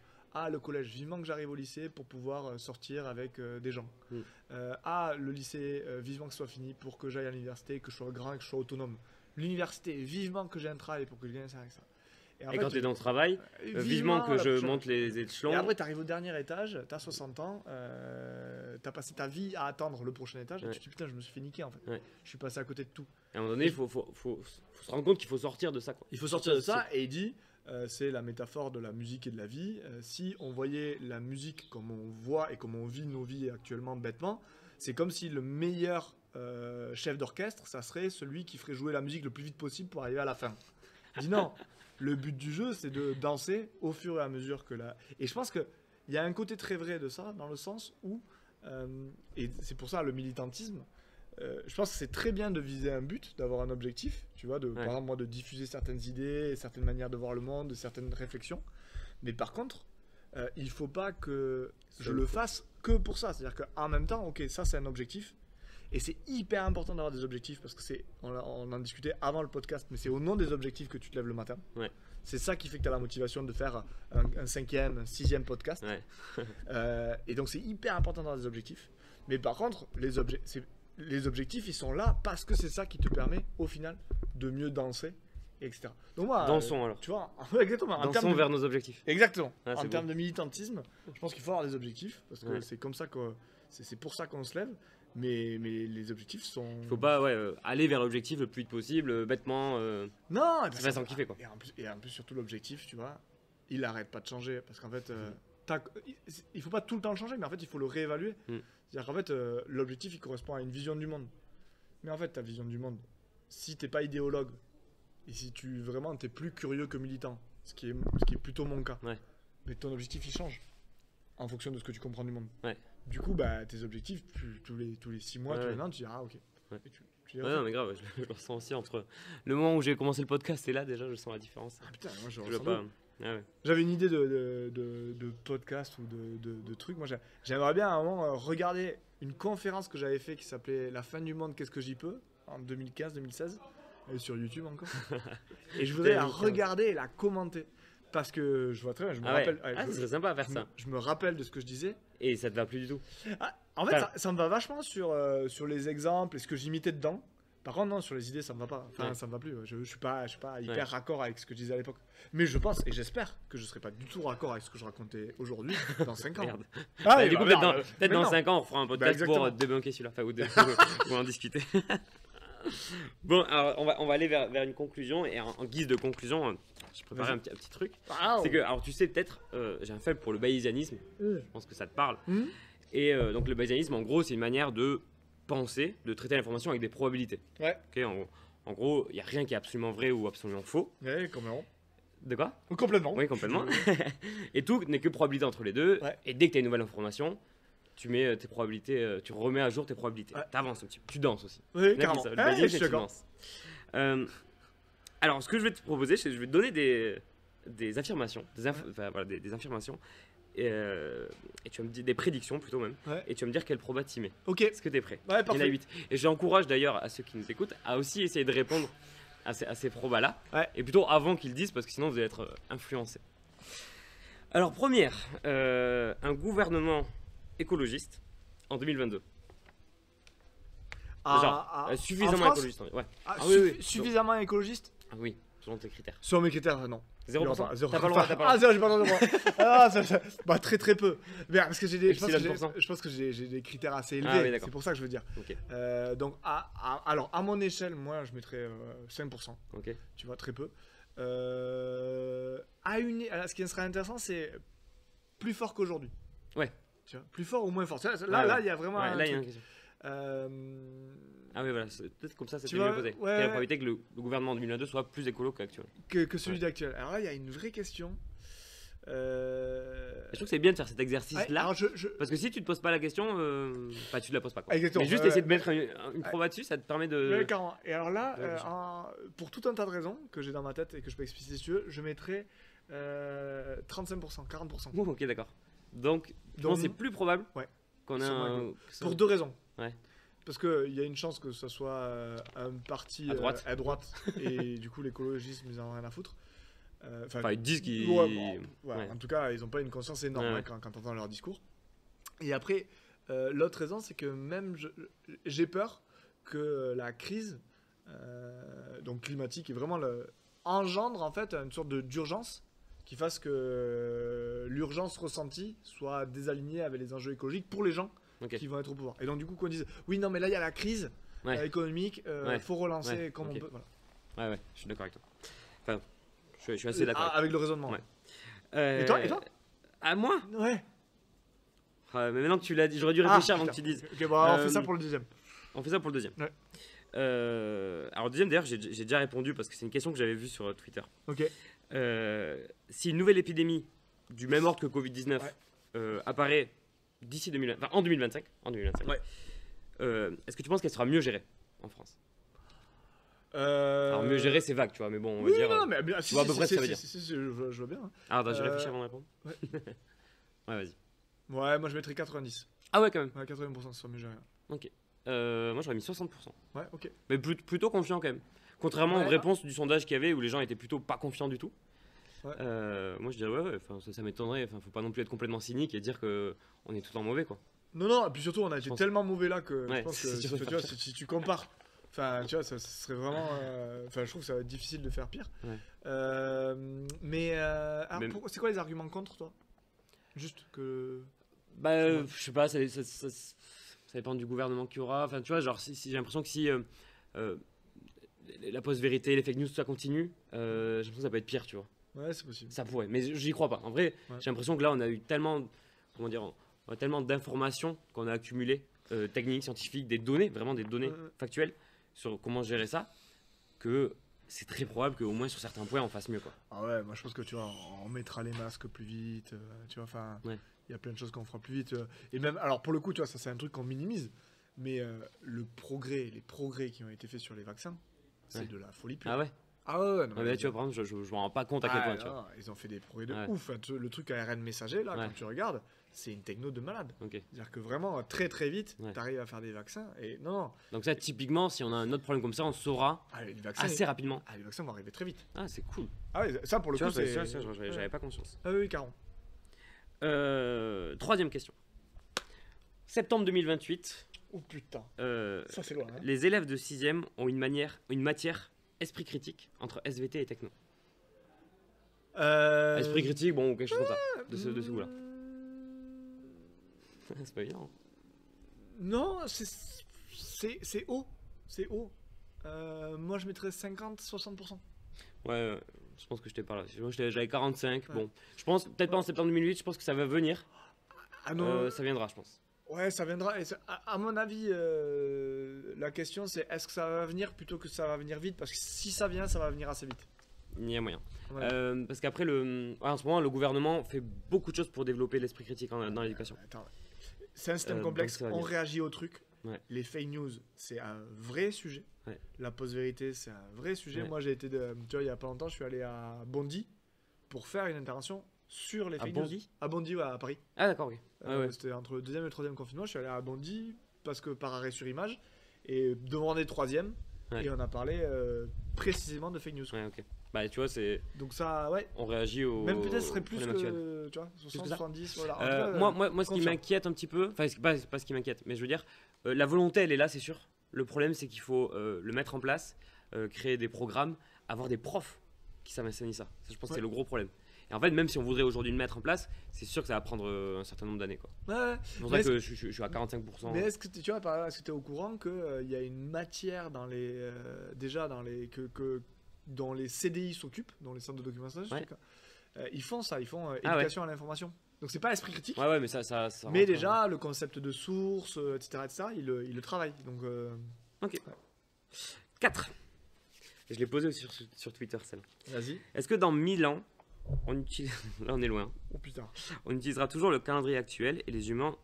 Le collège, vivement que j'arrive au lycée pour pouvoir sortir avec des gens. Mm. Le lycée, vivement que ce soit fini pour que j'aille à l'université, que je sois grand et que je sois autonome. L'université, vivement que j'ai un travail pour que je gagne ça avec ça. En Et fait, quand tu es dans le travail, vivement que la je prochaine. monte les échelons. Et après, tu arrives au dernier étage, tu as 60 ans, tu as passé ta vie à attendre le prochain étage, et Ouais. tu te dis putain, je me suis fait niquer en fait. Ouais. Je suis passé à côté de tout. À un moment donné, il faut se rendre compte qu'il faut sortir de ça. Quoi. Il faut sortir de ça, et il dit c'est la métaphore de la musique et de la vie. Si on voyait la musique comme on voit et comme on vit nos vies actuellement bêtement, c'est comme si le meilleur chef d'orchestre, ça serait celui qui ferait jouer la musique le plus vite possible pour arriver à la fin. Il dit non, le but du jeu, c'est de danser au fur et à mesure que la... Et je pense qu'il y a un côté très vrai de ça, dans le sens où, et c'est pour ça le militantisme, je pense que c'est très bien de viser un but, d'avoir un objectif, tu vois, par exemple moi de diffuser certaines idées, certaines manières de voir le monde, certaines réflexions, mais par contre, il faut pas que je le fasse que pour ça, c'est-à-dire qu'en même temps, ok, ça c'est un objectif, et c'est hyper important d'avoir des objectifs, parce que on en discutait avant le podcast, mais c'est au nom des objectifs que tu te lèves le matin. Ouais. C'est ça qui fait que tu as la motivation de faire un 5e, un 6e podcast. Ouais. Et donc c'est hyper important d'avoir des objectifs. Mais par contre, les objectifs, ils sont là parce que c'est ça qui te permet, au final, de mieux danser, etc. Donc moi, Dansons alors. tu vois, exactement. En Dansons termes de... vers nos objectifs. Exactement. Ah, En c'est termes beau. de militantisme, je pense qu'il faut avoir des objectifs, parce que Ouais. c'est comme ça que c'est pour ça qu'on se lève. Mais les objectifs sont... Il faut pas aller vers l'objectif le plus vite possible, bêtement. Non, Ça va sans kiffer, quoi. Et en plus, surtout l'objectif, tu vois, il arrête pas de changer. Parce qu'en fait, il faut pas tout le temps le changer, mais en fait, il faut le réévaluer. Mm. C'est-à-dire qu'en fait, l'objectif, il correspond à une vision du monde. Mais en fait, ta vision du monde, si t'es pas idéologue, et si tu vraiment t'es plus curieux que militant, ce qui est plutôt mon cas, Ouais. mais ton objectif, il change en fonction de ce que tu comprends du monde. Ouais. Du coup, bah, tes objectifs, tous les 6 mois, Ouais, tous les ouais. ans, tu dis, ok. Ouais. Et tu dis, Ouais, non, mais grave, je le ressens aussi entre le moment où j'ai commencé le podcast et là, déjà, je sens la différence. Ah putain, moi je Je ressens veux pas. Ah ouais. J'avais une idée de podcast ou de truc. Moi, j'aimerais bien à un moment regarder une conférence que j'avais fait qui s'appelait La fin du monde, qu'est-ce que j'y peux en 2015-2016. Elle est sur YouTube encore. Et je voudrais la 2015. regarder et la commenter. Parce que je vois très bien, je me Ah ouais. rappelle. Ah, ce serait sympa à faire ça. Je me rappelle de ce que je disais. Et ça te va plus du tout. En fait, Enfin- ça me va vachement sur les exemples et ce que j'imitais dedans. Par contre, non, sur les idées, ça me va pas. Enfin, Ouais. ça me va plus. Je suis pas hyper Ouais. raccord avec ce que je disais à l'époque. Mais je pense et j'espère que je serai pas du tout raccord avec ce que je racontais aujourd'hui dans 5 ans. Merde. Ah, Bah, du coup, peut-être dans, peut-être dans non. 5 ans, on fera un podcast pour exactement. débunker celui-là. Enfin, ou en discuter. Bon, alors, on va aller vers une conclusion. Et en guise de conclusion, j'ai préparé Vas-y. un petit truc. Waouh. C'est que, alors tu sais, peut-être, j'ai un faible pour le bayésianisme. Je pense que ça te parle. Mhm. Et donc, le bayésianisme, en gros, c'est une manière de penser, de traiter l'information avec des probabilités. Ouais. Ok, en gros, il n'y a rien qui est absolument vrai ou absolument faux. Ouais, complètement. De quoi? Complètement. Oui, complètement. Et tout n'est que probabilité entre les deux. Ouais. Et dès que tu as une nouvelle information, tu mets tes probabilités, tu remets à jour tes probabilités. Ouais. Tu avances un petit peu. Tu danses aussi. Oui, On a dit carrément. ça, le Ouais, bayésianisme, je suis c'est tu d'accord. danses. Alors, ce que je vais te proposer, c'est que je vais te donner des affirmations, enfin, voilà, des affirmations, et tu vas me dire des prédictions plutôt même, Ouais. et tu vas me dire quelle proba tu mets. Ok. Est-ce que tu es prêt? Ouais, Il y en a parfait. 8. Et j'encourage d'ailleurs à ceux qui nous écoutent à aussi essayer de répondre à ces probas-là. Ouais. Et plutôt avant qu'ils le disent, parce que sinon vous allez être influencé. Alors, première, un gouvernement écologiste en 2022. Genre, suffisamment en France écologiste. Ouais. Ah, oui, oui. Suffisamment écologiste Ah oui, selon tes critères. sur mes critères, non. 0%. Zéro. T'as pas le droit, t'as pas le droit. Ah, zéro, j'ai pas le droit. Bah, très très peu. Mais, parce que je pense que j'ai des critères assez élevés. Ah oui, d'accord. C'est pour ça que je veux dire. Ok, Donc, alors, à mon échelle, moi, je mettrais 5%. ok. Tu vois, très peu. Alors, ce qui serait intéressant, c'est plus fort qu'aujourd'hui. Ouais. Tu vois, plus fort ou moins fort. Là, Ouais, là, ouais. il y a vraiment Ouais, un là, il y a une truc. question. Ah oui, voilà, peut-être comme ça, Tu c'était mieux vois, posé. ouais, Quelle est la ouais. probabilité que le gouvernement en 2022 soit plus écolo qu'actuel? Que celui Ouais. d'actuel. Alors là, il y a une vraie question. Je trouve que c'est bien de faire cet exercice-là. alors Parce que si tu te poses pas la question, enfin tu te la poses pas quoi. Exactement. Mais juste essayer de mettre une proba dessus, ça te permet de. Ouais, carrément. Et alors là, Ouais, pour tout un tas de raisons que j'ai dans ma tête et que je peux expliciter si tu veux, je mettrais 35%, 40%. Oh, ok, d'accord. Donc, je Donc, pense que c'est plus probable ouais. qu'on ait Sur ma un. gueule. Pour deux raisons. Ouais. Parce qu'il y a une chance que ce soit un parti À droite. et du coup l'écologisme ils en ont rien à foutre. Enfin, ils disent qu'ils. ouais, bon, ouais, Ouais. en tout cas ils n'ont pas une conscience énorme Ouais. quand tu entends leur discours. Et après l'autre raison c'est que même j'ai peur que la crise donc climatique est vraiment engendre en fait une sorte d'urgence qui fasse que l'urgence ressentie soit désalignée avec les enjeux écologiques pour les gens Ok. qui vont être au pouvoir. Et donc du coup qu'on dise oui non mais là il y a la crise Ouais. économique, Ouais. faut relancer Ouais. comme Ok. on peut. Voilà. Ouais, je suis d'accord avec toi. Enfin, je suis assez d'accord. Avec le raisonnement. Ouais. Et toi, et toi À moi Ouais. Mais maintenant que tu l'as dit, j'aurais dû réfléchir avant que tu putain. dises. Ok, bon, on Euh, fait ça pour le deuxième. On fait ça pour le deuxième. Ouais. Alors, le deuxième, d'ailleurs, j'ai déjà répondu parce que c'est une question que j'avais vue sur Twitter. Ok. Si une nouvelle épidémie du même ordre que Covid-19 Ouais. apparaît d'ici en 2025, Ouais. est-ce que tu penses qu'elle sera mieux gérée en France? Alors, mieux gérée, c'est vague, tu vois, mais bon, on va Oui, dire. non, mais bien, si, vois à si, peu près si, ce que ça veut si, dire. si, je vois bien. hein. Alors, attends, je réfléchis avant de répondre. ouais. Ouais, vas-y. Ouais, moi je mettrais 90. Ah, ouais, quand même. Ouais, 80% ce sera mieux géré. Moi, j'aurais mis 60%. Ouais, ok. Mais plutôt confiant quand même. Contrairement aux Ouais. réponses du sondage qu'il y avait où les gens étaient plutôt pas confiants du tout. Ouais. Moi je dirais ouais, ça m'étonnerait. Enfin, faut pas non plus être complètement cynique et dire que on est tout le temps mauvais quoi. Non, non, et puis surtout on a été pense- tellement mauvais là que Ouais, je pense que c'est dur de tu faire vois, si tu compares, enfin tu vois, ça serait vraiment. Enfin, je trouve que ça va être difficile de faire pire. Ouais. Alors, Même- c'est quoi les arguments contre toi? Juste que. Bah, je sais pas, ça dépend du gouvernement qu'il y aura. Enfin, tu vois, genre, si j'ai l'impression que si la post-vérité, les fake news, tout ça continue, j'ai l'impression que ça peut être pire, tu vois. Ouais, c'est possible. Ça pourrait, mais j'y crois pas. En vrai, Ouais. j'ai l'impression que là, on a eu tellement, comment dire, on a tellement d'informations qu'on a accumulées, techniques, scientifiques, des données, vraiment des données factuelles sur comment gérer ça, que c'est très probable qu'au moins sur certains points, on fasse mieux, quoi. Ah ouais, moi je pense que tu vois, on mettra les masques plus vite, tu vois, enfin, il Ouais. y a plein de choses qu'on fera plus vite. Et même, alors pour le coup, tu vois, ça c'est un truc qu'on minimise, mais les progrès qui ont été faits sur les vaccins, c'est Ouais. de la folie pure. Ah ouais. Ah ouais, non, Ouais, mais mais tu vois, par exemple, je me rends pas compte à quel point, tu vois. non, ils ont fait des progrès de Ouais. ouf. Hein, le truc ARN messager, là, Ouais. quand tu regardes, c'est une techno de malade. Ok. C'est-à-dire que vraiment, très très vite, Ouais. tu arrives à faire des vaccins. Et non, non, Donc ça, typiquement, si on a un autre problème comme ça, on saura les vaccins, assez rapidement. les vaccins vont arriver très vite. Ah, c'est cool. Ah ouais, ça pour le Tu coup, vois, c'est. j'avais pas conscience. Ah oui, carrément. Troisième question. Septembre 2028, Oh putain, euh, ça c'est loin. Hein. les élèves de 6e ont une matière esprit critique entre SVT et techno. Esprit critique, bon, ou quelque chose comme ça, de ce goût-là. C'est pas évident. Non, c'est haut. C'est haut. Moi, je mettrais 50-60%. Ouais, je pense que je t'ai pas là. Moi, j'avais 45. Ouais. Bon, je pense, peut-être pas en septembre 2008, je pense que ça va venir. Ah non, Ça viendra, je pense. ouais, ça viendra. Et à mon avis, la question, c'est est-ce que ça va venir plutôt que ça va venir vite? Parce que si ça vient, ça va venir assez vite. Il y a moyen. Ouais. Parce qu'après, en ce moment, le gouvernement fait beaucoup de choses pour développer l'esprit critique dans l'éducation. Attends, c'est un système donc complexe. ça va On bien. réagit au truc. Ouais. Les fake news, c'est un vrai sujet. Ouais. La post-vérité, c'est un vrai sujet. Ouais. Moi, j'ai été, tu vois, il y a pas longtemps, je suis allé à Bondy pour faire une intervention sur les À fake news. Bondy À Bondy, ouais, à Paris. Ah, d'accord, ok. Ouais. C'était entre le deuxième et le troisième confinement. Je suis allé à Bondy parce que par arrêt sur image et devant des troisièmes. Ouais. Et on a parlé précisément de fake news. Ouais, ok. Bah, tu vois, Donc ça, ouais. on réagit au. Même peut-être ce serait plus problème actuel. que, tu vois, que 60, ça 70, voilà. En tout cas, Moi, ce qui confiant. m'inquiète un petit peu, enfin, c'est pas ce qui m'inquiète, mais je veux dire, la volonté, elle est là, c'est sûr. Le problème, c'est qu'il faut le mettre en place, créer des programmes, avoir des profs qui savent enseigner ça. Ça, je pense que c'est le gros problème. Et en fait, même si on voudrait aujourd'hui le mettre en place, c'est sûr que ça va prendre un certain nombre d'années, quoi. Ouais. C'est pour Mais ça que je suis à 45%. Mais est-ce que tu vois, par exemple, est-ce que tu es au courant qu'il y a une matière dans les, déjà dans les, dont les CDI s'occupent, dans les centres de documentation, Ouais. en tout cas, ils font ça, ils font Ah éducation à l'information. Donc c'est pas esprit critique, Ouais, mais ça mais rentre, déjà le concept de source, etc., ils le travaillent. Donc, Ok. 4. Je l'ai posé aussi sur Twitter, celle-là. vas-y. Est-ce que dans 1000 ans, on utilise... Là, on est loin. Oh putain. On utilisera toujours le calendrier actuel et les humains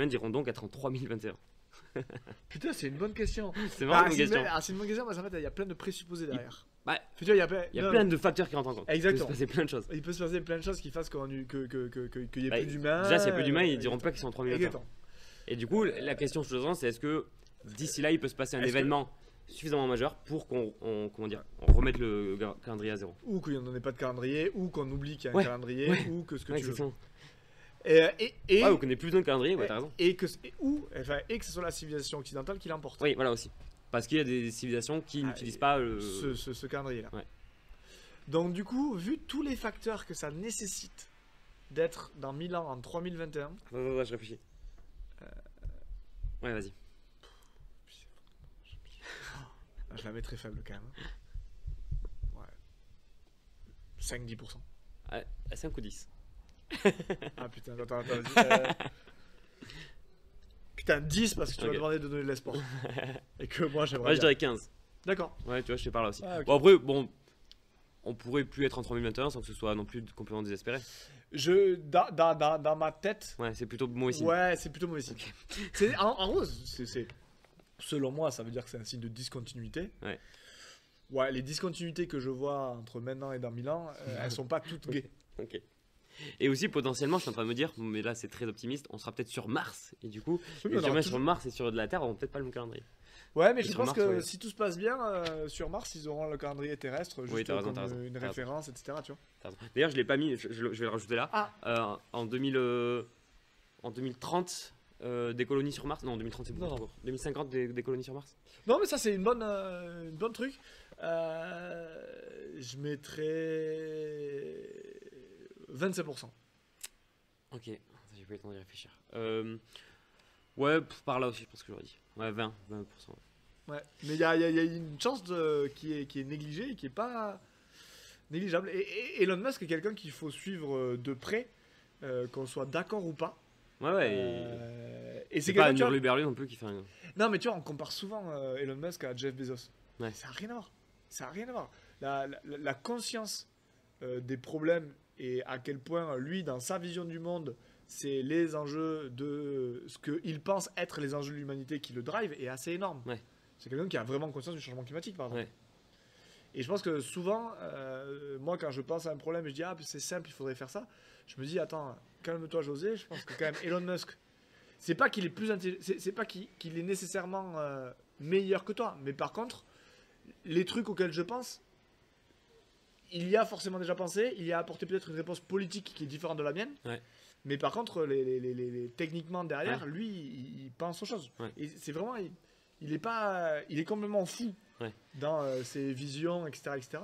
diront donc être en 3021. Putain, c'est une bonne question. C'est vraiment une question. C'est une bonne question parce qu'en fait, il y a plein de présupposés derrière. Bah, Tu vois, il y a plein de facteurs qui rentrent en compte. Exactement. Il peut se passer plein de choses. Il peut se passer plein de choses qui fassent qu'il n'y ait Bah, plus d'humains. Déjà, s'il n'y a plus d'humains, ils diront pas qu'ils sont en 3021. Exactement. Et du coup, la question sous-jacente, c'est est-ce que d'ici là, il peut se passer un Est-ce que- événement suffisamment majeur pour qu'on remette le calendrier à zéro. Ou qu'il n'y en ait pas de calendrier, ou qu'on oublie qu'il y a un Ouais. calendrier, Ouais. ou que ce que Ouais, tu veux. exactement. Et, Ouais, ou qu'on ait plus besoin de calendrier, ouais, t'as raison. et que ce soit la civilisation occidentale qui l'emporte. Oui, voilà aussi. Parce qu'il y a des civilisations qui n'utilisent pas le... ce calendrier-là. Ouais. Donc du coup, vu tous les facteurs que ça nécessite d'être dans 1000 ans en 3021, Attends, je réfléchis. Ouais, vas-y. je la mets très faible quand même. Ouais. 5-10%. À 5 ou 10. Ah putain, attends, vas-y. Putain, 10 parce que tu Ok. m'as demandé de donner de l'espoir. Et que moi j'aimerais Ouais, je bien. dirais 15. D'accord. Ouais, tu vois, je te parle aussi. Ah, ok. Bon, après, bon, on pourrait plus être en 3021 sans que ce soit non plus complètement désespéré. Dans ma tête, Ouais, c'est plutôt mauvais signe. ouais, c'est plutôt mauvais signe. En gros, selon moi, ça veut dire que c'est un signe de discontinuité. Ouais. Ouais, les discontinuités que je vois entre maintenant et dans 1000 ans, elles sont pas toutes gaies. Ok. Et aussi, potentiellement, je suis en train de me dire, mais là c'est très optimiste, on sera peut-être sur Mars. Et du coup, Oui, les on aura humains toujours- sur Mars et sur de la Terre auront peut-être pas le même calendrier. Ouais, mais Et je sur pense Mars, que ouais. si tout se passe bien, sur Mars, ils auront le calendrier terrestre juste Oui, t'as raison, comme t'as raison. une T'as raison. référence, etc. Tu vois. T'as raison. D'ailleurs, je l'ai pas mis, je vais le rajouter là. Ah. En 2030, des colonies sur Mars. Non, en 2030, c'est beaucoup Non. trop court. 2050, des colonies sur Mars. Non, mais ça, c'est une bonne truc. Je mettrais 25%. Ok, ça, j'ai pas eu le temps d'y réfléchir. Ouais, par là aussi, je pense que j'aurais dit. Ouais, 20%. Ouais, mais il y a une chance qui est négligée et qui est pas négligeable. Et Elon Musk est quelqu'un qu'il faut suivre de près, qu'on soit d'accord ou pas. Ouais, Et c'est c'est pas quelqu'un, un tu vois- hurluberlu non plus qui fait un. Non, mais tu vois, on compare souvent Elon Musk à Jeff Bezos. Ouais. Ça n'a rien à voir. Ça n'a rien à voir. La conscience des problèmes et à quel point lui, dans sa vision du monde, c'est les enjeux de ce qu'il pense être les enjeux de l'humanité qui le drive est assez énorme. Ouais. C'est quelqu'un qui a vraiment conscience du changement climatique, par exemple. Ouais. Et je pense que souvent, moi, quand je pense à un problème et je dis, ah, c'est simple, il faudrait faire ça, je me dis, attends, calme-toi, José. Je pense que quand même, Elon Musk, c'est pas qu'il est plus intelligent, c'est pas qu'il est nécessairement meilleur que toi, mais par contre, les trucs auxquels je pense, il y a forcément déjà pensé, il y a apporté peut-être une réponse politique qui est différente de la mienne. Ouais. Mais par contre, techniquement derrière, lui, il pense aux choses. Ouais. Et c'est vraiment, il est complètement fou Ouais. dans ses visions, etc., etc.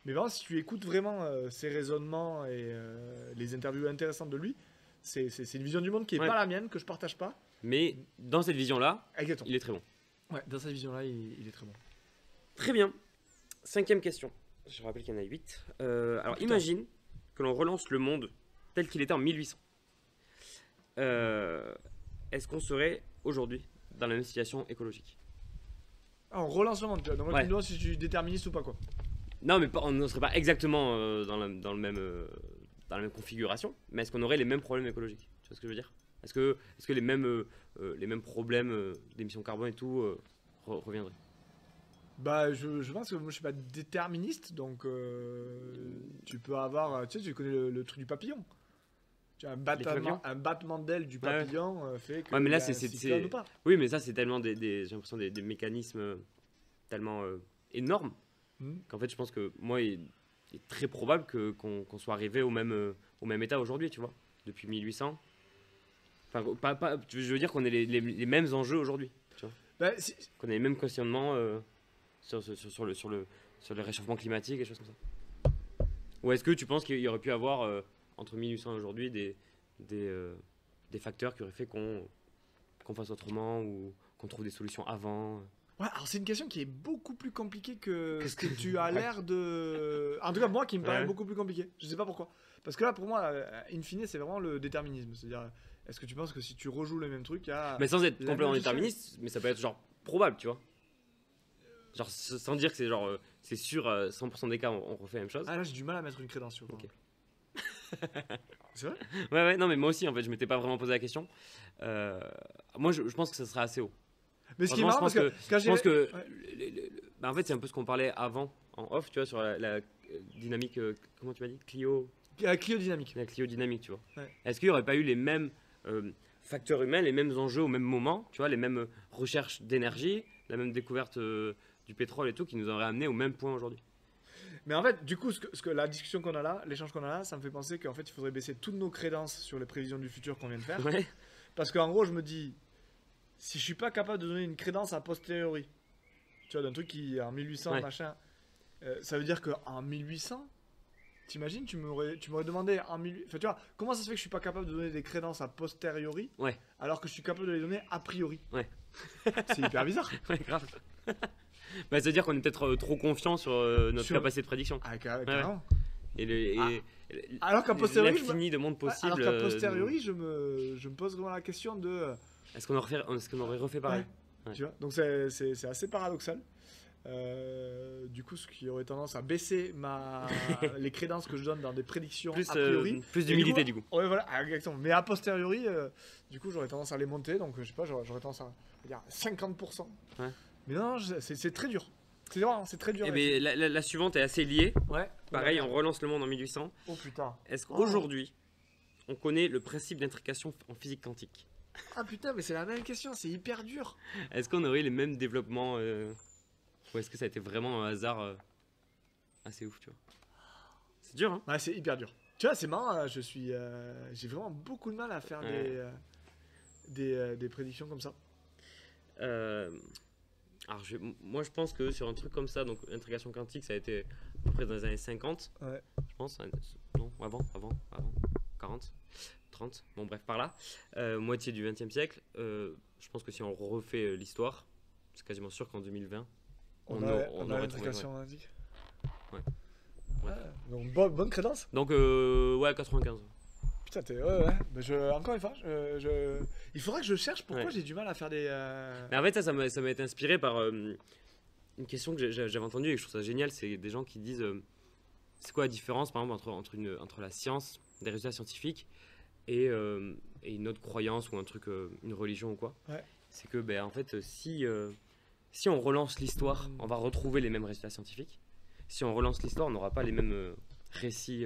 Mais vraiment, si tu écoutes vraiment ses raisonnements et les interviews intéressantes de lui, c'est une vision du monde qui est Ouais. pas la mienne, que je partage pas. Mais dans cette vision-là, Exactement. il est très bon. Ouais, dans cette vision-là, il est très bon. Très bien. 5e question. Je rappelle qu'il y en a 8. Alors, Putain. imagine que l'on relance le monde tel qu'il était en 1800. Est-ce qu'on serait aujourd'hui dans la même situation écologique? Ah, on relance le monde, tu vois. Donc, Ouais. tu me demandes si je suis déterministe ou pas, quoi. Non, mais on ne serait pas exactement dans la même configuration, mais est-ce qu'on aurait les mêmes problèmes écologiques? Tu vois ce que je veux dire? Est-ce que les mêmes problèmes d'émissions carbone et tout reviendraient? Bah, je pense que moi je suis pas déterministe, donc tu peux avoir. Tu sais, tu connais le truc du papillon. Tu as papillons un battement d'aile du Ouais, ouais. papillon fait que. Ouais, mais là, il y a un c'est- cyclone ou pas. Oui, mais ça, c'est tellement j'ai l'impression des mécanismes tellement énormes Hmm. qu'en fait, je pense que moi, il est très probable qu'on soit arrivé au même état aujourd'hui, tu vois, depuis 1800. Enfin, je veux dire qu'on ait les mêmes enjeux aujourd'hui, tu vois, Bah, qu'on ait les mêmes questionnements sur le réchauffement climatique et des choses comme ça. Ou est-ce que tu penses qu'il y aurait pu avoir entre 1800 et aujourd'hui des facteurs qui auraient fait qu'on fasse autrement ou qu'on trouve des solutions avant? ouais, alors c'est une question qui est beaucoup plus compliquée que ce que que- tu as l'air de. En tout cas, moi qui me paraît Ouais. beaucoup plus compliqué. Je sais pas pourquoi. Parce que là, pour moi, in fine, c'est vraiment le déterminisme. C'est-à-dire, est-ce que tu penses que si tu rejoues les mêmes trucs, il y a. Mais sans être la complètement même déterministe, mais ça peut être genre probable, tu vois. Genre sans dire que c'est genre c'est sûr 100% des cas on refait la même chose. Ah là, j'ai du mal à mettre une crédence sur. Ok. C'est vrai? Ouais, non, mais moi aussi, en fait, je m'étais pas vraiment posé la question. Moi, je pense que ça sera assez haut. Mais ce qui est Franchement, marrant, parce que quand je pense que Ouais. bah, en fait, c'est un peu ce qu'on parlait avant, en off, tu vois, sur la dynamique, comment tu m'as dit? Clio dynamique. La cliodynamique, tu vois. Ouais. Est-ce qu'il n'y aurait pas eu les mêmes facteurs humains, les mêmes enjeux au même moment, tu vois, les mêmes recherches d'énergie, la même découverte du pétrole et tout, qui nous auraient amené au même point aujourd'hui? Mais en fait, du coup, la discussion qu'on a là, l'échange qu'on a là, ça me fait penser qu'en fait, il faudrait baisser toutes nos crédences sur les prévisions du futur qu'on vient de faire. Ouais. Parce qu'en gros, je me dis, si je suis pas capable de donner une crédence a posteriori, tu vois, d'un truc qui est en 1800, Ouais. machin, ça veut dire qu'en 1800, t'imagines, tu m'aurais demandé en 1800. Enfin, tu vois, comment ça se fait que je suis pas capable de donner des crédences a posteriori, Ouais. alors que je suis capable de les donner a priori? Ouais. C'est hyper bizarre. Ouais, grave. Bah, c'est-à-dire qu'on est peut-être trop confiant sur notre Sur- capacité de prédiction. Ah, carrément. Et le- Ah. et- Alors qu'à posteriori, je me- l'infini de monde possible. Alors qu'à posteriori, je me pose vraiment la question de. Est-ce qu'on aurait refait pareil? Ouais. Tu vois, donc c'est assez paradoxal. Du coup, ce qui aurait tendance à baisser les crédences que je donne dans des prédictions Plus, a priori. plus Et d'humilité du coup. Ouais, voilà, exactement. Mais a posteriori, du coup, j'aurais tendance à les monter. Donc, je sais pas, j'aurais tendance à dire 50%. Ouais. Mais non, c'est très dur. C'est très dur. Eh ben, la suivante est assez liée. Ouais. Pareil, on relance le monde en 1800. Oh putain. Est-ce qu'aujourd'hui, on connaît le principe d'intrication en physique quantique? Ah putain, mais c'est la même question. C'est hyper dur. Est-ce qu'on aurait les mêmes développements ou est-ce que ça a été vraiment un hasard assez ouf, tu vois? C'est dur, hein? Ouais, c'est hyper dur. Tu vois, c'est marrant. Là, j'ai vraiment beaucoup de mal à faire Ouais. des prédictions comme ça. Alors, moi, je pense que sur un truc comme ça, donc intrication quantique, ça a été à peu près dans les années 50, Ouais. je pense. Non, avant, 40, 30, bon, bref, par là. Moitié du 20e siècle. Je pense que si on refait l'histoire, c'est quasiment sûr qu'en 2020, On aurait a trouvé. l'intrication quantique. Ouais. Donc, bonne crédence. Donc, ouais, 95. Putain, ouais. Mais encore une fois, il faudrait que je cherche pourquoi Ouais. j'ai du mal à faire des. Mais en fait, ça m'a été inspiré par une question que j'avais entendue et que je trouve ça génial. C'est des gens qui disent c'est quoi la différence, par exemple, entre la science, des résultats scientifiques et une autre croyance ou un truc, une religion ou quoi. Ouais. C'est que, ben, en fait, si on relance l'histoire, on va retrouver les mêmes résultats scientifiques. Si on relance l'histoire, on n'aura pas les mêmes récits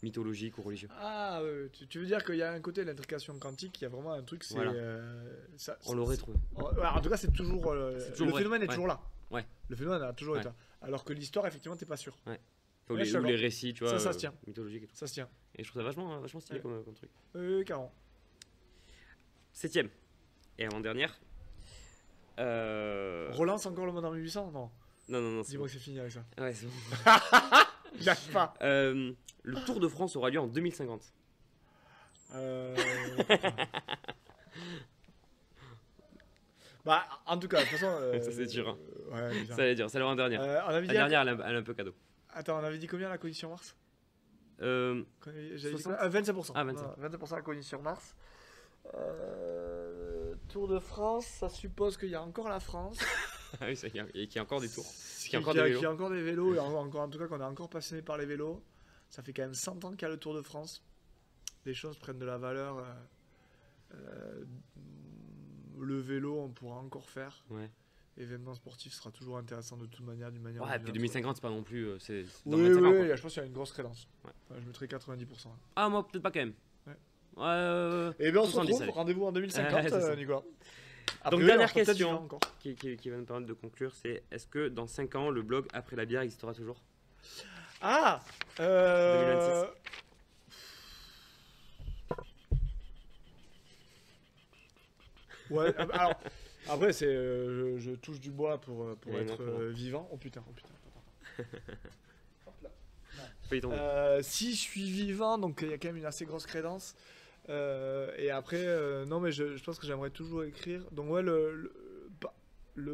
mythologiques ou religieux. Ah, tu veux dire qu'il y a un côté de l'intrication quantique, il y a vraiment un truc, c'est. Voilà. On l'aurait trouvé. Ouais, en tout cas, c'est toujours. C'est toujours le vrai. phénomène est Ouais. toujours là. Ouais. Le phénomène a toujours été Ouais. là. Alors que l'histoire, effectivement, t'es pas sûr. Ou Ouais, je suis les d'accord. récits, tu vois, Ça se tient. mythologiques et tout. Ça se tient. Et je trouve ça vachement stylé Ouais. comme truc. Carrément. 7ème et avant-dernière. Relance encore le monde en 1800? Non. Non, c'est Dis-moi bon. que c'est fini avec ça. Ouais, c'est bon. J'arrive pas. Le Tour de France aura lieu en 2050. Bah, en tout cas, de toute façon. Ça, c'est dur, hein. Ouais, bizarre. Ça allait dire, c'est l'avant-dernière. On avait La dit. dernière, elle est un peu cadeau. Attends, on avait dit combien la condition Mars? Euh, J'avais dit 60? quoi 25%. Ah, 25. Non, 25% la condition Mars. Tour de France, ça suppose qu'il y a encore la France. ah oui, qu'il y a encore des tours. Qu'il y a encore des vélos. qu'il y a encore des vélos, et en tout cas qu'on est encore passionné par les vélos. Ça fait quand même 100 ans qu'il y a le Tour de France. Les choses prennent de la valeur. Le vélo, on pourra encore faire. Ouais. Événement sportif sera toujours intéressant de toute manière, d'une manière. ou Ouais, d'une puis autre. 2050, c'est pas non plus. C'est dans Oui, 25 ans. oui, Quoi. je pense qu'il y a une grosse crédence. Ouais. Ouais, je mettrais 90%. Ah, moi, peut-être pas quand même. Ouais. Ouais. Et bien on se 70, retrouve, allez. rendez-vous en 2050, Ouais, c'est ça. Nicolas. A Donc, priori, dernière on sera peut-être question. vivant encore. Qui va nous permettre de conclure, c'est est-ce que dans 5 ans, le blog Après la bière existera toujours? Ah 2026. Ouais, alors, après, c'est, je touche du bois pour Ouais, être non, vivant. Oh putain. Pas y tomber. Si je suis vivant, donc il y a quand même une assez grosse crédence. Et après, non, mais je pense que j'aimerais toujours écrire. Donc, ouais, le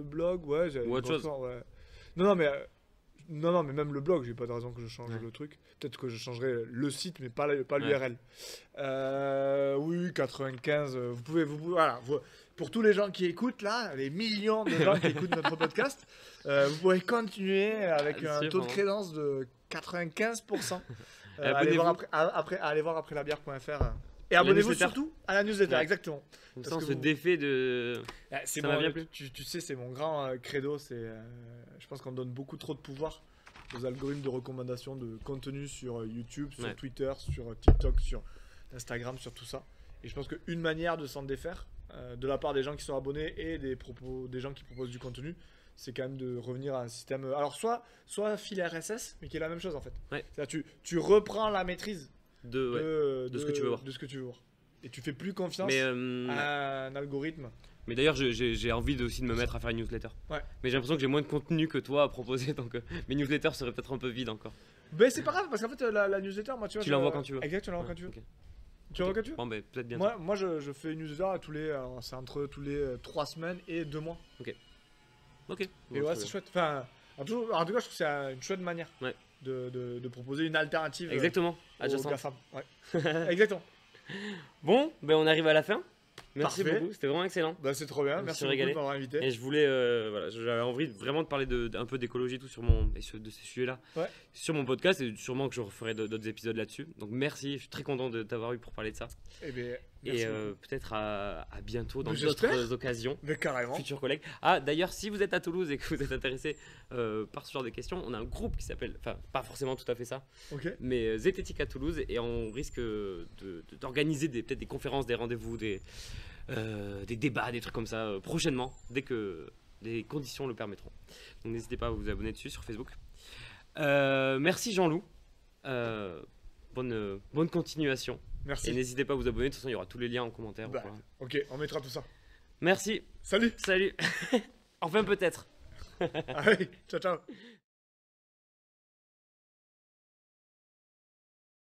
blog, ouais. j'ai Ou une autre grosse chose. part, ouais. Non, mais même le blog, j'ai pas de raison que je change Ouais. le truc. Peut-être que je changerai le site, mais pas Ouais. l'URL. Oui, 95. Vous pouvez, voilà. Pour tous les gens qui écoutent là, les millions de gens qui écoutent notre podcast, vous pouvez continuer avec Ah, un c'est taux de bon. crédence de 95%. allez voir Abonnez-vous. allez voir après la bière.fr. Et abonnez-vous newsletter. surtout à la newsletter, Ouais. exactement. Comme Parce ça, on que se vous- défait de. C'est Ça m'a bien plu. tu sais, c'est mon grand credo. Je pense qu'on donne beaucoup trop de pouvoir aux algorithmes de recommandation de contenu sur YouTube, sur Ouais. Twitter, sur TikTok, sur Instagram, sur tout ça. Et je pense qu'une manière de s'en défaire, de la part des gens qui sont abonnés et des gens qui proposent du contenu, c'est quand même de revenir à un système. Alors, soit fil RSS, mais qui est la même chose en fait. Ouais. C'est-à-dire, tu reprends la maîtrise De ce que tu veux voir. de ce que tu veux voir. Et tu fais plus confiance Mais, à un algorithme. mais d'ailleurs, j'ai envie aussi de me mettre à faire une newsletter. Ouais. Mais j'ai l'impression que j'ai moins de contenu que toi à proposer, donc mes newsletters seraient peut-être un peu vides encore. Ben c'est pas grave parce qu'en fait la newsletter, moi tu vois. Tu l'envoies quand tu veux. Exact, tu l'envoies quand tu veux. Ok. Tu l'envoies quand tu veux. Bon, ben peut-être bien. Moi je fais une newsletter à alors, c'est entre tous les 3 semaines et 2 mois. Ok. Et Bon, ouais, très c'est bien. chouette. Enfin, en tout cas, je trouve que c'est une chouette manière Ouais. de proposer une alternative Exactement. aux Adjacent. GAFAM. Ouais. Exactement. Bon, ben on arrive à la fin. Merci Parfait. beaucoup, c'était vraiment excellent. Bah, c'est trop bien. Je me Merci suis beaucoup régalé. de m'avoir invité. Et je voulais, voilà, j'avais envie vraiment de parler un peu d'écologie et tout de ces sujets-là, Ouais. sur mon podcast et sûrement que je referai d'autres épisodes là-dessus. Donc merci, je suis très content de t'avoir eu pour parler de ça. Et ben, Et merci beaucoup. peut-être à bientôt dans Mais j'espère. d'autres occasions. Mais carrément. Futurs collègues. Ah, d'ailleurs, si vous êtes à Toulouse et que vous êtes intéressé par ce genre de questions, on a un groupe qui s'appelle, enfin, pas forcément tout à fait ça, Ok. mais Zététique à Toulouse, et on risque d'organiser peut-être des conférences, des rendez-vous, des débats, des trucs comme ça prochainement, dès que les conditions le permettront. Donc n'hésitez pas à vous abonner dessus sur Facebook. Merci Jean-Loup. Bonne continuation. Merci. Et n'hésitez pas à vous abonner, de toute façon il y aura tous les liens en commentaire. Bah, Voilà. ok, on mettra tout ça. Merci, Salut. salut. Enfin peut-être. Allez, ciao ciao.